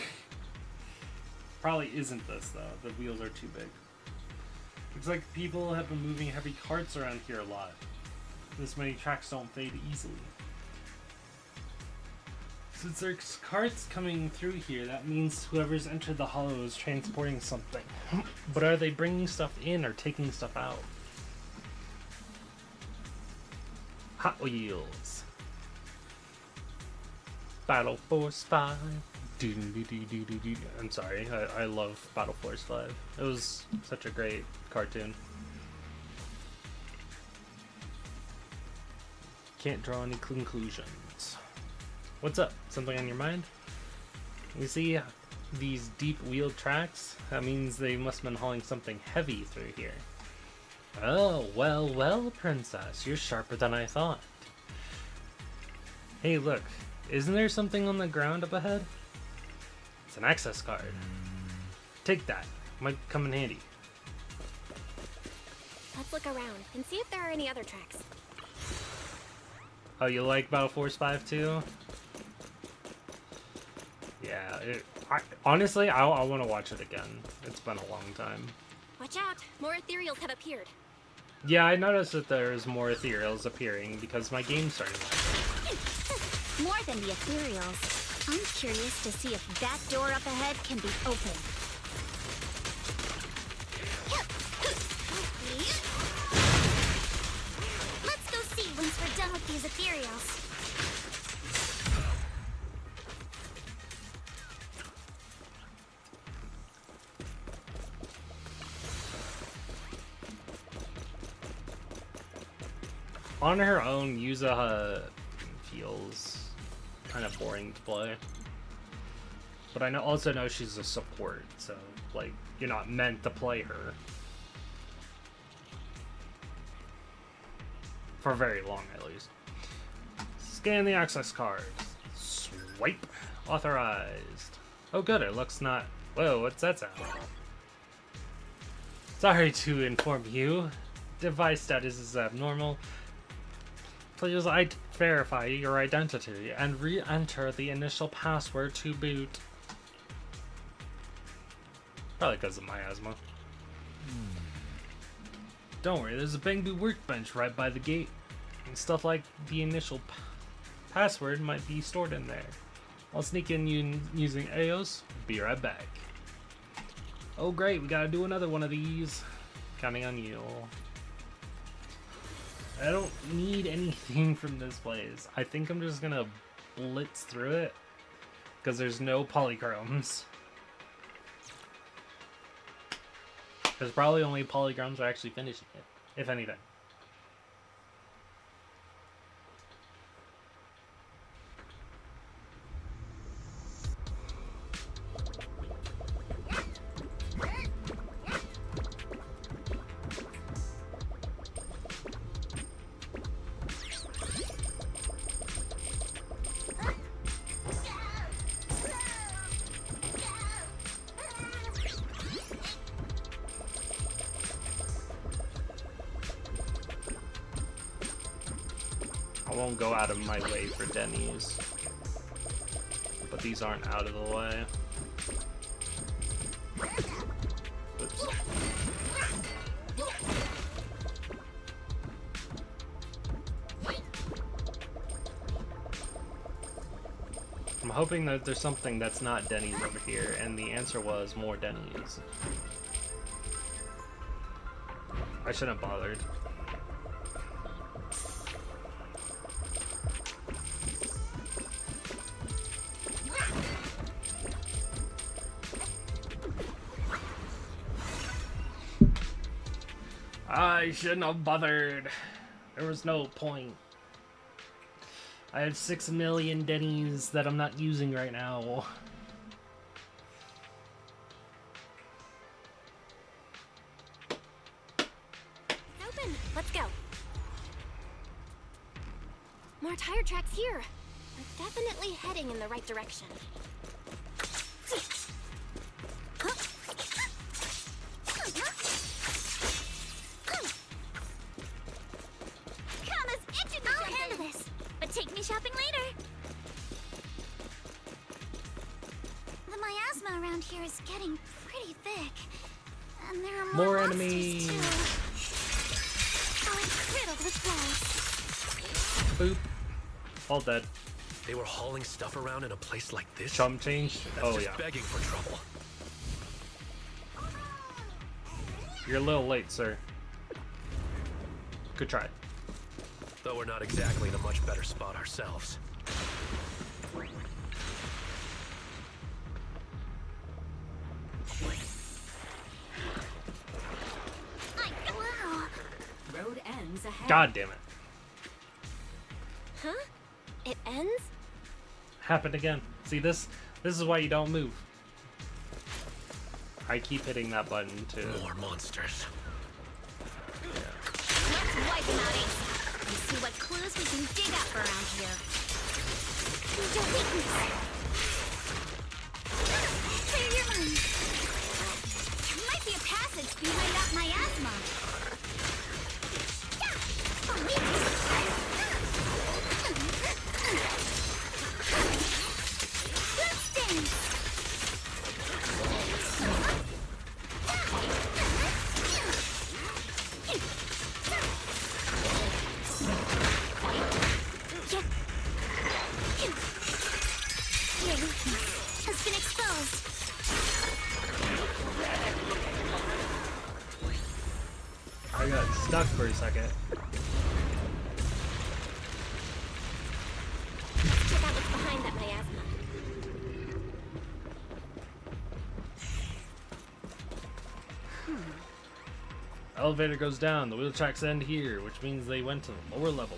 Probably isn't this though. The wheels are too big. Looks like people have been moving heavy carts around here a lot. This many tracks don't fade easily. Since there's carts coming through here, that means whoever's entered the hollow is transporting something. But are they bringing stuff in or taking stuff out? Hot Wheels. Battle Force 5. I'm sorry, I love Battle Force 5. It was such a great cartoon. Can't draw any conclusions. What's up? Something on your mind? You see these deep wheeled tracks? That means they must have been hauling something heavy through here. Oh, well, well, princess. You're sharper than I thought. Hey, look. Isn't there something on the ground up ahead? It's an access card. Take that. Might come in handy. Let's look around and see if there are any other tracks. Oh, you like Battle Force 5 too? Yeah, honestly, I want to watch it again. It's been a long time. Watch out! More ethereals have appeared. Yeah, I noticed that there's more ethereals appearing because my game's starting. More than the ethereals. I'm curious to see if that door up ahead can be opened. Let's go see once we're done with these ethereals. On her own, Yuza feels kind of boring to play. But I also know she's a support, so, like, you're not meant to play her. For very long, at least. Scan the access card. Swipe. Authorized. Oh good, it looks not... Whoa, what's that sound? Sorry to inform you. Device status is abnormal. Please verify your identity and re-enter the initial password to boot. Probably because of my asthma. Don't worry, there's a bamboo workbench right by the gate. And stuff like the initial password might be stored in there. I'll sneak in using AOS. Be right back. Oh great, we gotta do another one of these. Counting on you. I don't need anything from this place. I think I'm just gonna blitz through it because there's no polychromes. There's probably only polychromes are actually finishing it, if anything. I won't go out of my way for Denny's, but these aren't out of the way. Oops. I'm hoping that there's something that's not Denny's over here, and the answer was more Denny's. I shouldn't have bothered. I shouldn't have bothered. There was no point. I have 6 million Denny's that I'm not using right now. It's open. Let's go. More tire tracks here. We're definitely heading in the right direction. I'll handle this, but take me shopping later. The miasma around here is getting pretty thick, and there are more enemies. Too. Oh, it's riddled with flies. Boop. All dead. They were hauling stuff around in a place like this? Chum change? That's Oh just yeah. begging for trouble. You're a little late, sir. Good try. Though we're not exactly in a much better spot ourselves. Wow. Road ends ahead. God damn it. Huh? It ends? Happened again. See, this is why you don't move. I keep hitting that button too. More monsters. Yeah. wipe him out ASAP. Let's see what clues we can dig up around here. Your weakness. Clear your mind. There might be a passage behind that miasma. Let's dance. Your weakness has been exposed. I got stuck for a second. Let's check out what's behind that miasma. Elevator goes down. The wheel tracks end here, which means they went to the lower level.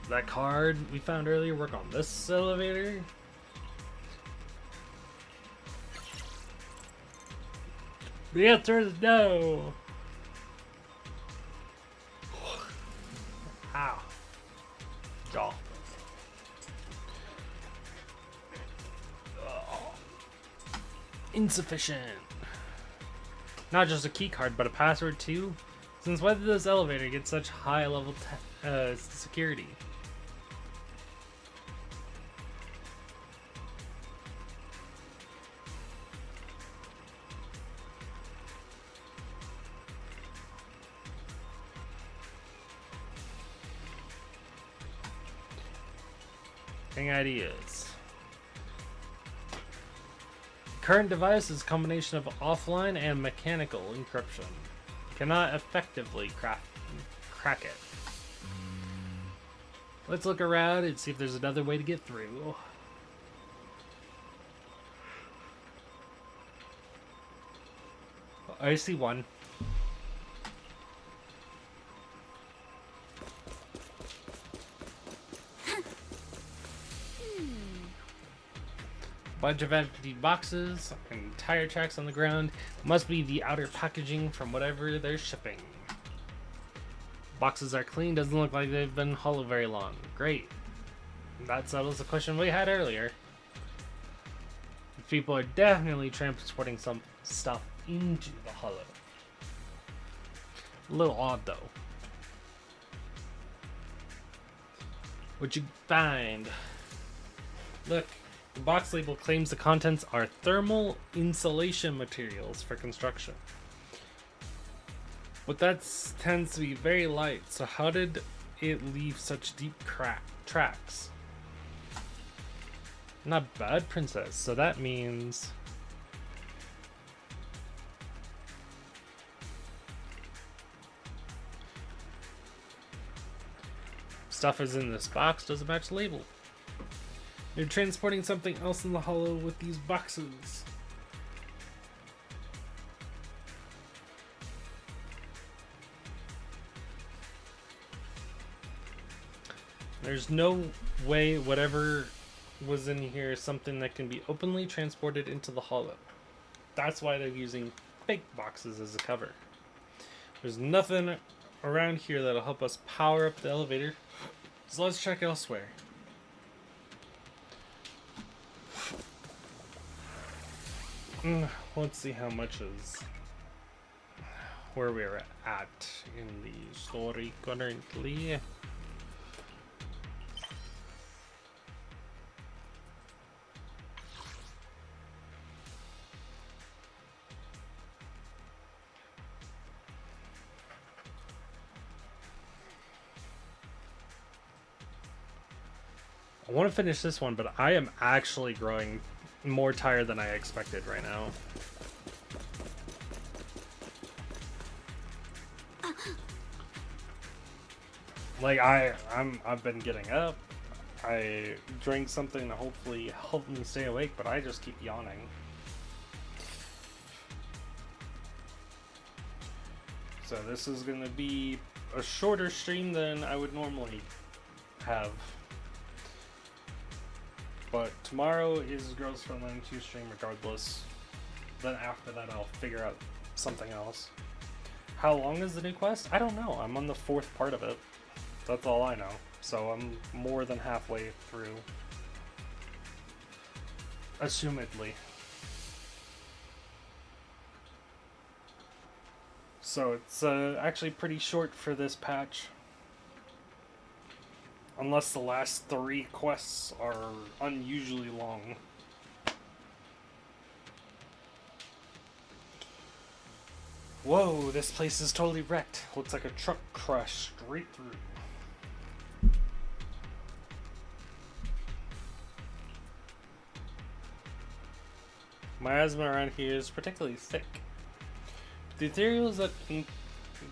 Does that card we found earlier work on this elevator? The answer is no. Ow. Jaw. Insufficient. Not just a key card, but a password too? Since when did this elevator get such high level security? Any ideas? Current device is a combination of offline and mechanical encryption. Cannot effectively crack it. Let's look around and see if there's another way to get through. I see one. Bunch of empty boxes and tire tracks on the ground. Must be the outer packaging from whatever they're shipping. Boxes are clean, doesn't look like they've been hollow very long. Great. That settles the question we had earlier. People are definitely transporting some stuff into the hollow. A little odd though. What'd you find? Look. The box label claims the contents are thermal insulation materials for construction. But that tends to be very light, so how did it leave such deep tracks? Not bad, princess. So that means... stuff is in this box doesn't match the label. They're transporting something else in the hollow with these boxes. There's no way whatever was in here is something that can be openly transported into the hollow. That's why they're using fake boxes as a cover. There's nothing around here that'll help us power up the elevator. So let's check elsewhere. Let's see how much is where we're at in the story currently. I want to finish this one, but I am actually growing more tired than I expected right now. Like I've been getting up. I drank something to hopefully help me stay awake, but I just keep yawning. So this is gonna be a shorter stream than I would normally have. But tomorrow is Girls from Line 2 stream regardless. Then after that I'll figure out something else. How long is the new quest? I don't know. I'm on the 4th part of it. That's all I know. So I'm more than halfway through. Assumedly. So it's actually pretty short for this patch. Unless the last 3 quests are unusually long. Whoa, this place is totally wrecked. Looks like a truck crashed straight through. Miasma around here is particularly thick. The ethereals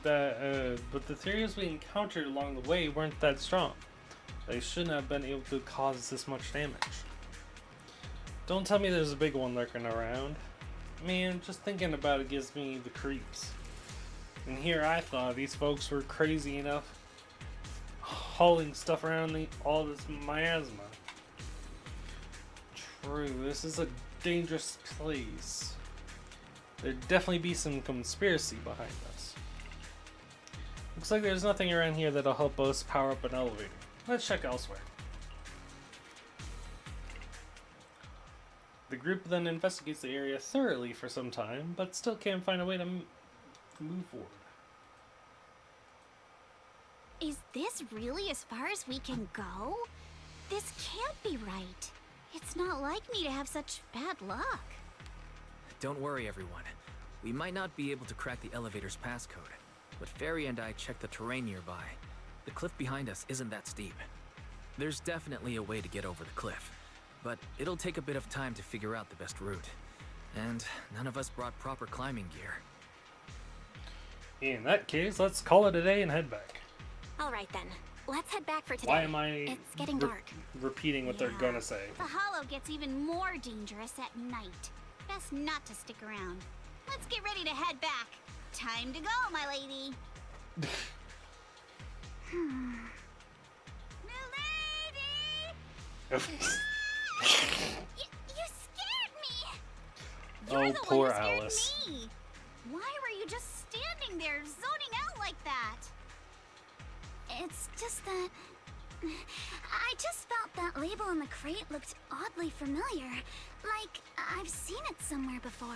but the ethereals we encountered along the way weren't that strong. They shouldn't have been able to cause this much damage. Don't tell me there's a big one lurking around. Man, just thinking about it gives me the creeps. And here I thought these folks were crazy enough hauling stuff around all this miasma. True, this is a dangerous place. There'd definitely be some conspiracy behind us. Looks like there's nothing around here that'll help us power up an elevator. Let's check elsewhere. The group then investigates the area thoroughly for some time, but still can't find a way to move forward. Is this really as far as we can go? This can't be right. It's not like me to have such bad luck. Don't worry, everyone. We might not be able to crack the elevator's passcode, but Fairy and I checked the terrain nearby. The cliff behind us isn't that steep. There's definitely a way to get over the cliff, but it'll take a bit of time to figure out the best route. And none of us brought proper climbing gear. In that case, let's call it a day and head back. All right then. Let's head back for today. Why am I It's getting dark. repeating what they're gonna say? The hollow gets even more dangerous at night. Best not to stick around. Let's get ready to head back. Time to go, my lady. Oh, You scared me! You're the poor one who scared Alice. me. Why were you just standing there, zoning out like that? It's just that... I just felt that label on the crate looked oddly familiar. Like, I've seen it somewhere before.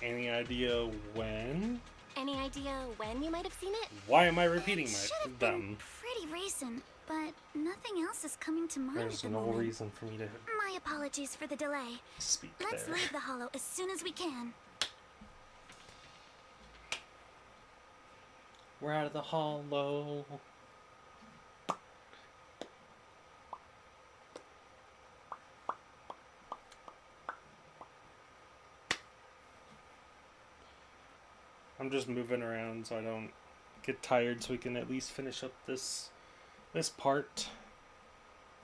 Any idea when? Any idea when you might have seen it? Why am I repeating Should have been them? pretty recent, but nothing else is coming to mind There's at the no moment. reason for me to My apologies for the delay. speak Let's there. leave the hollow as soon as we can. We're out of the hollow. I'm just moving around so I don't get tired, so we can at least finish up this part.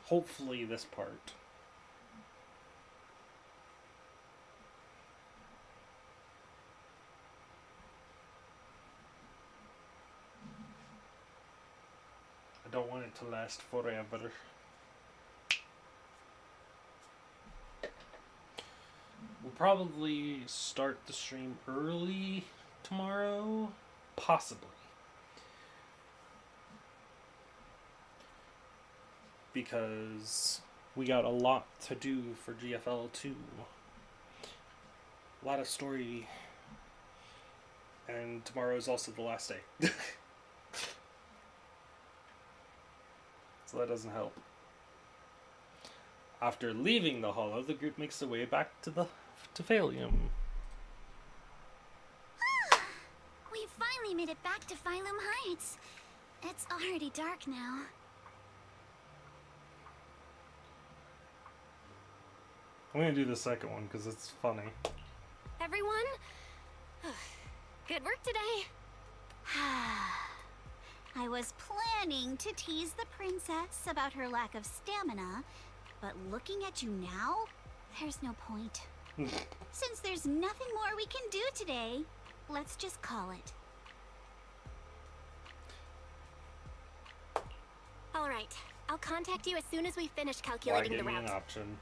Hopefully this part. I don't want it to last forever. We'll probably start the stream early tomorrow, possibly. Because we got a lot to do for GFL 2. A lot of story. And tomorrow is also the last day. So that doesn't help. After leaving the hollow, the group makes their way back to Phalium. We finally made it back to Phylum Heights. It's already dark now. I'm gonna do the second one because it's funny. Everyone? Good work today. I was planning to tease the princess about her lack of stamina, but looking at you now, there's no point. Since there's nothing more we can do today, let's just call it. All right. I'll contact you as soon as we finish Why calculating give the me route. an option?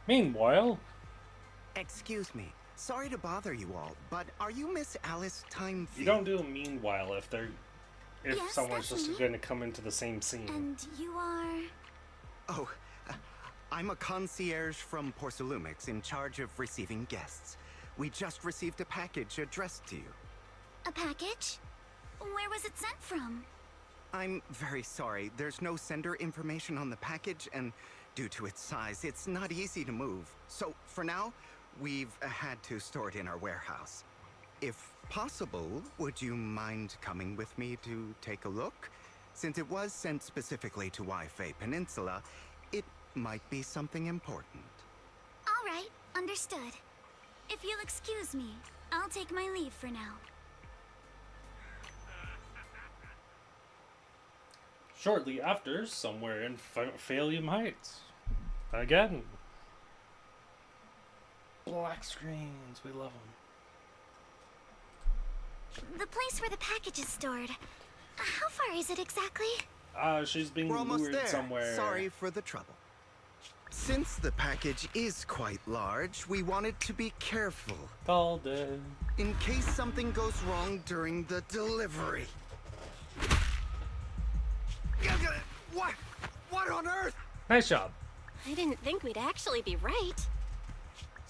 Meanwhile, Excuse me. Sorry to bother you all, but are you Miss Alice Timefield? you don't do a meanwhile if Yes, someone's that's just me. going to come into the same scene. And you are... Oh, I'm a concierge from Porcelumix in charge of receiving guests. We just received a package addressed to you. a package? Where was it sent from? I'm very sorry. There's no sender information on the package, and due to its size, it's not easy to move. So, for now, we've had to store it in our warehouse. If possible, would you mind coming with me to take a look? Since it was sent specifically to Wi-Fi Peninsula, it might be something important. All right, understood. If you'll excuse me, I'll take my leave for now. Shortly after, somewhere in Phalium Heights. Again. Black screens, we love them. The place where the package is stored. How far is it exactly? She's being We're almost lured there. somewhere. Sorry for the trouble. Since the package is quite large, we wanted to be careful. All dead. In case something goes wrong during the delivery. What? What on earth? Nice job. I didn't think we'd actually be right.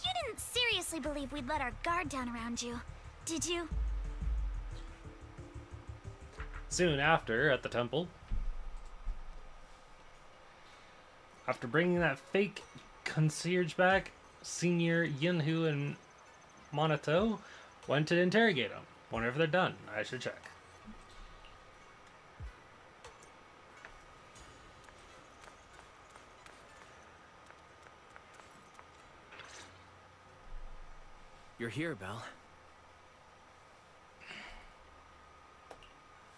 You didn't seriously believe we'd let our guard down around you, did you? Soon after, at the temple, after bringing that fake concierge back, Senior Yunhu and Monato went to interrogate him. Wonder if they're done. I should check. You're here, Belle.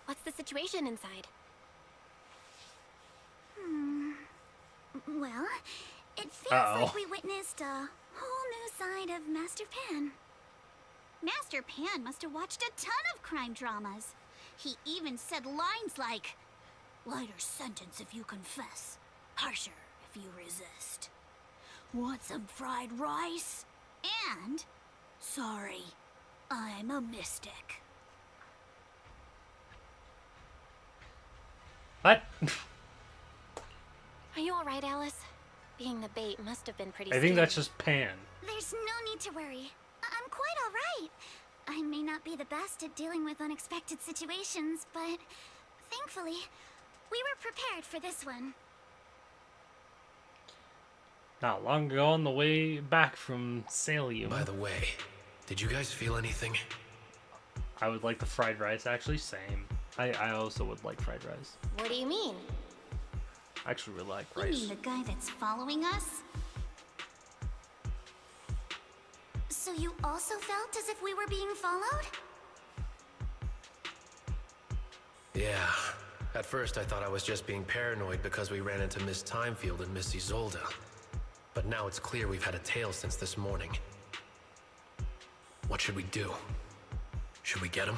What's the situation inside? Well, it feels Uh-oh. like we witnessed a whole new side of Master Pan. Master Pan must have watched a ton of crime dramas. He even said lines like, "Lighter sentence if you confess, harsher if you resist. Want some fried rice? And, sorry, I'm a mystic." What? Are you alright, Alice? Being the bait must have been pretty I think scary. that's just Pan. There's no need to worry. I'm quite all right. I may not be the best at dealing with unexpected situations, but thankfully, we were prepared for this one. Not long ago on the way back from Salium. By the way, did you guys feel anything? I would like the fried rice, actually. Same. I also would like fried rice. What do you mean? I actually really like You rice. mean the guy that's following us? So you also felt as if we were being followed? Yeah. At first I thought I was just being paranoid because we ran into Miss Timefield and Miss Isolde. But now it's clear we've had a tail since this morning. What should we do? Should we get him?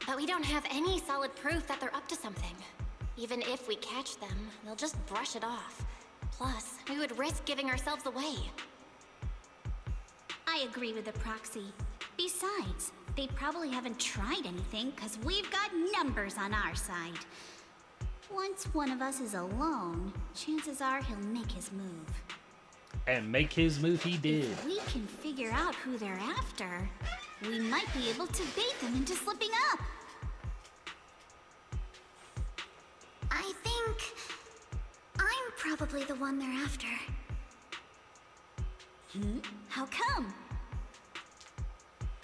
But we don't have any solid proof that they're up to something. Even if we catch them, they'll just brush it off. Plus, we would risk giving ourselves away. I agree with the proxy. Besides, they probably haven't tried anything because we've got numbers on our side. Once one of us is alone, chances are he'll make his move. And make his move he did. If we can figure out who they're after, we might be able to bait them into slipping up. I think I'm probably the one they're after. How come?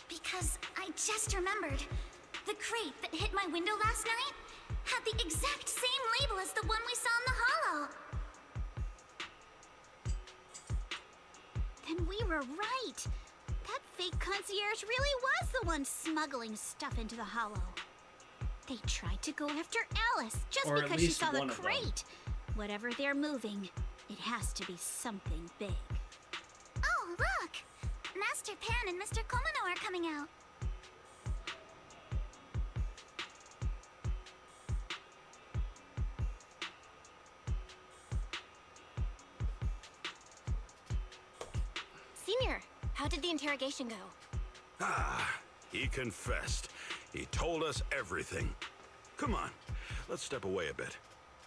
Because I just remembered. The crate that hit my window last night had the exact same label as the one we saw in the hollow. Then we were right. That fake concierge really was the one smuggling stuff into the hollow. They tried to go after Alice just Or at because she least saw the one of them. crate. Whatever they're moving, it has to be something big. Oh, look! Master Pan and Mr. Komano are coming out. Senior, how did the interrogation go? Ah, he confessed. He told us everything. Come on, let's step away a bit.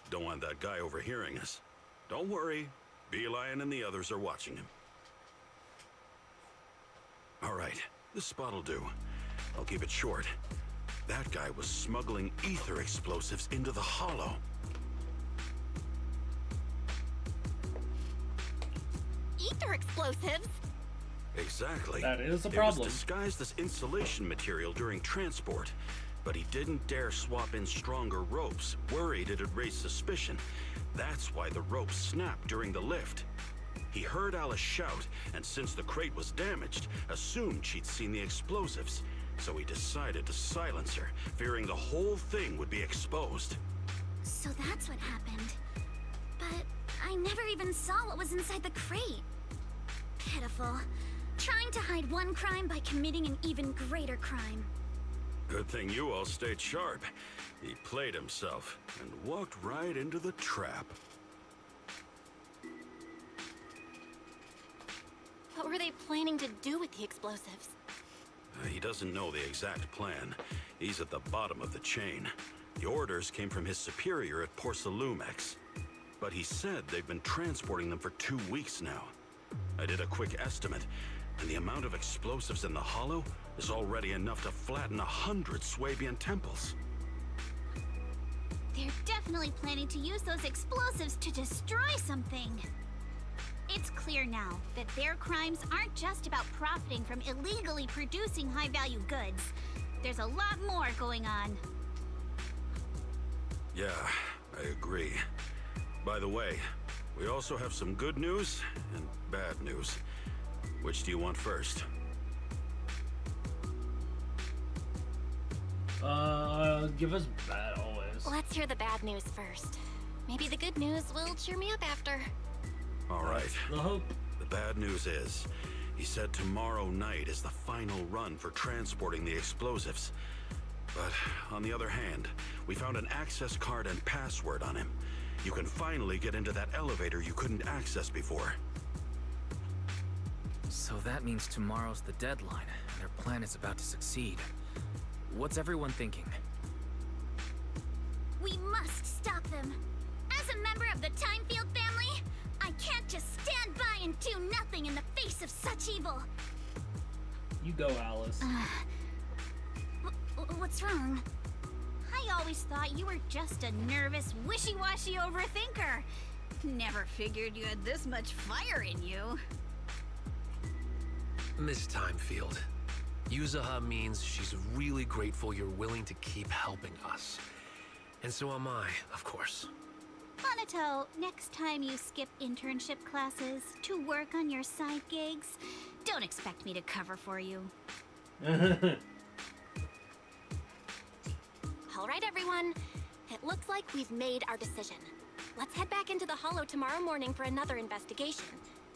Don't want that guy overhearing us. Don't worry, Beeline and the others are watching him. All right, this spot'll do. I'll keep it short. That guy was smuggling ether explosives into the Hollow. Ether explosives? Exactly. That is a It problem. was disguised as insulation material during transport, but he didn't dare swap in stronger ropes, worried it'd raise suspicion. That's why the ropes snapped during the lift. He heard Alice shout, and since the crate was damaged, assumed she'd seen the explosives. So he decided to silence her, fearing the whole thing would be exposed. So that's what happened. But I never even saw what was inside the crate. Pitiful. Trying to hide one crime by committing an even greater crime. Good thing you all stayed sharp. He played himself and walked right into the trap. What were they planning to do with the explosives? He doesn't know the exact plan. He's at the bottom of the chain. The orders came from his superior at Porsalumex. But he said they've been transporting them for 2 weeks now. I did a quick estimate, and the amount of explosives in the Hollow is already enough to flatten 100 Swabian temples. They're definitely planning to use those explosives to destroy something. It's clear now that their crimes aren't just about profiting from illegally producing high-value goods. There's a lot more going on. Yeah, I agree. By the way, we also have some good news and bad news. Which do you want first? Give us bad always. Let's hear the bad news first. Maybe the good news will cheer me up after. All right. The hope. The bad news is, he said tomorrow night is the final run for transporting the explosives. But on the other hand, we found an access card and password on him. You can finally get into that elevator you couldn't access before. So that means tomorrow's the deadline, and their plan is about to succeed. What's everyone thinking? We must stop them. As a member of the Timefield family, I can't just stand by and do nothing in the face of such evil. You go, Alice. What's wrong? I always thought you were just a nervous, wishy-washy overthinker. Never figured you had this much fire in you. Miss Timefield, Yuzaha means she's really grateful you're willing to keep helping us. And so am I, of course. Monato, next time you skip internship classes to work on your side gigs, don't expect me to cover for you. All right, everyone. It looks like we've made our decision. Let's head back into the Hollow tomorrow morning for another investigation.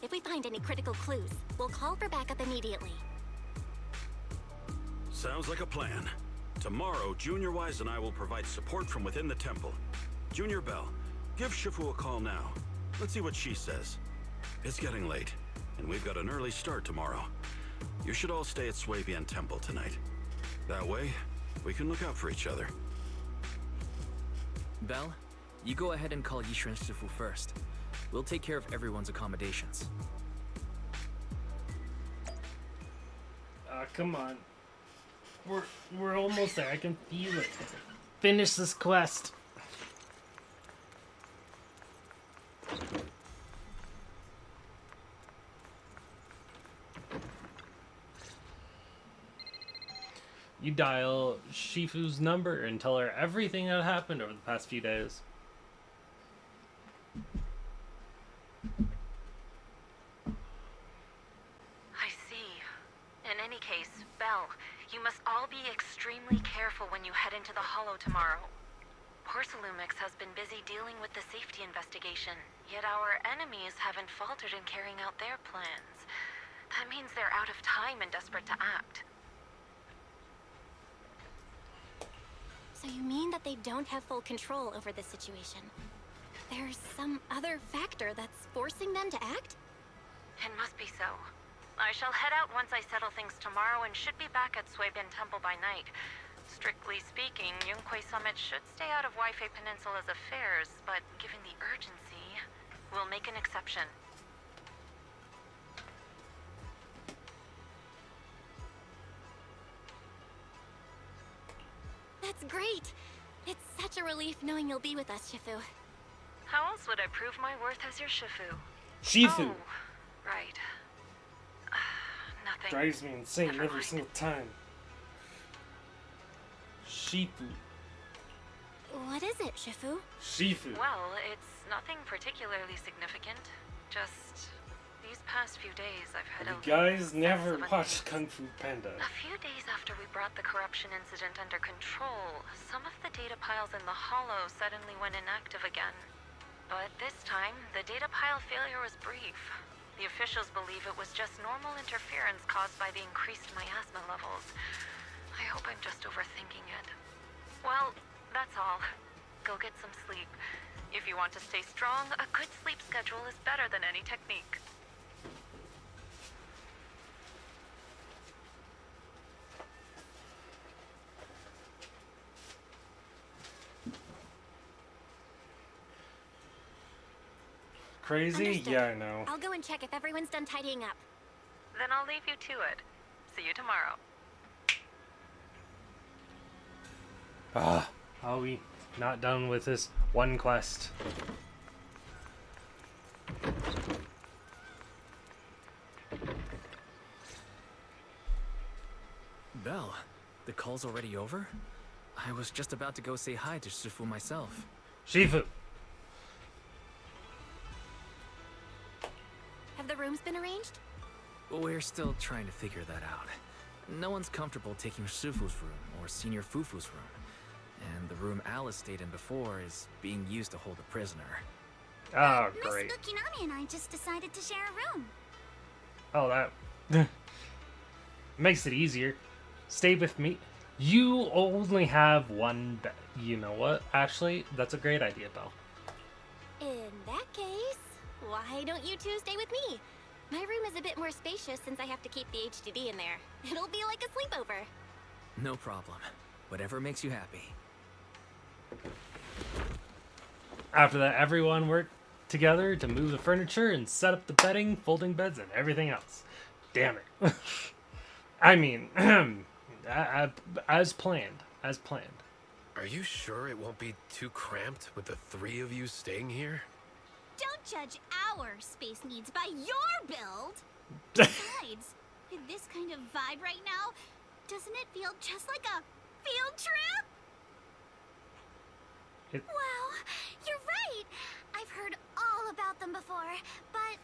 If we find any critical clues, we'll call for backup immediately. Sounds like a plan. Tomorrow, Junior Wise and I will provide support from within the temple. Junior Bell, give Shifu a call now. Let's see what she says. It's getting late, and we've got an early start tomorrow. You should all stay at Swabian Temple tonight. That way, we can look out for each other. Belle, you go ahead and call Yishu and Shifu first. We'll take care of everyone's accommodations. Come on. We're almost there. I can feel it. Finish this quest. You dial Shifu's number and tell her everything that happened over the past few days. I see. In any case, Belle, you must all be extremely careful when you head into the Hollow tomorrow. Porsalumix has been busy dealing with the safety investigation, yet our enemies haven't faltered in carrying out their plans. That means they're out of time and desperate to act. So you mean that they don't have full control over the situation? There's some other factor that's forcing them to act? It must be so. I shall head out once I settle things tomorrow and should be back at Suibin Temple by night. Strictly speaking, Yunquei Summit should stay out of Waifei Peninsula's affairs, but given the urgency, we'll make an exception. That's great. It's such a relief knowing you'll be with us, Shifu. How else would I prove my worth as your Shifu? Shifu. Oh, right. Nothing. Drives me insane Never every mind. single time. Shifu. What is it, Shifu? Shifu. Well, it's nothing particularly significant. Just these past few days I've had You a guys never sense of watched Kung Fu Panda. A few days after we brought the corruption incident under control, some of the data piles in the Hollow suddenly went inactive again. But this time, the data pile failure was brief. The officials believe it was just normal interference caused by the increased miasma levels. I hope I'm just overthinking it. Well, that's all. Go get some sleep. If you want to stay strong, a good sleep schedule is better than any technique. Crazy? Understood. Yeah, I know. I'll go and check if everyone's done tidying up. Then I'll leave you to it. See you tomorrow. Ah, are we not done with this one quest? Belle, the call's already over? I was just about to go say hi to Shifu myself. Shifu. Have the rooms been arranged? We're still trying to figure that out. No one's comfortable taking Shifu's room or Senior Fufu's room. And the room Alice stayed in before is being used to hold a prisoner. Oh, great. Miss Bukinami and I just decided to share a room. Oh, that makes it easier. Stay with me. You only have one bed. You know what? Actually, that's a great idea, Belle. In that case, why don't you two stay with me? My room is a bit more spacious since I have to keep the HDD in there. It'll be like a sleepover. No problem. Whatever makes you happy. After that, everyone worked together to move the furniture and set up the bedding, folding beds, and everything else. Damn it. I mean, as planned. As planned. Are you sure it won't be too cramped with the three of you staying here? Don't judge our space needs by your build. Besides, with this kind of vibe right now, doesn't it feel just like a field trip? Wow, you're right. I've heard all about them before, but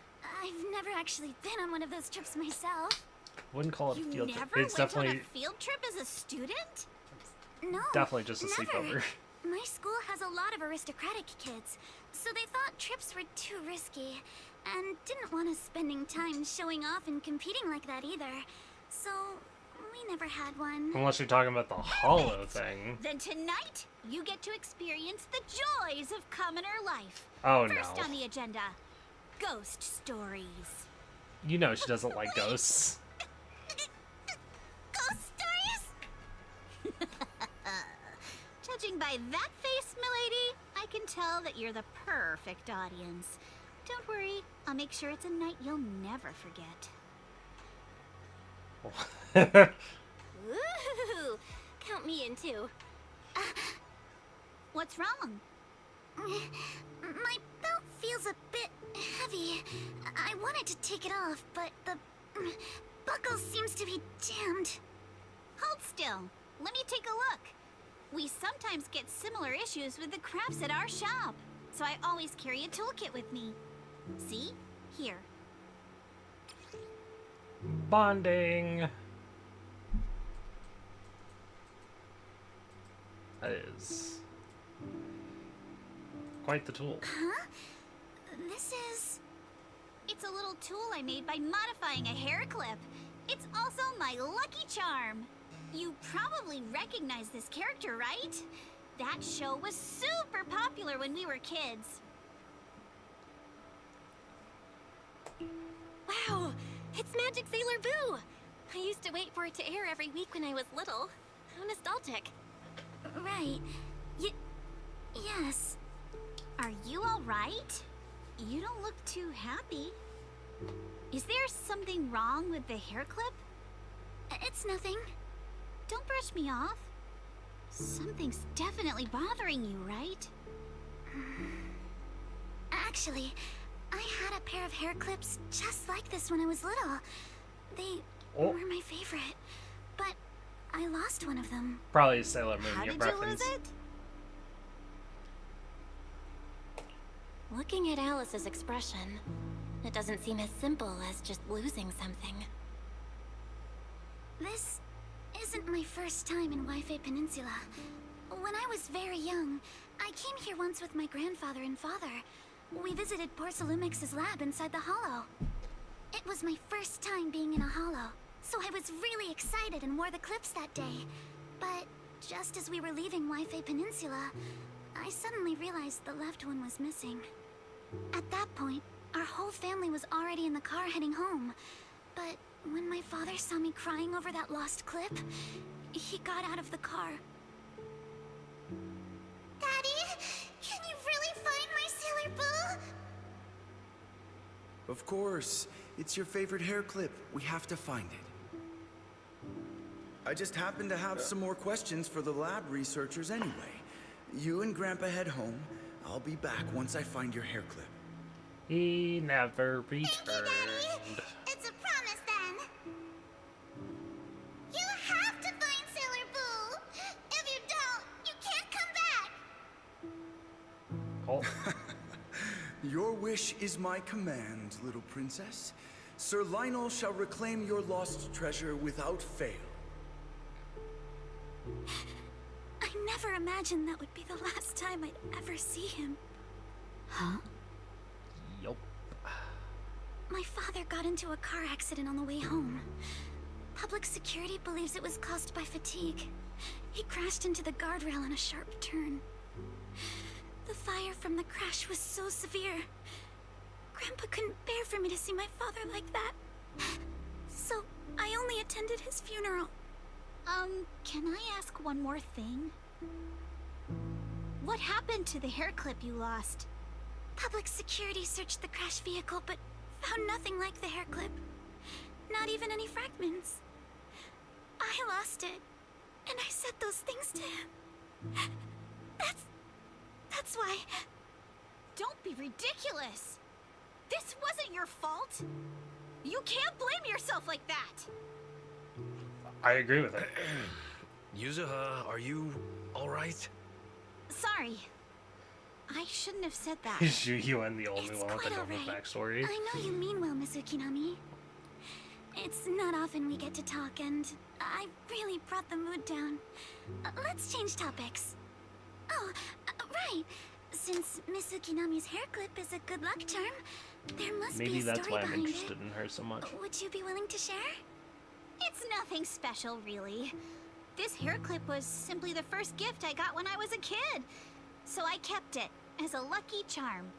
I've never actually been on one of those trips myself. Wouldn't call it a You field trip. never It's went definitely on a field trip as a student? No, definitely just a never. sleepover. My school has a lot of aristocratic kids, so they thought trips were too risky, and didn't want us spending time showing off and competing like that either. So, we never had one. Unless you're talking about the hollow thing. Then tonight, you get to experience the joys of commoner life. Oh, First no. on the agenda, ghost stories. You know she doesn't like ghosts. Ghost stories? Judging by that face, milady, I can tell that you're the perfect audience. Don't worry, I'll make sure it's a night you'll never forget. Woohoo! Count me in too. What's wrong? My belt feels a bit heavy. I wanted to take it off, but the buckle seems to be jammed. Hold still. Let me take a look. We sometimes get similar issues with the crafts at our shop, so I always carry a toolkit with me. See? Here. Bonding. That is quite the tool. Huh? This is... It's a little tool I made by modifying a hair clip. It's also my lucky charm. You probably recognize this character, right? That show was super popular when we were kids. Wow, It's Magic Sailor Boo! I used to wait for it to air every week when I was little. How nostalgic. Right. Yes. Are you alright? You don't look too happy. Is there something wrong with the hair clip? It's nothing. Don't brush me off. Something's definitely bothering you, right? Actually, I had a pair of hair clips just like this when I was little. They were my favorite, but I lost one of them. Probably Sailor Moon. How Your did preference. you lose it? Looking at Alice's expression, it doesn't seem as simple as just losing something. This isn't my first time in Wi-Fi Peninsula. When I was very young, I came here once with my grandfather and father. We visited Porcelumix's lab inside the Hollow. It was my first time being in a Hollow, so I was really excited and wore the clips that day. But just as we were leaving Wi-Fi Peninsula, I suddenly realized the left one was missing. At that point, our whole family was already in the car heading home. But when my father saw me crying over that lost clip, he got out of the car. Daddy, can you really find my Sailor Boo? Of course. It's your favorite hair clip. We have to find it. I just happen to have some more questions for the lab researchers anyway. You and Grandpa head home. I'll be back once I find your hair clip. He never returned. It's a promise then. You have to find Sailor Boo. If you don't, you can't come back. Oh. Your wish is my command, little princess. Sir Lionel shall reclaim your lost treasure without fail. I never imagined that would be the last time I'd ever see him. Yup. My father got into a car accident on the way home. Public security believes it was caused by fatigue. He crashed into the guardrail on a sharp turn. The fire from the crash was so severe. Grandpa couldn't bear for me to see my father like that. So I only attended his funeral. Can I ask one more thing? What happened to the hair clip you lost? Public security searched the crashed vehicle, but found nothing like the hair clip. Not even any fragments. I lost it, and I said those things to him. That's why... Don't be ridiculous! This wasn't your fault! You can't blame yourself like that! I agree with it. Yuzuha, are you alright? Sorry. I shouldn't have said that. Is Yuen the only one with a normal alright. backstory? I know you mean well, Miss Ukinami. It's not often we get to talk, and I really brought the mood down. Let's change topics. Oh, right. Since Miss Ukinami's hair clip is a good luck charm, there must Maybe be a that's story why I'm behind interested in her so much. Would you be willing to share? It's nothing special, really. This hair clip was simply the first gift I got when I was a kid. So I kept it as a lucky charm.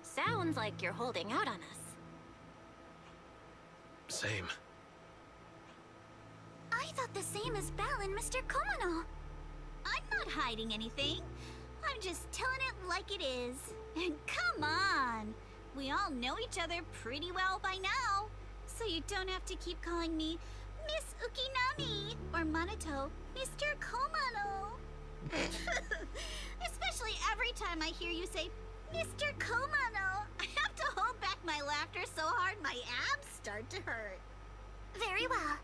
Sounds like you're holding out on us. Same. I thought the same as Belle and Mr. Komono. I'm not hiding anything. I'm just telling it like it is. And come on! We all know each other pretty well by now. So you don't have to keep calling me Miss Ukinami or Monato Mr. Komono. Especially every time I hear you say Mr. Komono. I have to hold back my laughter so hard my abs start to hurt. Very well.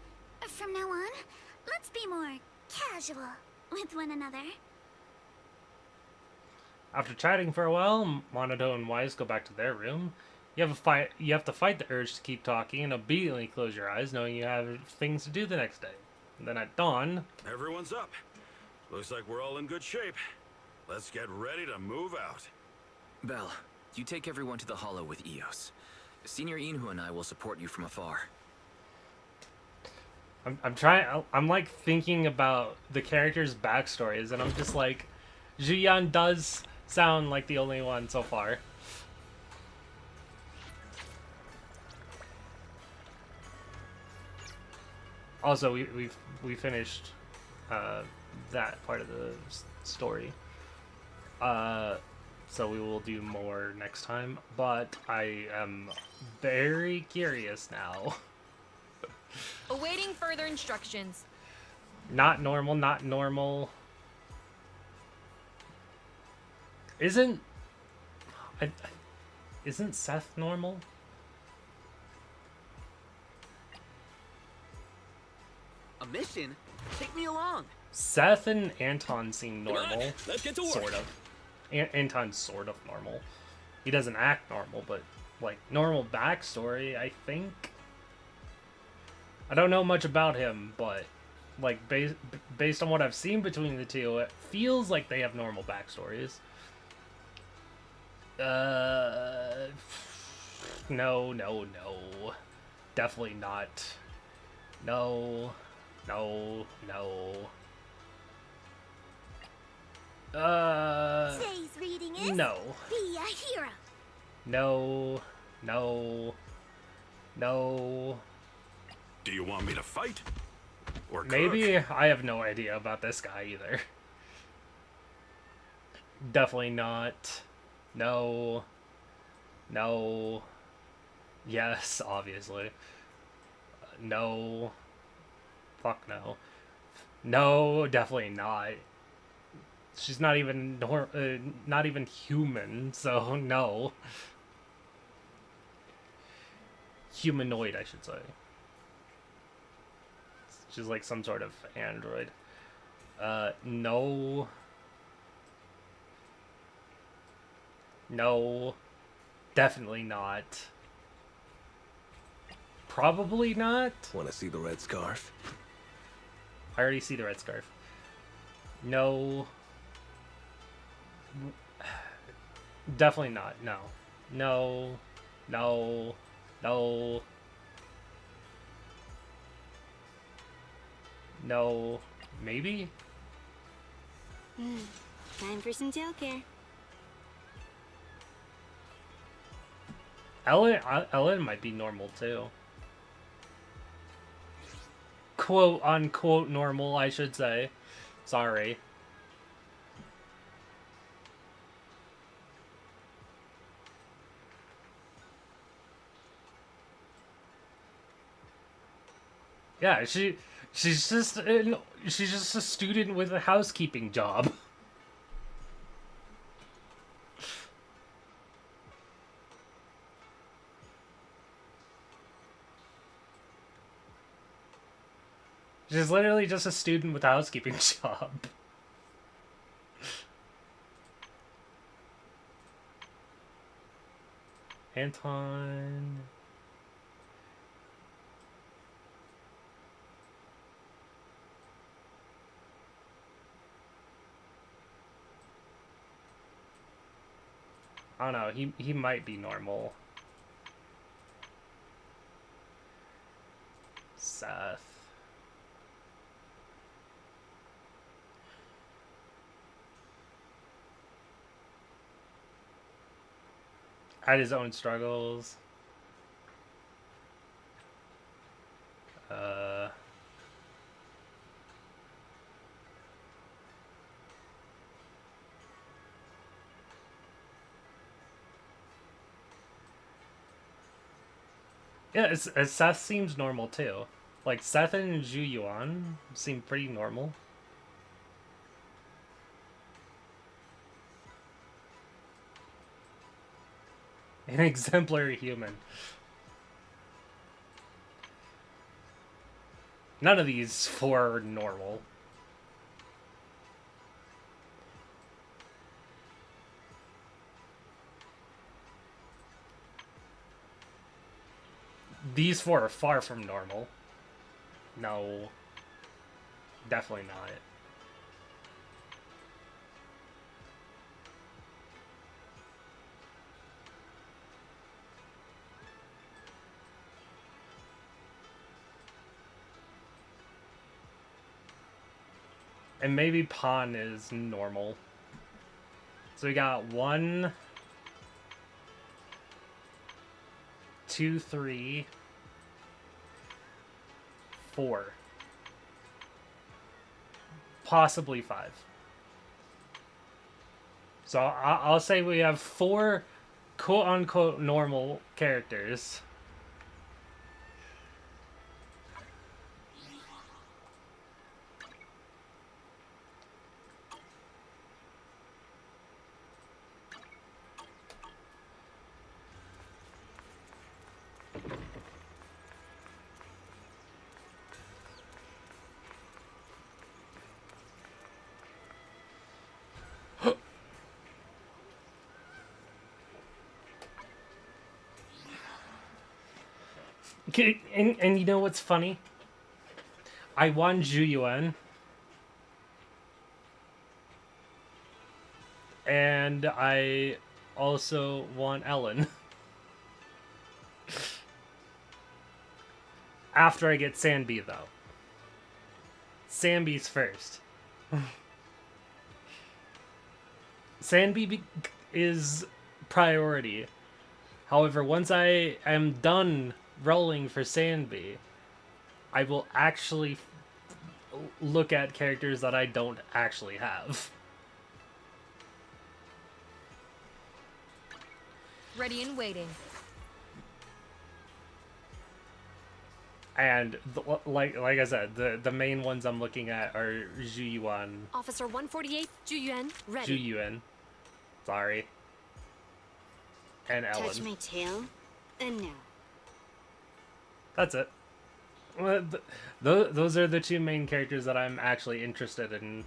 From now on, let's be more casual with one another. After chatting for a while, Monato and Wise go back to their room. You have to fight the urge to keep talking and obediently close your eyes, knowing you have things to do the next day. And then at dawn... Everyone's up. Looks like we're all in good shape. Let's get ready to move out. Belle, you take everyone to the Hollow with Eos. Senior Inhu and I will support you from afar. I'm like thinking about the characters' backstories, and I'm just like, Juyan does sound like the only one so far. Also, we finished that part of the story. So we will do more next time. But I am very curious now. Awaiting further instructions. Not normal, not normal. Isn't Seth normal? A mission? Take me along. Seth and Anton seem normal. Let's get to work. Sort of. Anton's sort of normal. He doesn't act normal, but like normal backstory, I think. I don't know much about him, but like based on what I've seen between the two, it feels like they have normal backstories. No. Definitely not. No. Today's reading is no. Be a Hero. No. Do you want me to fight? Or cook? Maybe I have no idea about this guy either. Definitely not. No. Yes, obviously. No. Fuck no. No, definitely not. She's not even not even human, so no. Humanoid, I should say. She's like some sort of android. No. No. Definitely not. Probably not. Want to see the red scarf? I already see the red scarf. No. Definitely not. No. No. No. Maybe? Time for some tail care. Ellen might be normal too. Quote unquote normal, I should say. Sorry. Yeah, she's just a student with a housekeeping job. She's literally just a student with a housekeeping job. Anton. I don't know, he might be normal. Seth. Had his own struggles. Yeah, Seth seems normal too. Like Seth and Zhu Yuan seem pretty normal. An exemplary human. None of these four are normal. These four are far from normal. No. Definitely not. And maybe Pan is normal. So we got 1, 2, 3, 4. Possibly 5. So I'll say we have 4 quote-unquote normal characters. Okay, and you know what's funny? I won Zhu and I also want Ellen. After I get Sanby, though. Sanby's first. Sanby is priority. However, once I am done rolling for Sanby, I will actually look at characters that I don't actually have. Ready and waiting. And like I said, the main ones I'm looking at are Zhu Yuan. Officer 148, Zhu Yuan, ready. Zhu Yuan. Sorry. And Ellen. Touch my tail, and no. That's it. Well, those are the 2 main characters that I'm actually interested in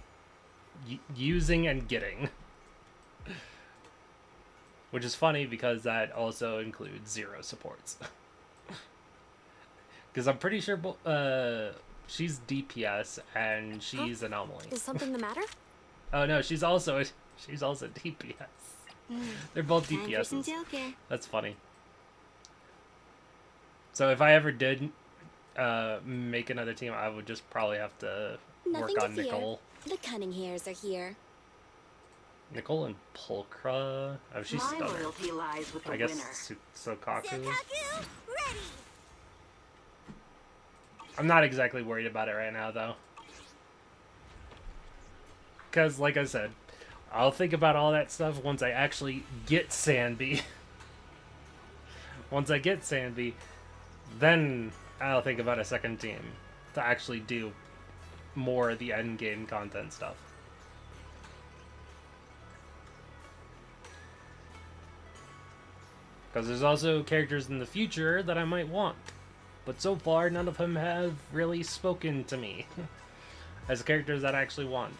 using and getting. Which is funny because that also includes 0 supports. Because I'm pretty sure she's DPS and she's Anomaly. Is something the matter? Oh no, she's also DPS. They're both DPSs. That's funny. So if I ever did make another team, I would just probably have to work on Nicole. The cunning hairs are here. Nicole and Pulchra. Oh, she's My stunning. loyalty lies with the I guess winner. Sokaku. Ready. I'm not exactly worried about it right now, though. Because, like I said, I'll think about all that stuff once I actually get Sanby. Once I get Sanby, then I'll think about a second team to actually do more of the endgame content stuff. Because there's also characters in the future that I might want. But so far, none of them have really spoken to me as characters that I actually want.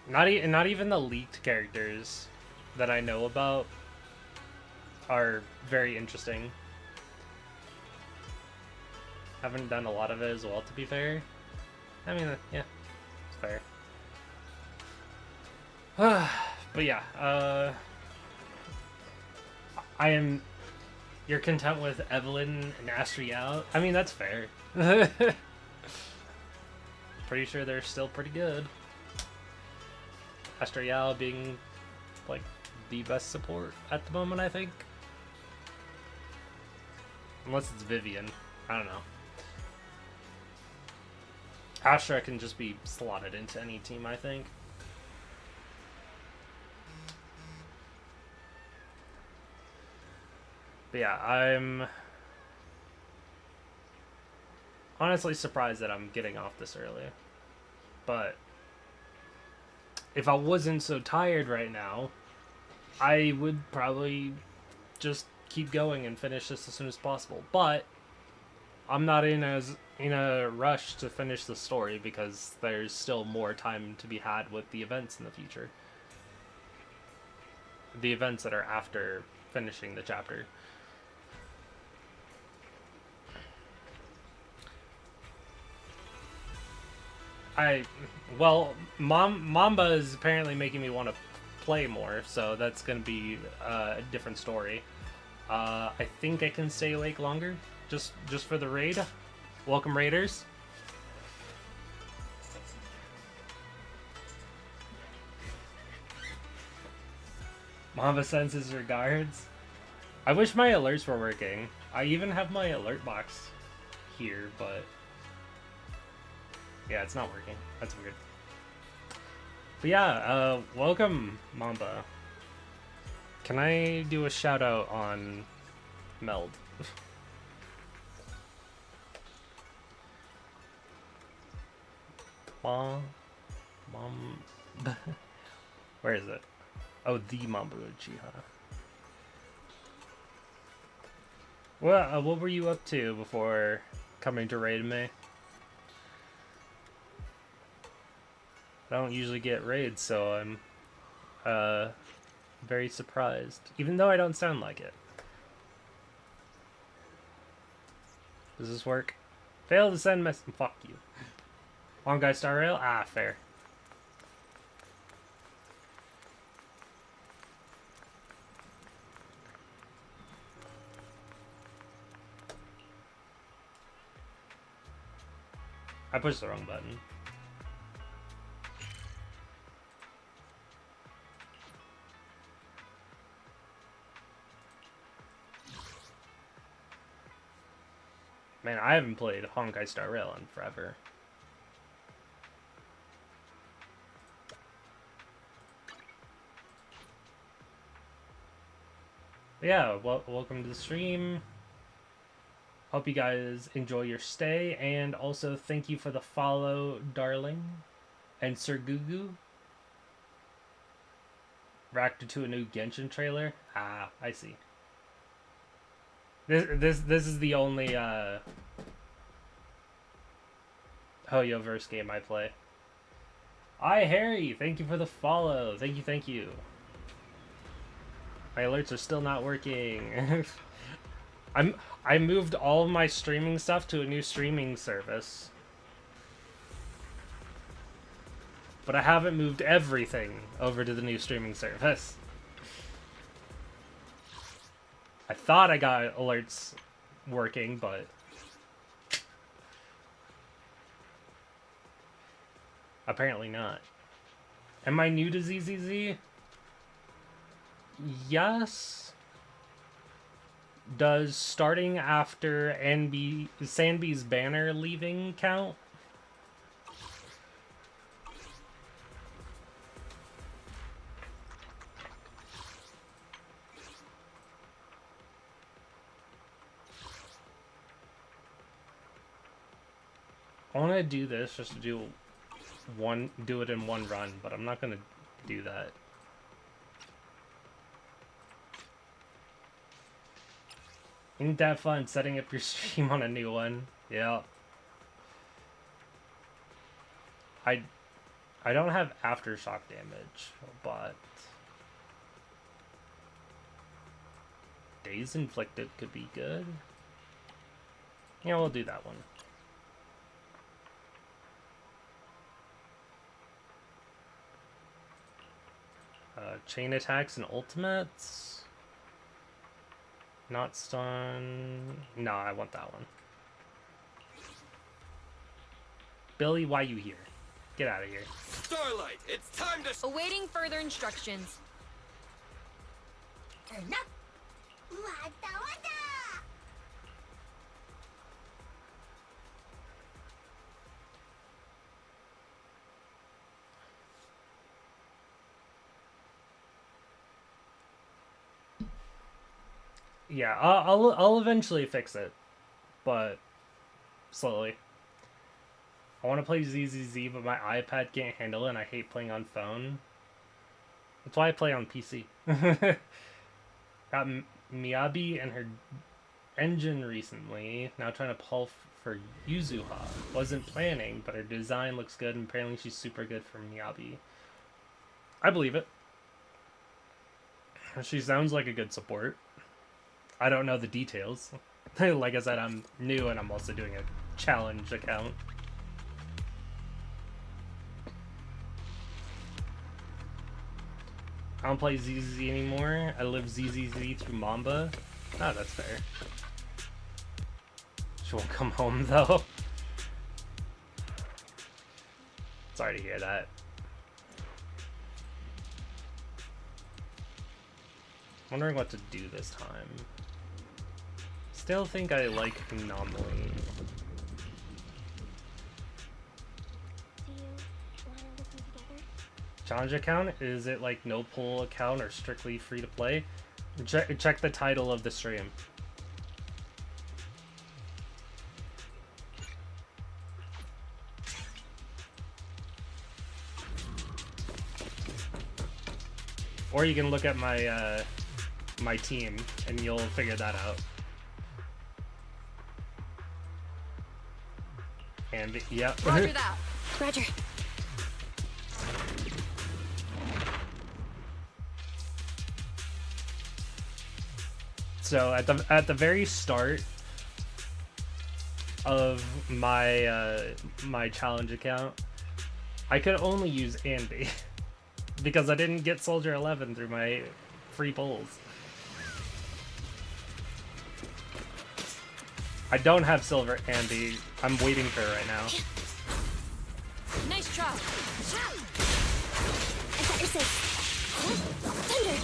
Not even the leaked characters that I know about are very interesting. Haven't done a lot of it as well, to be fair. I mean, yeah, it's fair. But yeah, you're content with Evelyn and Astriel? I mean, that's fair. Pretty sure they're still pretty good. Astriel being, like, the best support at the moment, I think. Unless it's Vivian. I don't know. Astra can just be slotted into any team, I think. But yeah, I'm honestly surprised that I'm getting off this early. But if I wasn't so tired right now, I would probably just keep going and finish this as soon as possible. But I'm not in a rush to finish the story because there's still more time to be had with the events in the future. The events that are after finishing the chapter. Well, Mamba is apparently making me want to play more, so that's going to be a different story. I think I can stay awake longer, just for the raid. Welcome, raiders. Mamba sends his regards. I wish my alerts were working. I even have my alert box here, but yeah, it's not working. That's weird. But yeah, welcome, Mamba. Can I do a shout out on Meld? Mom. Where is it? Oh, the Mamba Uchiha. Well, what were you up to before coming to raid me? I don't usually get raids, so I'm very surprised, even though I don't sound like it. Does this work? Fail to send message. Fuck you. Long guy star rail? Ah, fair. I pushed the wrong button. Man, I haven't played Honkai Star Rail in forever. But yeah, welcome to the stream. Hope you guys enjoy your stay, and also thank you for the follow, darling, and Sir Gugu. Reacted to a new Genshin trailer. Ah, I see. This is the only Hoyoverse game I play. Hi Harry, thank you for the follow. Thank you. My alerts are still not working. I moved all of my streaming stuff to a new streaming service. But I haven't moved everything over to the new streaming service. I thought I got alerts working, but apparently not. Am I new to ZZZ? Yes. Does starting after Sanby's banner leaving count? I want to do this just to do it in one run, but I'm not gonna do that. Ain't that fun setting up your stream on a new one? Yeah. I don't have aftershock damage, but Days Inflicted could be good. Yeah, we'll do that one. Chain attacks and ultimates. Not stun. No, I want that one. Billy, why you here? Get out of here. Starlight, it's time to... Awaiting further instructions. Yeah, I'll eventually fix it, but slowly. I want to play ZZZ, but my iPad can't handle it, and I hate playing on phone. That's why I play on PC. Got Miyabi and her engine recently. Now trying to pull for Yuzuha. Wasn't planning, but her design looks good, and apparently she's super good for Miyabi. I believe it. She sounds like a good support. I don't know the details. Like I said, I'm new and I'm also doing a challenge account. I don't play ZZZ anymore. I live ZZZ through Mamba. Oh, that's fair. She won't come home though. Sorry to hear that. Wondering what to do this time. Still think I like Anomaly. Challenge account? Is it like no pull account or strictly free to play? Check the title of the stream. Or you can look at my my team and you'll figure that out. And yeah. Roger that. Roger. So at the very start of my my challenge account, I could only use Anby because I didn't get Soldier 11 through my free pulls. I don't have Silver Anby. I'm waiting for it right now. Nice try. I got your six. Thunder.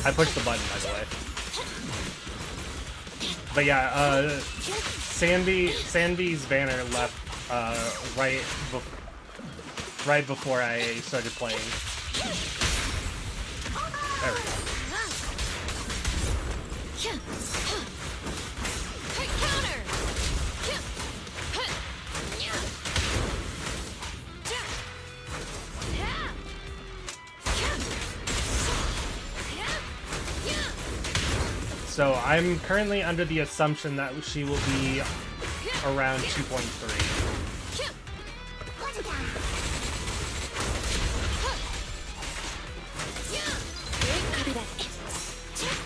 I pushed the button, by the way. But yeah, Sanby's banner left right before I started playing. There we go. So I'm currently under the assumption that she will be around 2.3.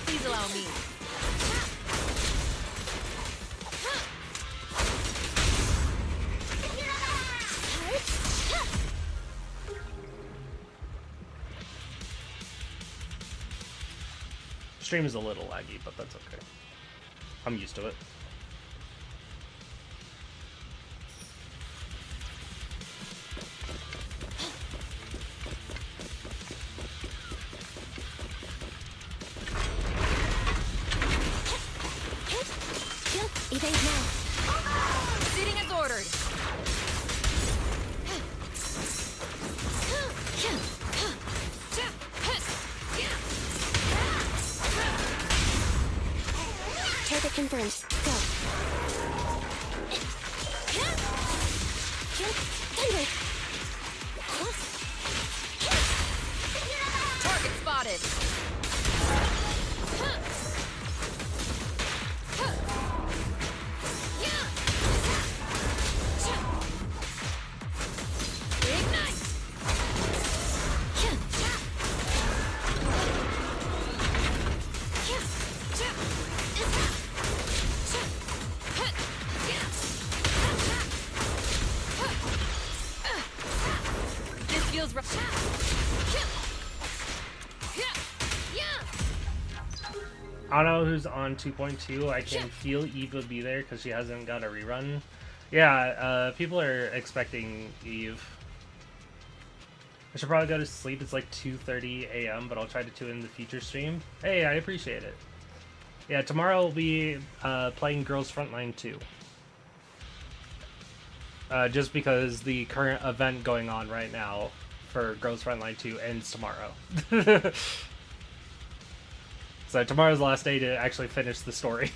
Please allow me. Stream is a little laggy, but that's okay. I'm used to it. Evade now. Sitting as ordered. Target confirmed. Go. Thunder. Target spotted. Ignite. This feels rough. I don't know who's on 2.2. I can feel Eve will be there because she hasn't got a rerun. Yeah, people are expecting Eve. I should probably go to sleep. It's like 2:30 a.m., but I'll try to tune in the future stream. Hey, I appreciate it. Yeah, tomorrow we'll be playing Girls Frontline 2. Just because the current event going on right now for Girls Frontline 2 ends tomorrow. So tomorrow's the last day to actually finish the story.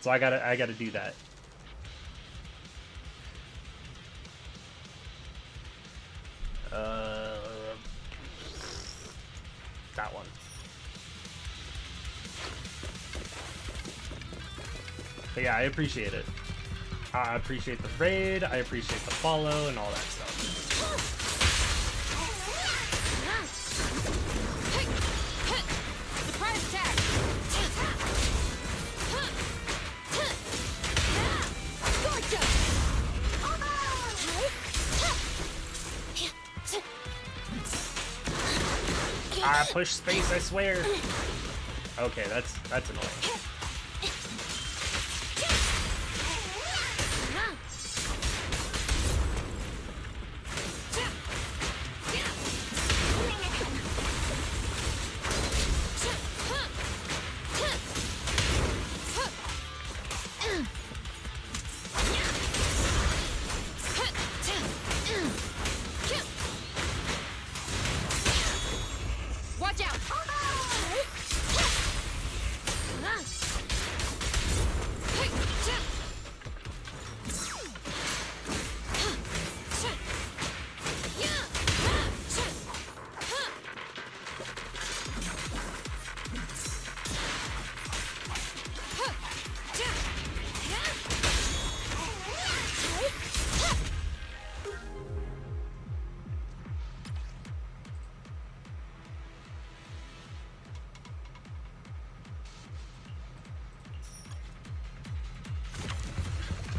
So I gotta do that. That one. But yeah, I appreciate it. I appreciate the raid, I appreciate the follow, and all that stuff. Surprise attack. Ah, push space, I swear. Okay, that's annoying. Watch out!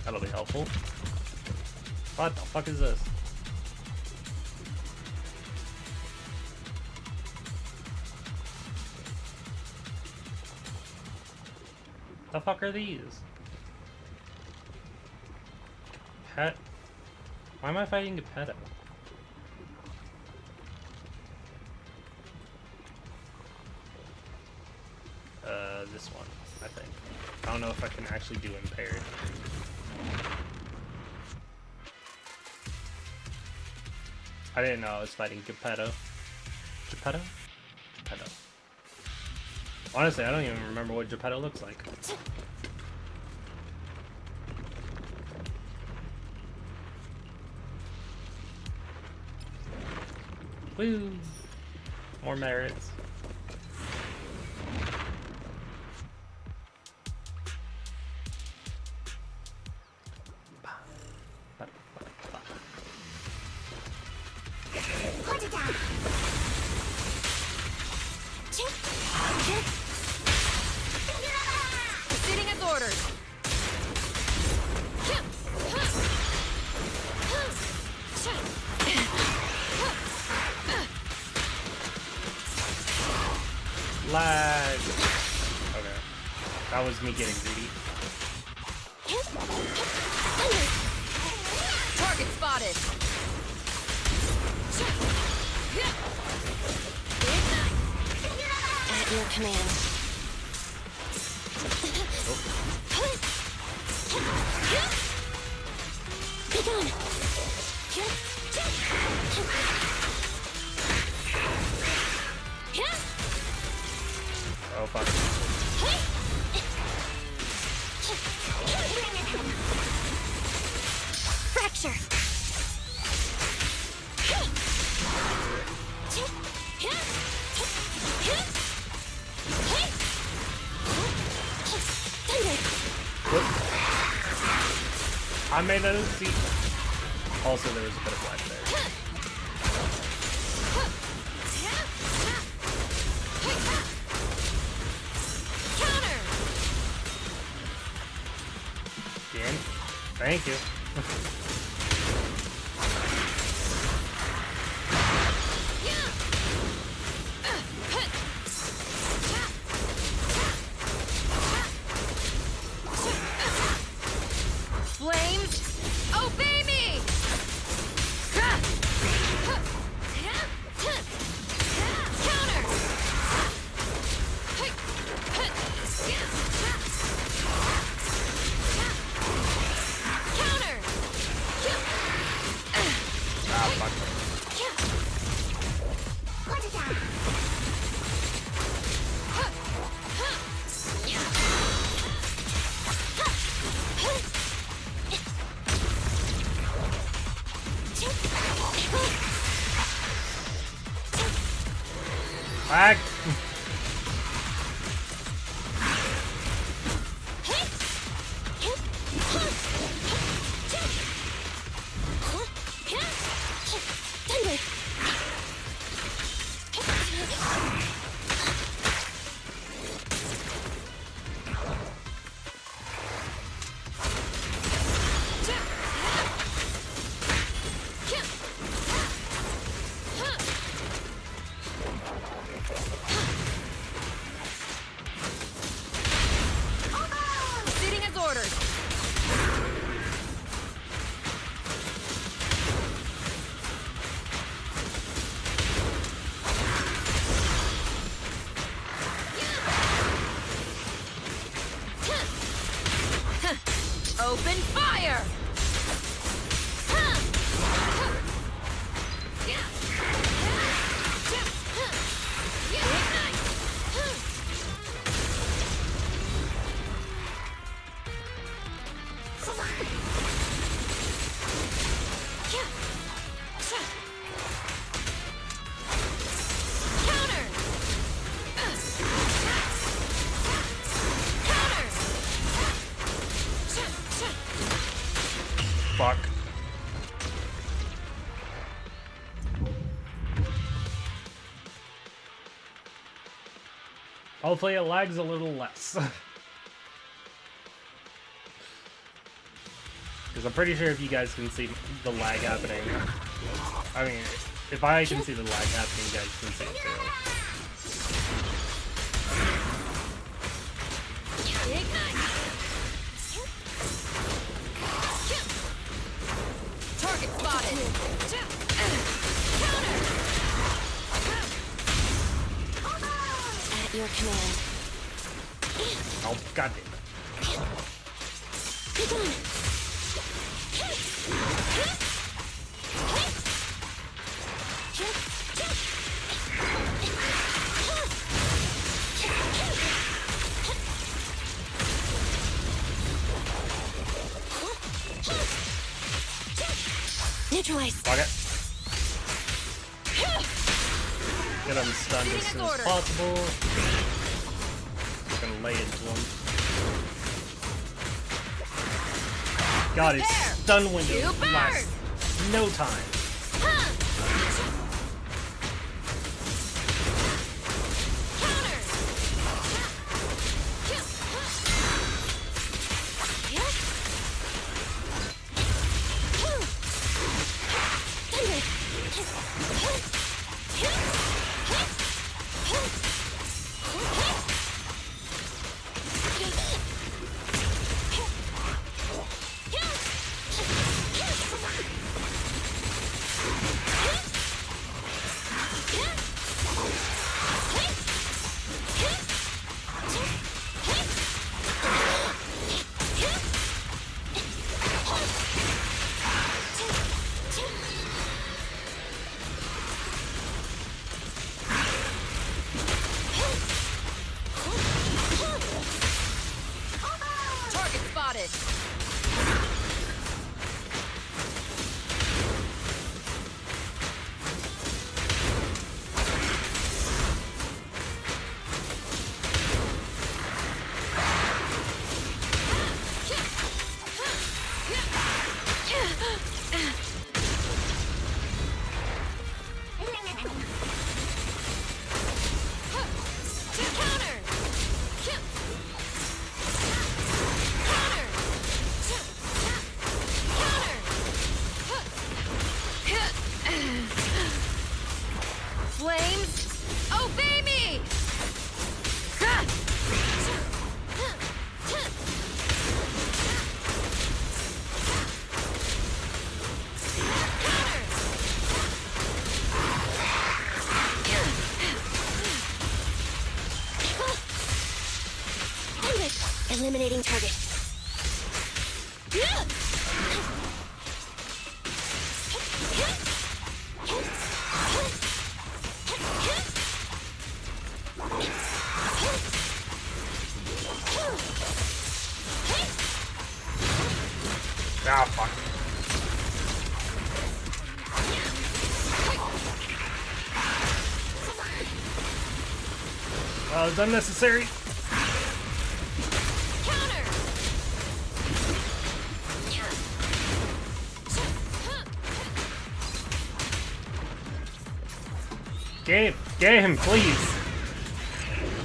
That'll be helpful. What the fuck is this? The fuck are these? Pet? Why am I fighting a pedo? This one, I think. I don't know if I can actually do impaired. I didn't know I was fighting Geppetto. Geppetto? Geppetto. Honestly, I don't even remember what Geppetto looks like. Woo! More merits. Proceeding as ordered. Lag. Okay. That was me getting greedy. Target spotted. At your command. Be gone. Oh fuck. Fracture. I made a see. Also, there was a bit of lag there. Again? Thank you. Flames, obey me! Counter! Counter! Hopefully it lags a little less. Because I'm pretty sure if you guys can see the lag happening, I mean, if I can see the lag happening, you guys can see it too. Ignite! Target spotted! Counter! At your command. Oh, god damn it. Be gone. Neutralize. Fuck it. Get him stunned as soon as possible. Just gonna lay into him. God, his stun window lasts no time. Target spotted! Flames, obey me! Eliminating target. Ah, fuck. Well, it's unnecessary. Game, please.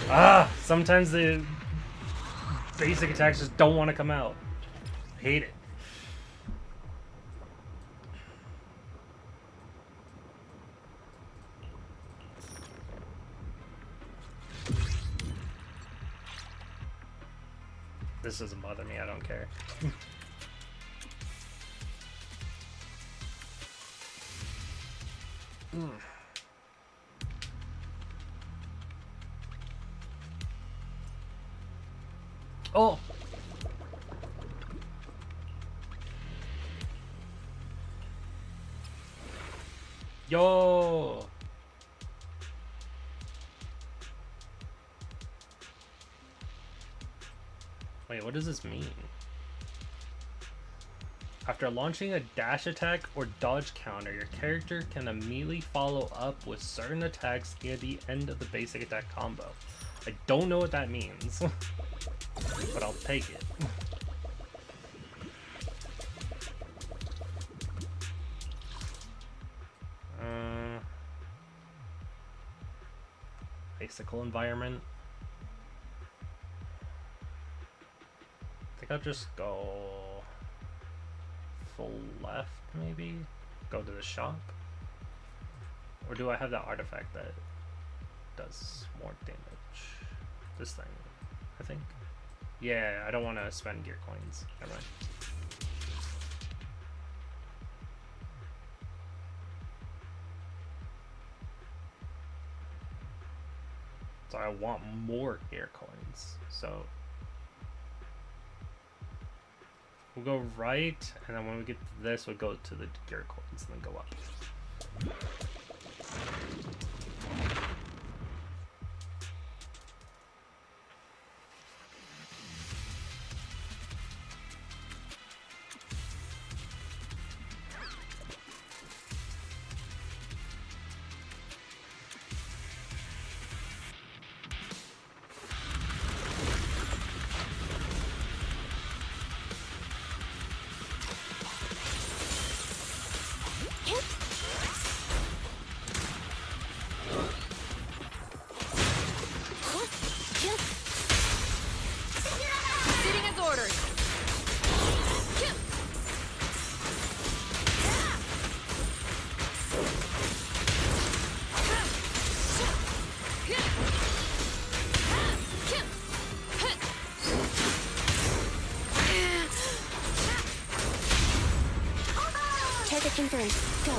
Ah, sometimes the basic attacks just don't want to come out. Hate it. This doesn't bother me, I don't care. Oh! Yo! Wait, what does this mean? After launching a dash attack or dodge counter, your character can immediately follow up with certain attacks near the end of the basic attack combo. I don't know what that means, but I'll take it. Icicle environment. think I'll just go full left, maybe? Go to the shop? Or do I have that artifact that does more damage? This thing, I think. Yeah, I don't want to spend gear coins. Never mind. So I want more gear coins. So we'll go right, and then when we get to this, we'll go to the gear coins and then go up. Confirmed. Go.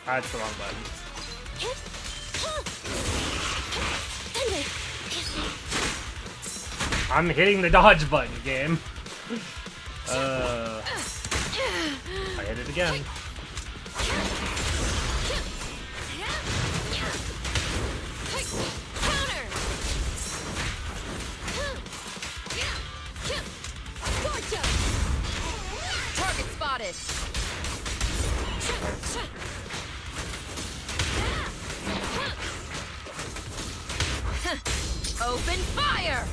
That's the wrong button. I'm hitting the dodge button, game. I hit it again. Target spotted. Open fire.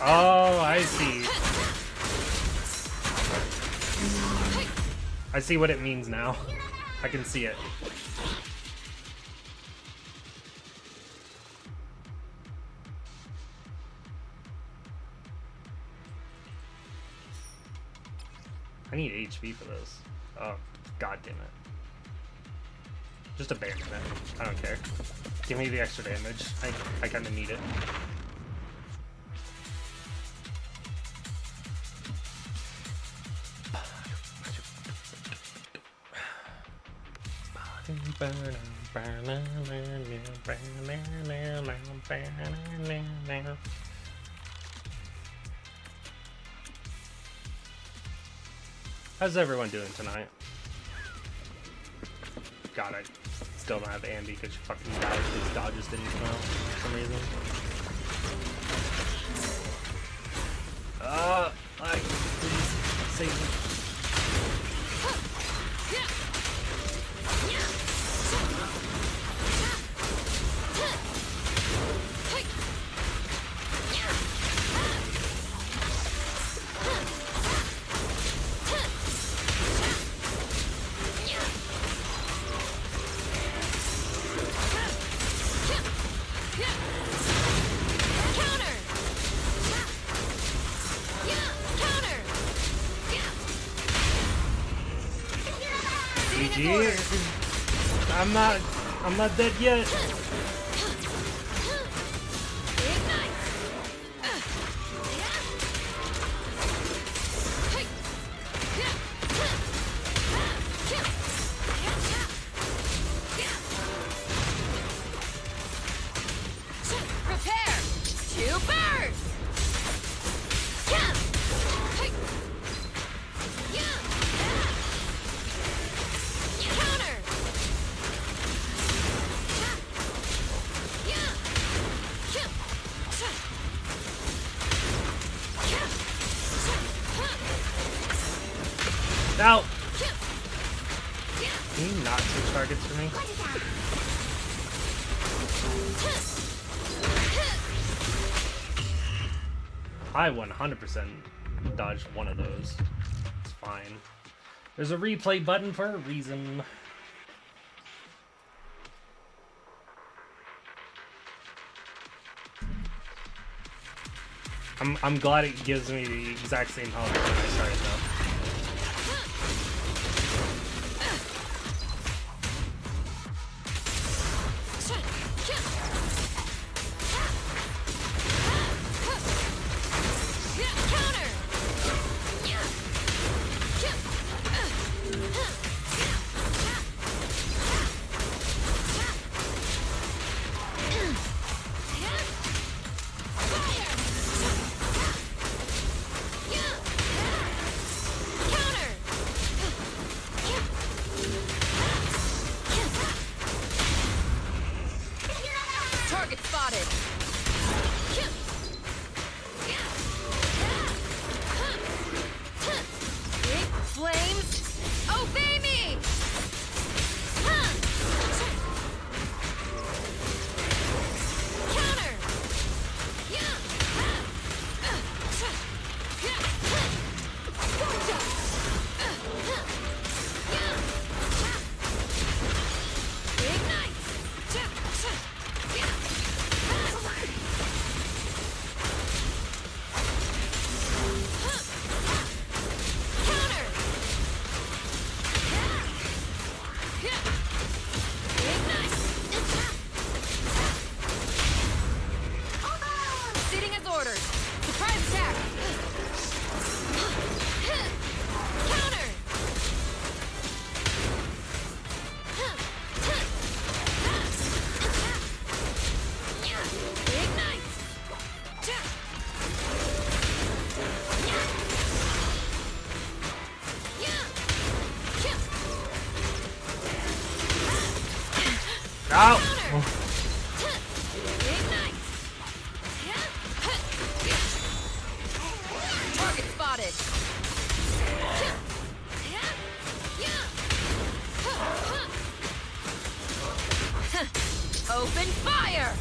Oh, I see. I see what it means now. I can see it. I need HP for this. Oh, god damn it. Just abandon it. I don't care. Give me the extra damage. I kind of need it. How's everyone doing tonight? God, I still don't have Andy because she fucking died. His dodges didn't come out for some reason. Please save me. I'm not dead yet. Prepare to burn. Out! Can you not switch targets for me? I 100% dodged one of those. It's fine. There's a replay button for a reason. I'm glad it gives me the exact same health when I started though. Open fire!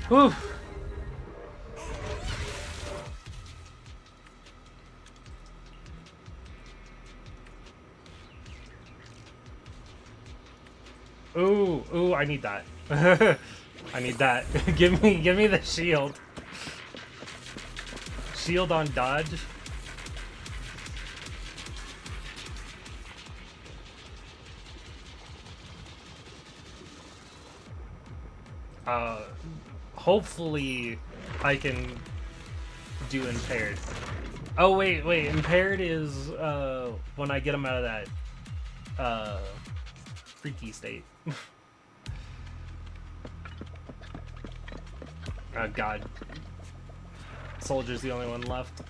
Whew. Ooh, I need that. I need that. give me the shield. Shield on dodge. Hopefully I can do impaired. Oh wait, impaired is when I get him out of that freaky state. Oh god. Soldier's the only one left.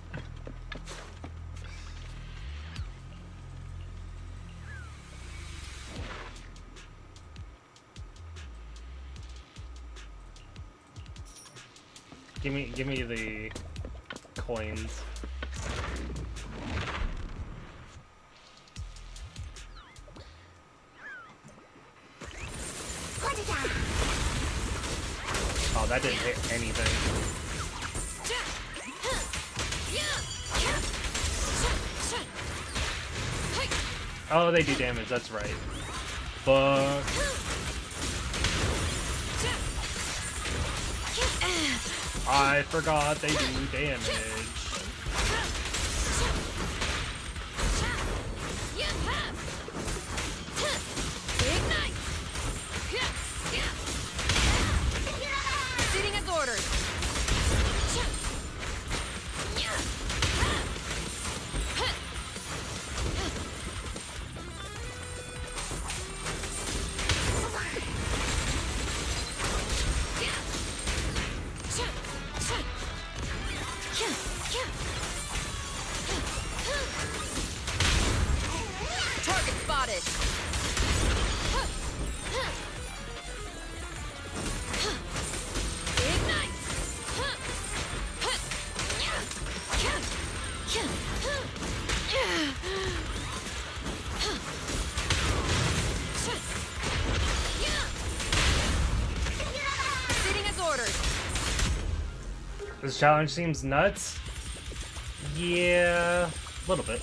Give me the coins. Oh, that didn't hit anything. Oh, they do damage, that's right. Fuck. I forgot they do damage. Sitting as ordered. Target spotted. Ignite. This challenge seems nuts. Yeah, a little bit.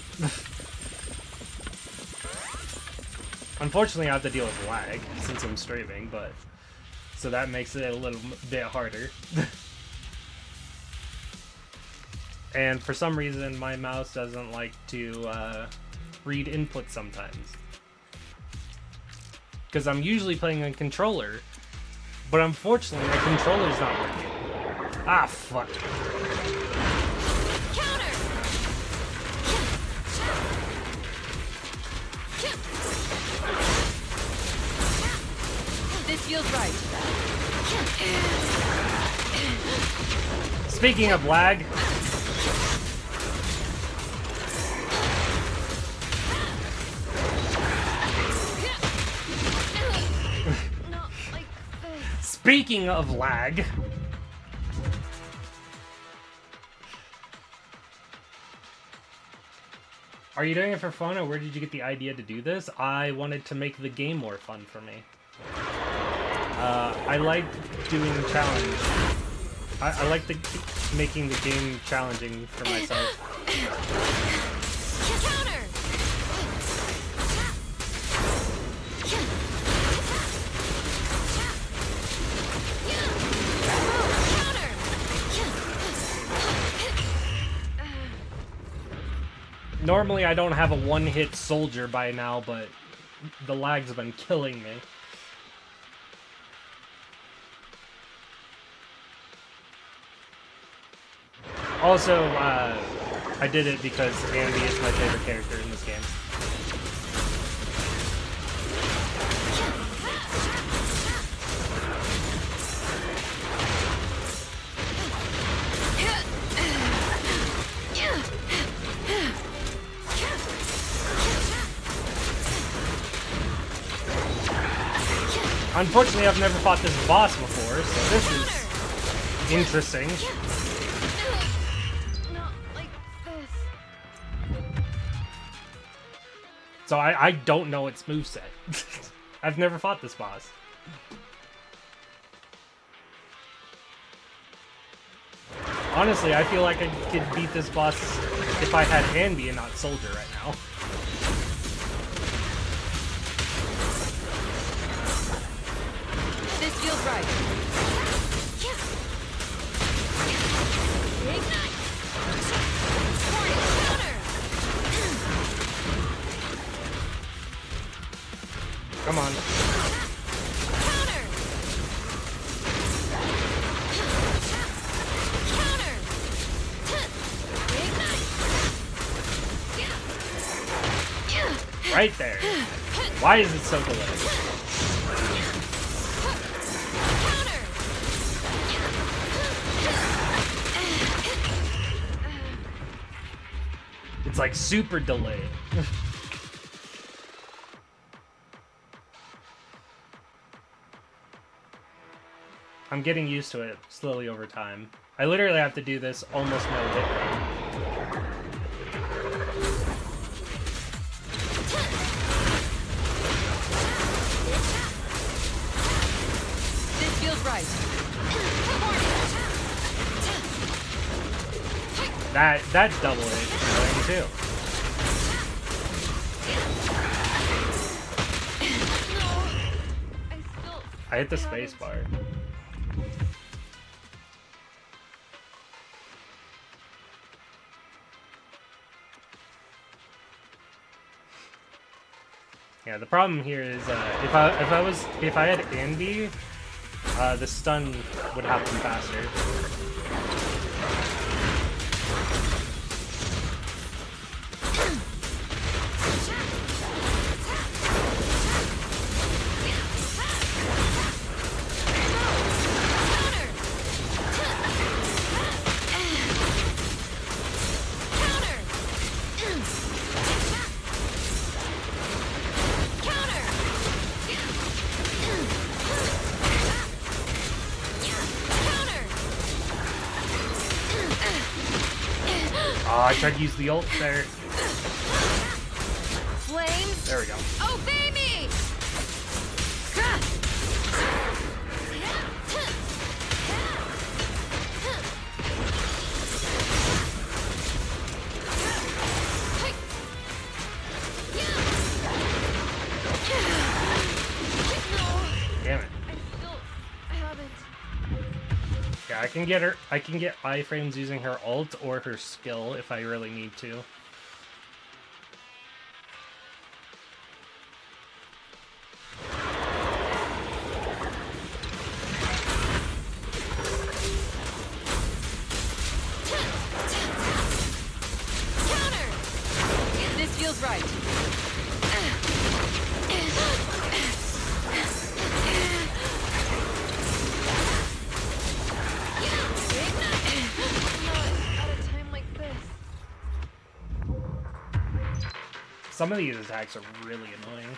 Unfortunately, I have to deal with lag since I'm streaming, but so that makes it a little bit harder. And for some reason, my mouse doesn't like to read input sometimes. Because I'm usually playing on controller, but unfortunately, my controller's not working. Ah, fuck. This feels right. Speaking of lag, speaking of lag, are you doing it for fun, or where did you get the idea to do this? I wanted to make the game more fun for me. I like doing challenge. I like making the game challenging for myself. Counter! Normally I don't have a one-hit soldier by now, but the lag's been killing me. Also, I did it because Anby is my favorite character in this game. Unfortunately, I've never fought this boss before, so this is interesting. So I don't know its moveset. I've never fought this boss. Honestly, I feel like I could beat this boss if I had Anby and not Soldier right now. This feels right. Ignite! Counter! Come on. Counter! Counter! Ignite! Right there. Why is it so delayed? It's like super delayed. I'm getting used to it slowly over time. I literally have to do this almost no hit run. This feels right. That double hit is annoying too. I hit the space bar. Yeah, the problem here is if I had Anby, the stun would happen faster. Oh, I tried to use the ult there. Flames. There we go. Obey me. can get iframes using her ult or her skill if I really need to. This feels right. Some of these attacks are really annoying.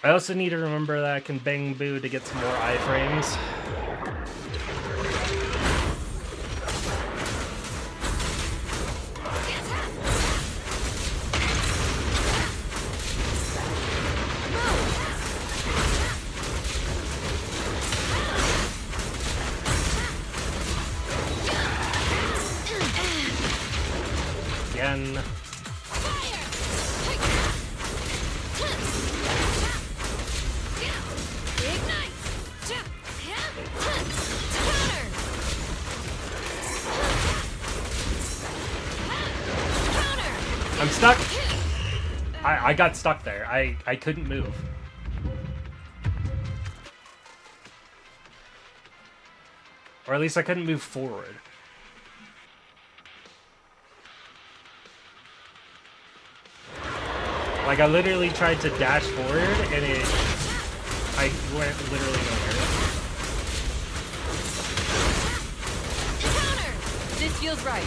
I also need to remember that I can bang boo to get some more iframes. Again. I'm stuck. I got stuck there. I couldn't move. Or at least I couldn't move forward. Like, I literally tried to dash forward, and I went literally nowhere. This feels right.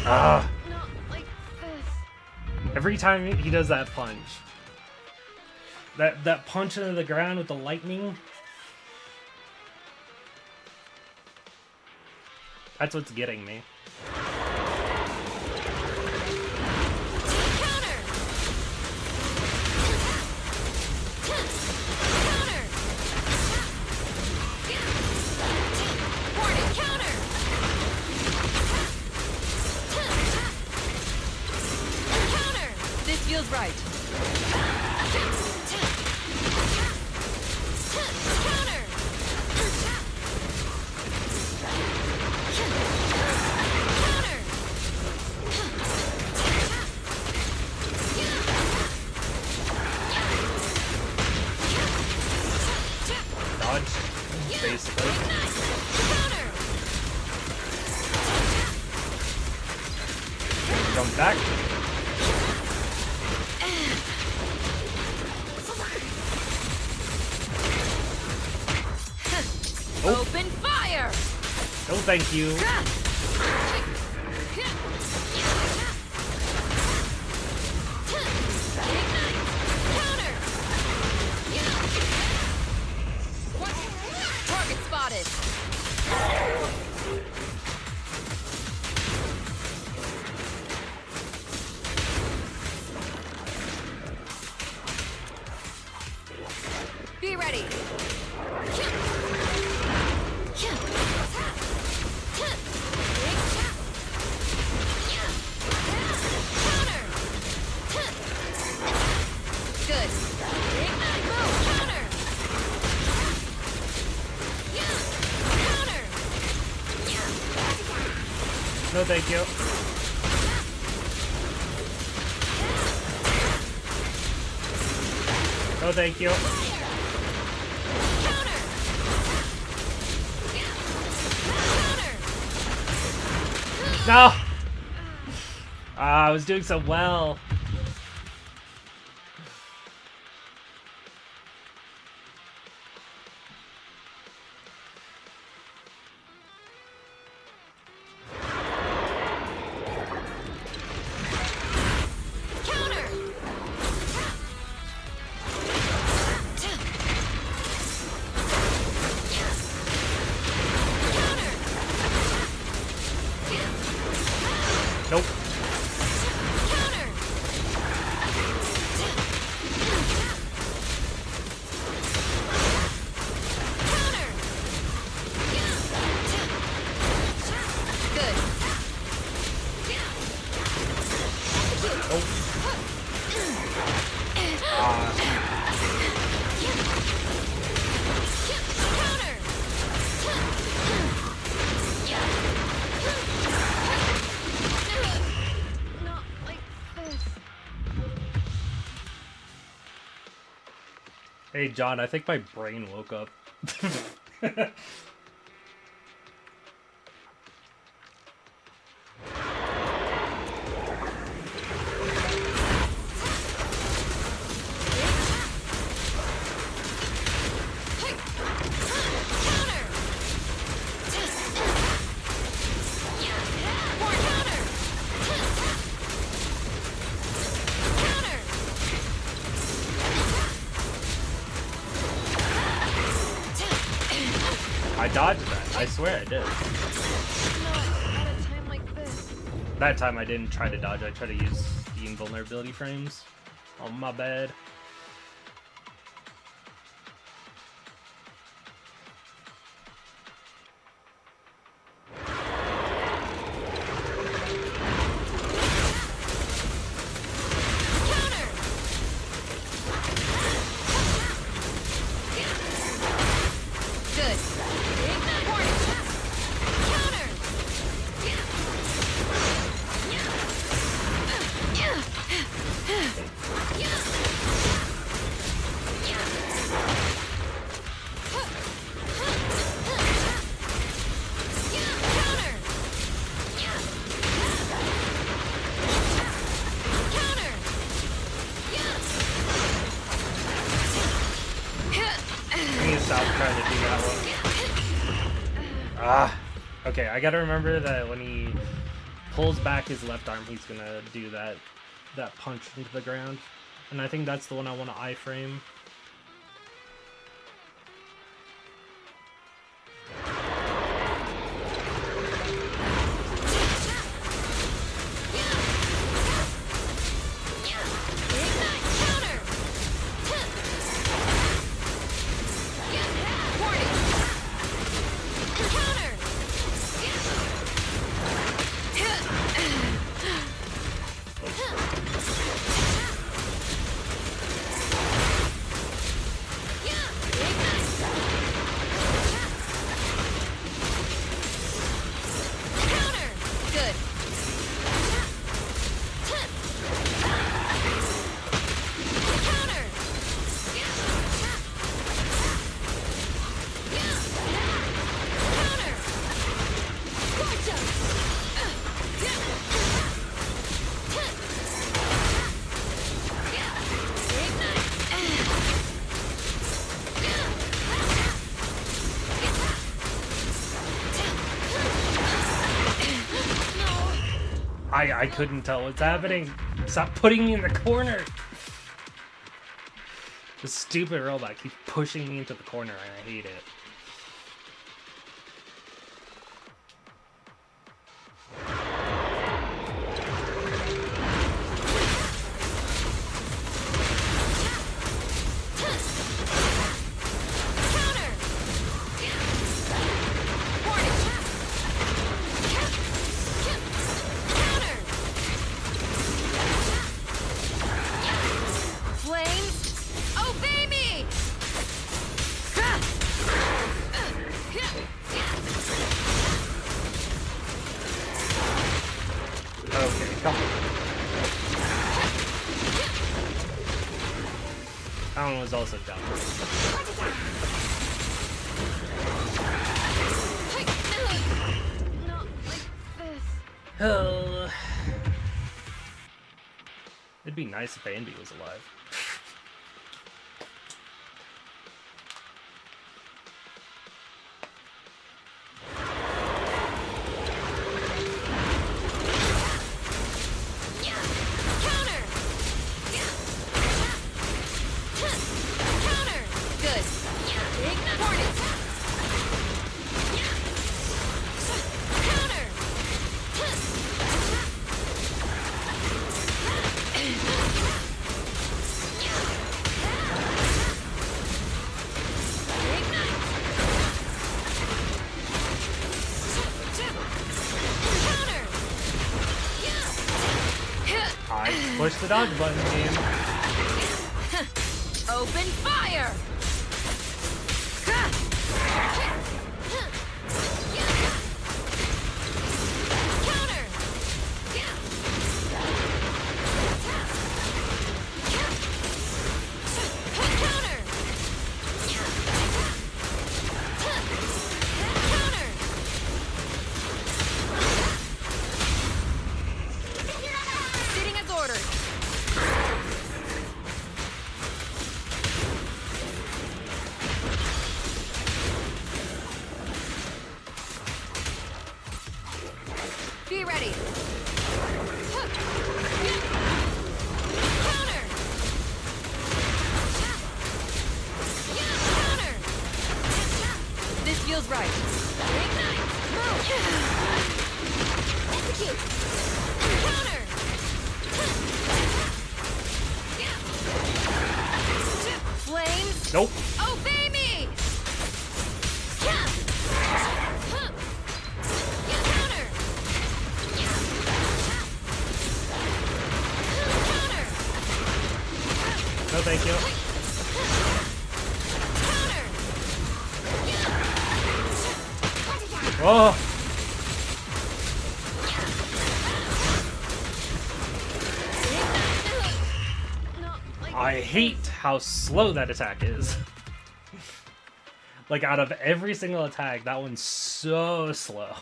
Ah. Every time he does that punch. That punch into the ground with the lightning. That's what's getting me. Feels right. Dodge, basically. Jump back. Open fire! No, thank you. Target spotted. Be ready. Good. No, thank you. No, thank you. No! I was doing so well. Nope. Hey, John, I think my brain woke up. I dodged that. I swear I did. That time I didn't try to dodge. I tried to use the invulnerability frames. Oh, my bad. Okay, I gotta remember that when he pulls back his left arm, he's gonna do that punch into the ground. And I think that's the one I want to iframe. I couldn't tell what's happening. Stop putting me in the corner. The stupid robot keeps pushing me into the corner and I hate it. That one was also dumb. Oh. It'd be nice if Anby was alive. Push the dodge button, game. Open fire! Sitting as ordered. Be ready. Counter. Counter. This feels right. Ignite. Move. Execute. Counter. Flames. Nope. Obey me. Counter. No, thank you. Oh. I hate how slow that attack is. Like, out of every single attack, that one's so slow.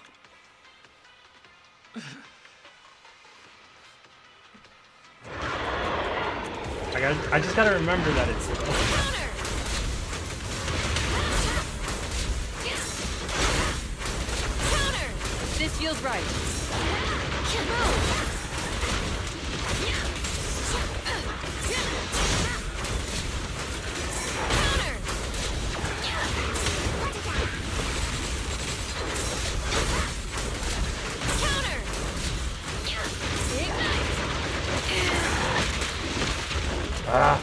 I just gotta remember that it's slow. This feels right.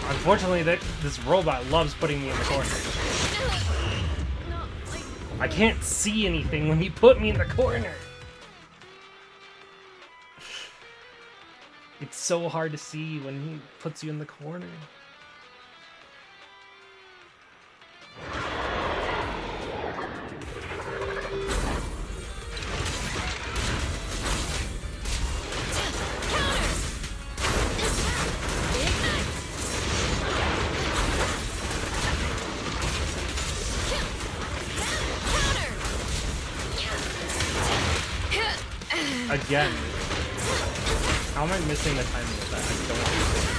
Unfortunately, this robot loves putting me in the corner. I can't see anything when you put me in the corner. It's so hard to see when he puts you in the corner. Again. How am I missing the timing of that? I don't understand.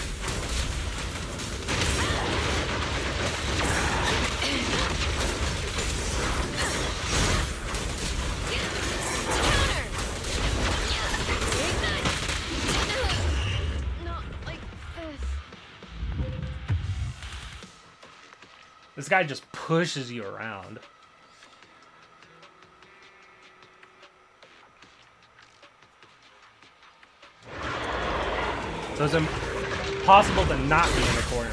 This guy just pushes you around. So it's impossible to not be in the corner.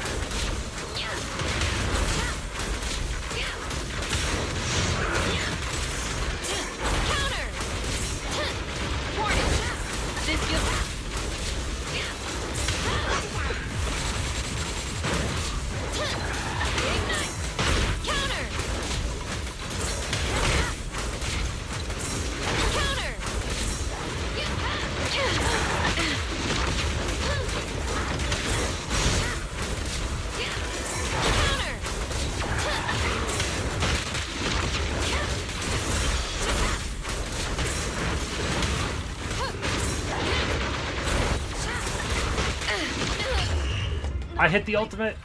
I hit the ultimate.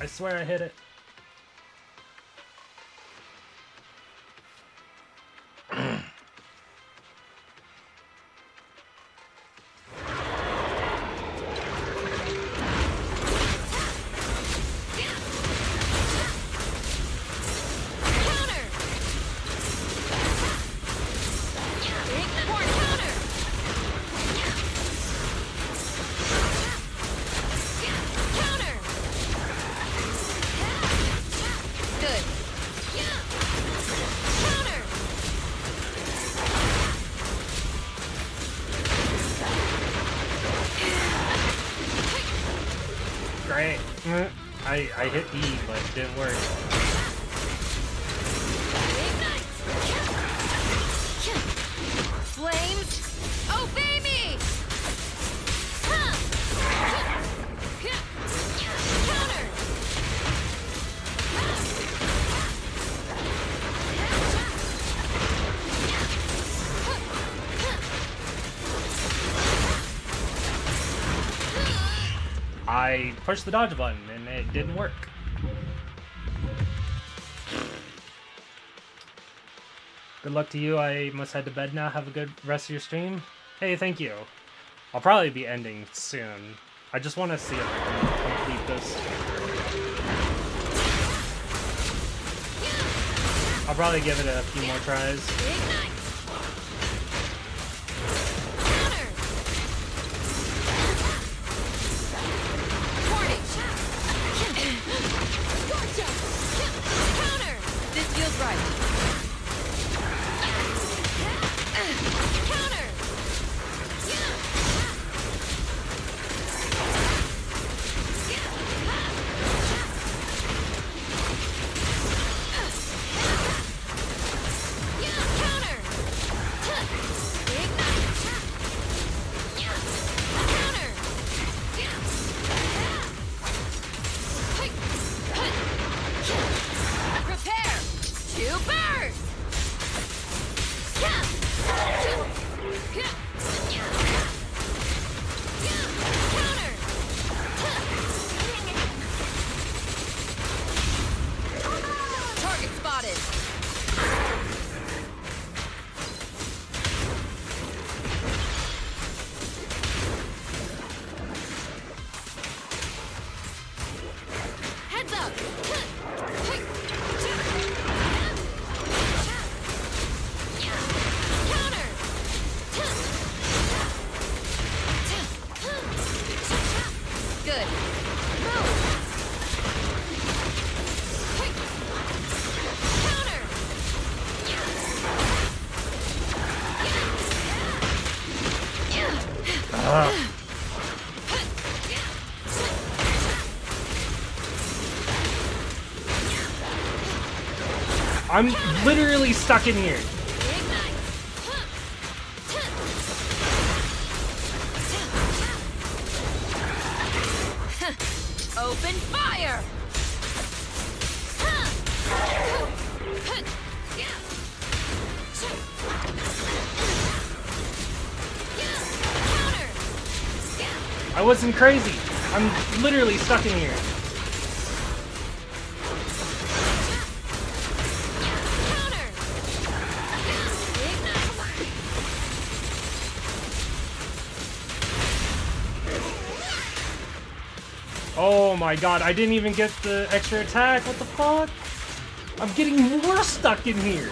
I swear I hit it. I hit E, but it didn't work. Flames, obey me! Counter! I pushed the dodge button and it didn't work. Good luck to you. I must head to bed now. Have a good rest of your stream. Hey, thank you. I'll probably be ending soon. I just want to see if I can complete this. I'll probably give it a few more tries. Counter! This feels right. Counter! Counter! Ignite! Counter! Prepare to burn! Counter! Target spotted! Heads up! Counter! Good. Move! Counter! I'm literally stuck in here. Open fire! I wasn't crazy. I'm literally stuck in here. Oh my god, I didn't even get the extra attack. What the fuck? I'm getting more stuck in here.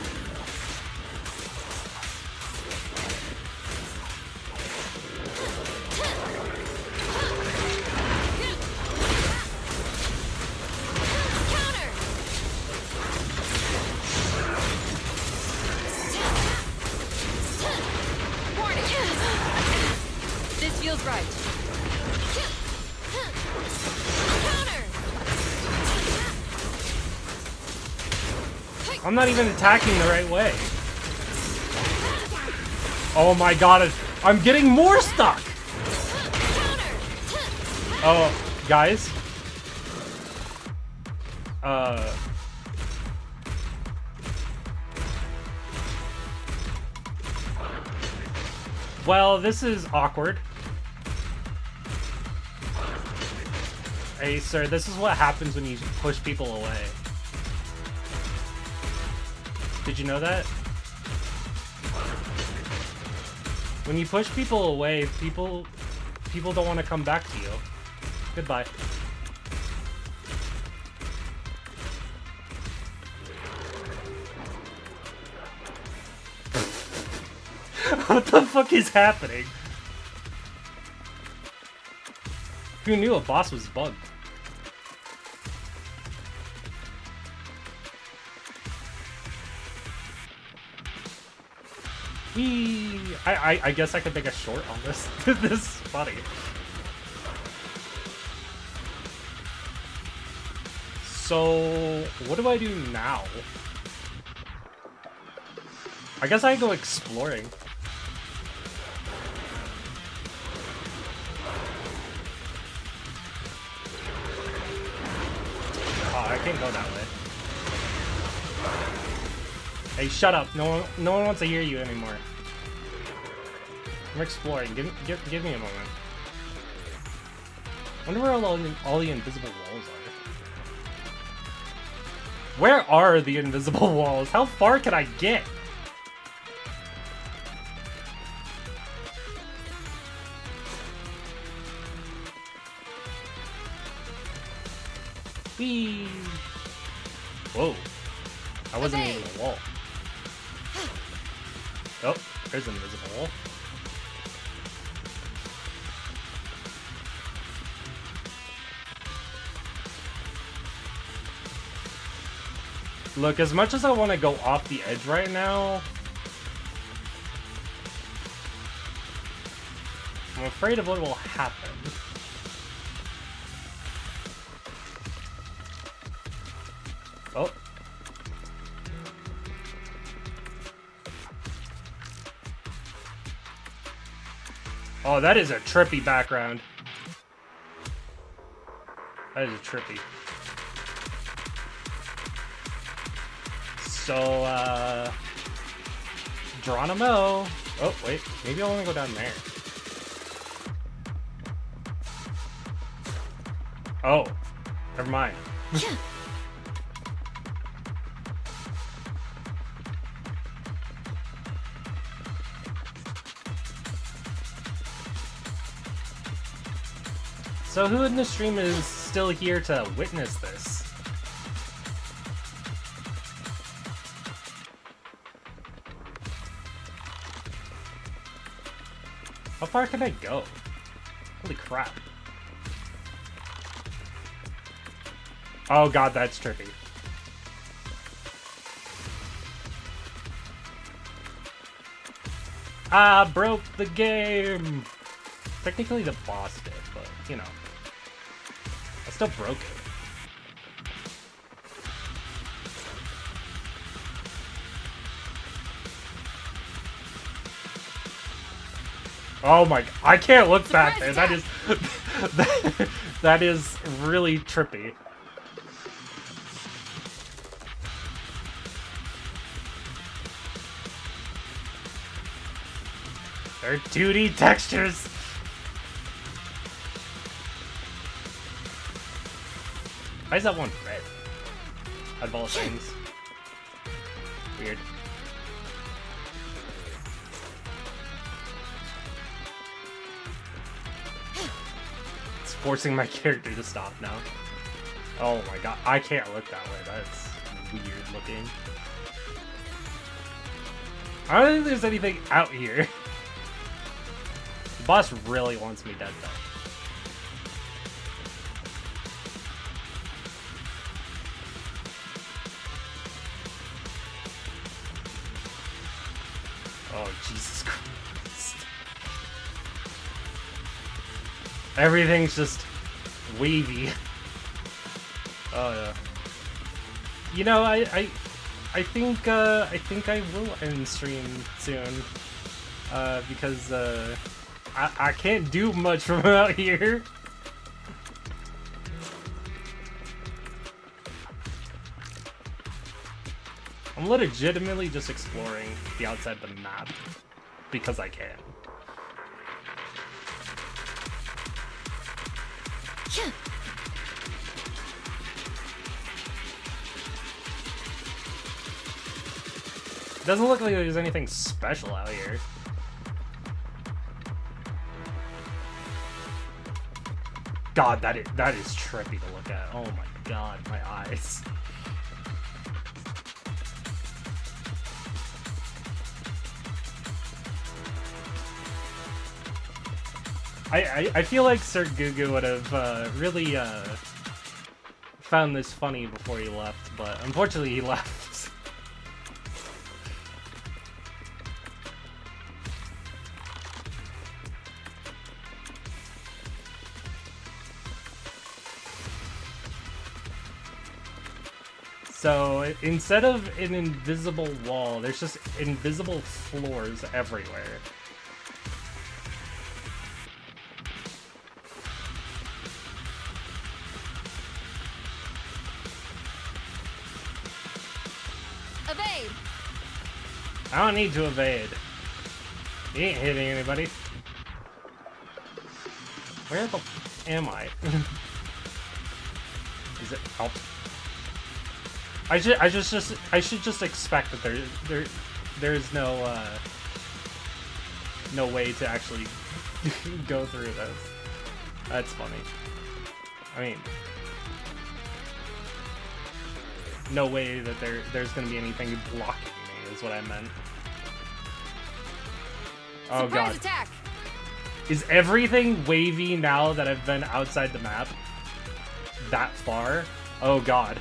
Warning! This feels right. I'm not even attacking the right way. Oh my god, I'm getting more stuck! Oh, guys? Well, this is awkward. Hey, sir, this is what happens when you push people away. Did you know that? When you push people away, people don't want to come back to you. Goodbye. What the fuck is happening? Who knew a boss was bugged? I guess I could make a short on this. This is funny. So, what do I do now? I guess I go exploring. Oh, I can't go that way. Hey, shut up. No one wants to hear you anymore. I'm exploring. Give me a moment. I wonder where all the invisible walls are. Where are the invisible walls? How far can I get? Whee! Whoa. I wasn't even a wall. Oh, there's an invisible wall. Look, as much as I want to go off the edge right now, I'm afraid of what will happen. Oh. Oh, that is a trippy background. That is a trippy. So, Geronimo. Oh, wait. Maybe I want to go down there. Oh. Never mind. So who in the stream is still here to witness this? How far can I go? Holy crap. Oh god, that's trippy. I broke the game! Technically the boss did, but, you know. I still broke it. Oh my, I can't look back there. That is that is really trippy. They're 2D textures. Why is that one red? Out of all things. Weird. It's forcing my character to stop now. Oh my god, I can't look that way. That's weird looking. I don't think there's anything out here. The boss really wants me dead though. Oh, Jesus Christ. Everything's just wavy. Oh yeah. You know, I think I will end stream soon. Because I can't do much from out here. I'm legitimately just exploring the outside of the map because I can. Doesn't look like there's anything special out here. God, that is trippy to look at. Oh my god, my eyes. I feel like Sir Gugu would have really found this funny before he left, but unfortunately he left. So instead of an invisible wall, there's just invisible floors everywhere. Evade! I don't need to evade. He ain't hitting anybody. Where the f am I? Is it? Oh. I should just expect that there's no no way to actually go through this. That's funny. I mean, no way that there's gonna be anything blocking me is what I meant. Oh god. Attack. Is everything wavy now that I've been outside the map? That far? Oh god.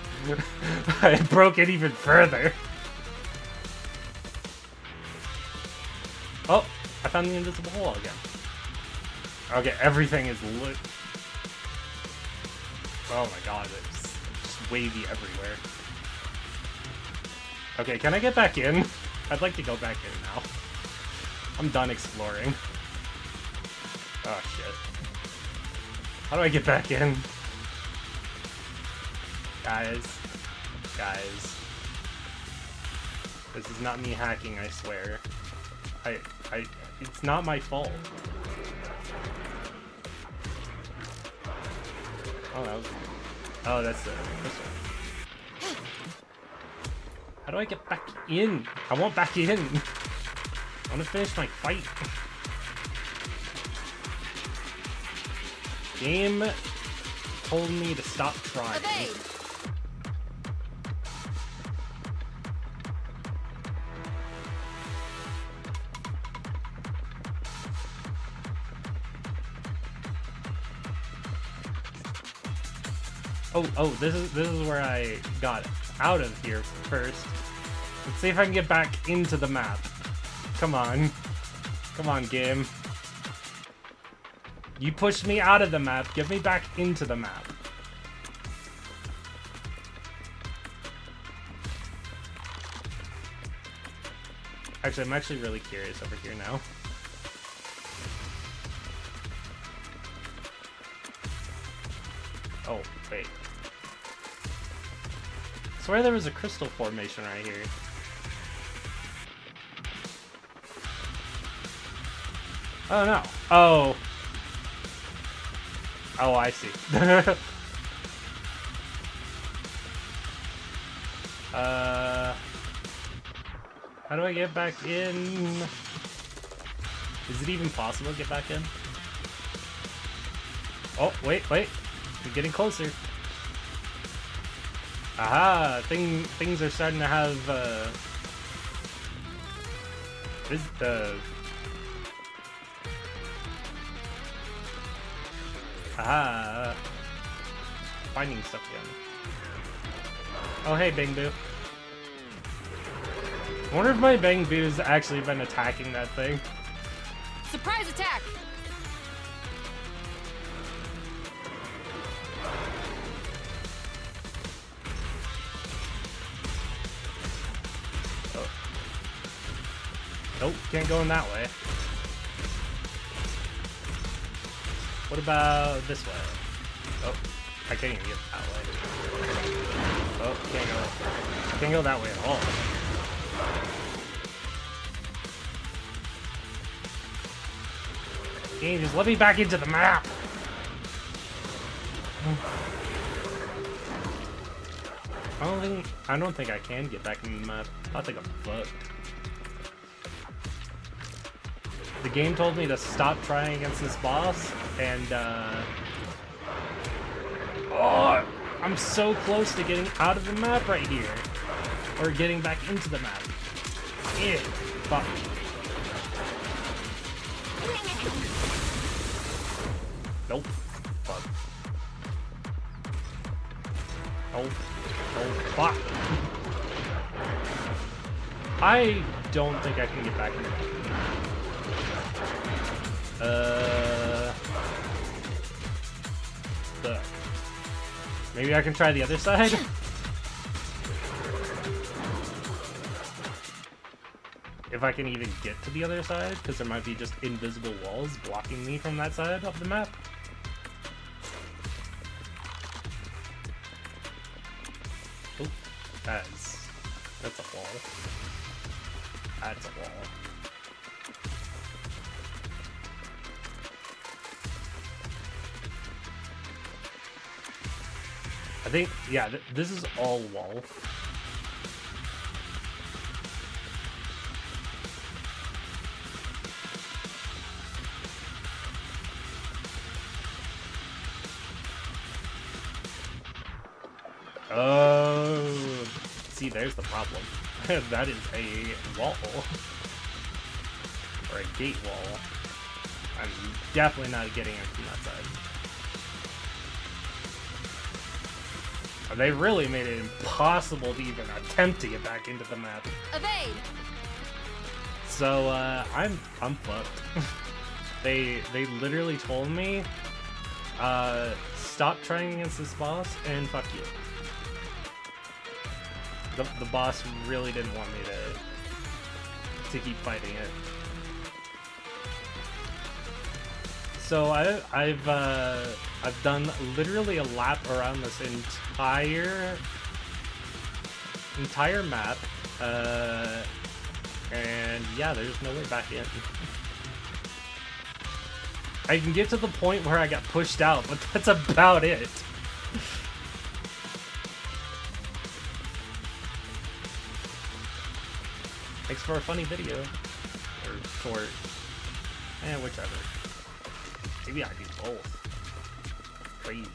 I broke it even further. Oh, I found the invisible hole again. Okay, everything is lit. Oh my god, it's just wavy everywhere. Okay, can I get back in? I'd like to go back in now. I'm done exploring. Oh shit. How do I get back in? Guys. This is not me hacking, I swear. It's not my fault. Oh, that was... Oh, that's this one. How do I get back in? I want back in. I want to finish my fight. Game told me to stop trying. Evade. Oh, this is where I got out of here first. Let's see if I can get back into the map. Come on. Come on, game. You pushed me out of the map. Get me back into the map. Actually, I'm actually really curious over here now. Oh, wait. I swear there was a crystal formation right here. Oh no. Oh. Oh, I see. How do I get back in? Is it even possible to get back in? Oh, wait. We're getting closer. Aha! Things are starting to have, Aha! Finding stuff again. Oh, hey, Bang Boo. I wonder if my Bang Boo's actually been attacking that thing. Surprise attack! Oh. Nope, can't go in that way. What about this way? Oh, I can't even get that way. Oh, can't go that way at all. Game, just let me back into the map. I don't think I can get back in the map. I think I'm fucked. The game told me to stop trying against this boss, and oh, I'm so close to getting out of the map right here, or getting back into the map. Yeah, fuck. Nope. Fuck. Nope. Fuck. I don't think I can get back in the map. Maybe I can try the other side? if I can even get to the other side, because there might be just invisible walls blocking me from that side of the map. Oh, that's a wall. That's a wall. I think, yeah, this is all wall. Oh, see, there's the problem. That is a wall. Or a gate wall. I'm definitely not getting in from that side. They really made it impossible to even attempt to get back into the map. Evade! So, I'm fucked. They literally told me, stop trying against this boss and fuck you. The boss really didn't want me to keep fighting it. So I've done literally a lap around this entire map, and yeah, there's no way back in. I can get to the point where I got pushed out, but that's about it. Makes for a funny video. Or short. Whichever. Maybe I do both. Please.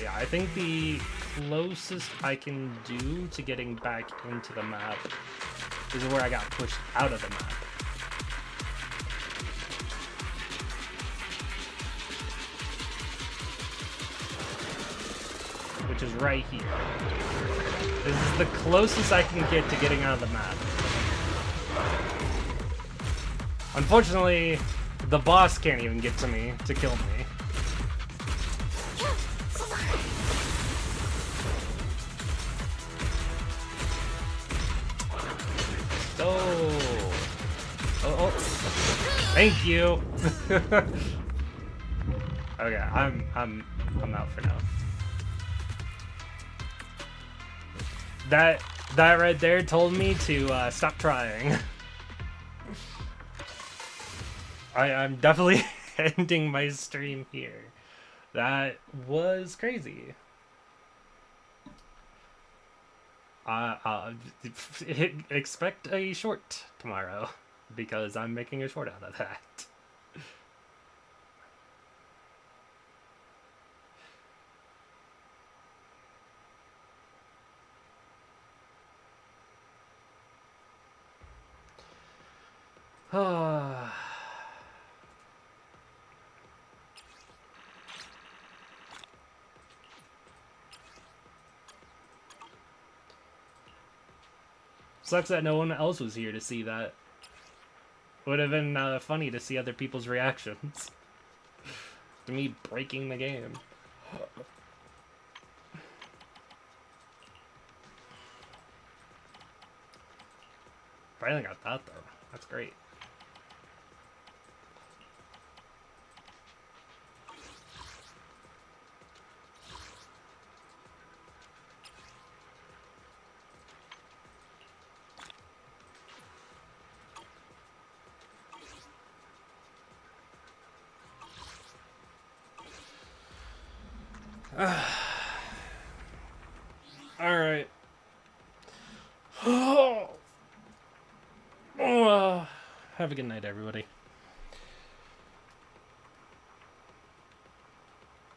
Yeah, I think the closest I can do to getting back into the map is where I got pushed out of the map. Which is right here. This is the closest I can get to getting out of the map. Unfortunately, the boss can't even get to me to kill me. Oh. Thank you. Okay, I'm out for now. That right there told me to stop trying. I'm definitely ending my stream here. That was crazy. Expect a short tomorrow, because I'm making a short out of that. Sucks that no one else was here to see that. Would have been funny to see other people's reactions to me breaking the game. Finally got that though. That's great. Alright. Have a good night, everybody.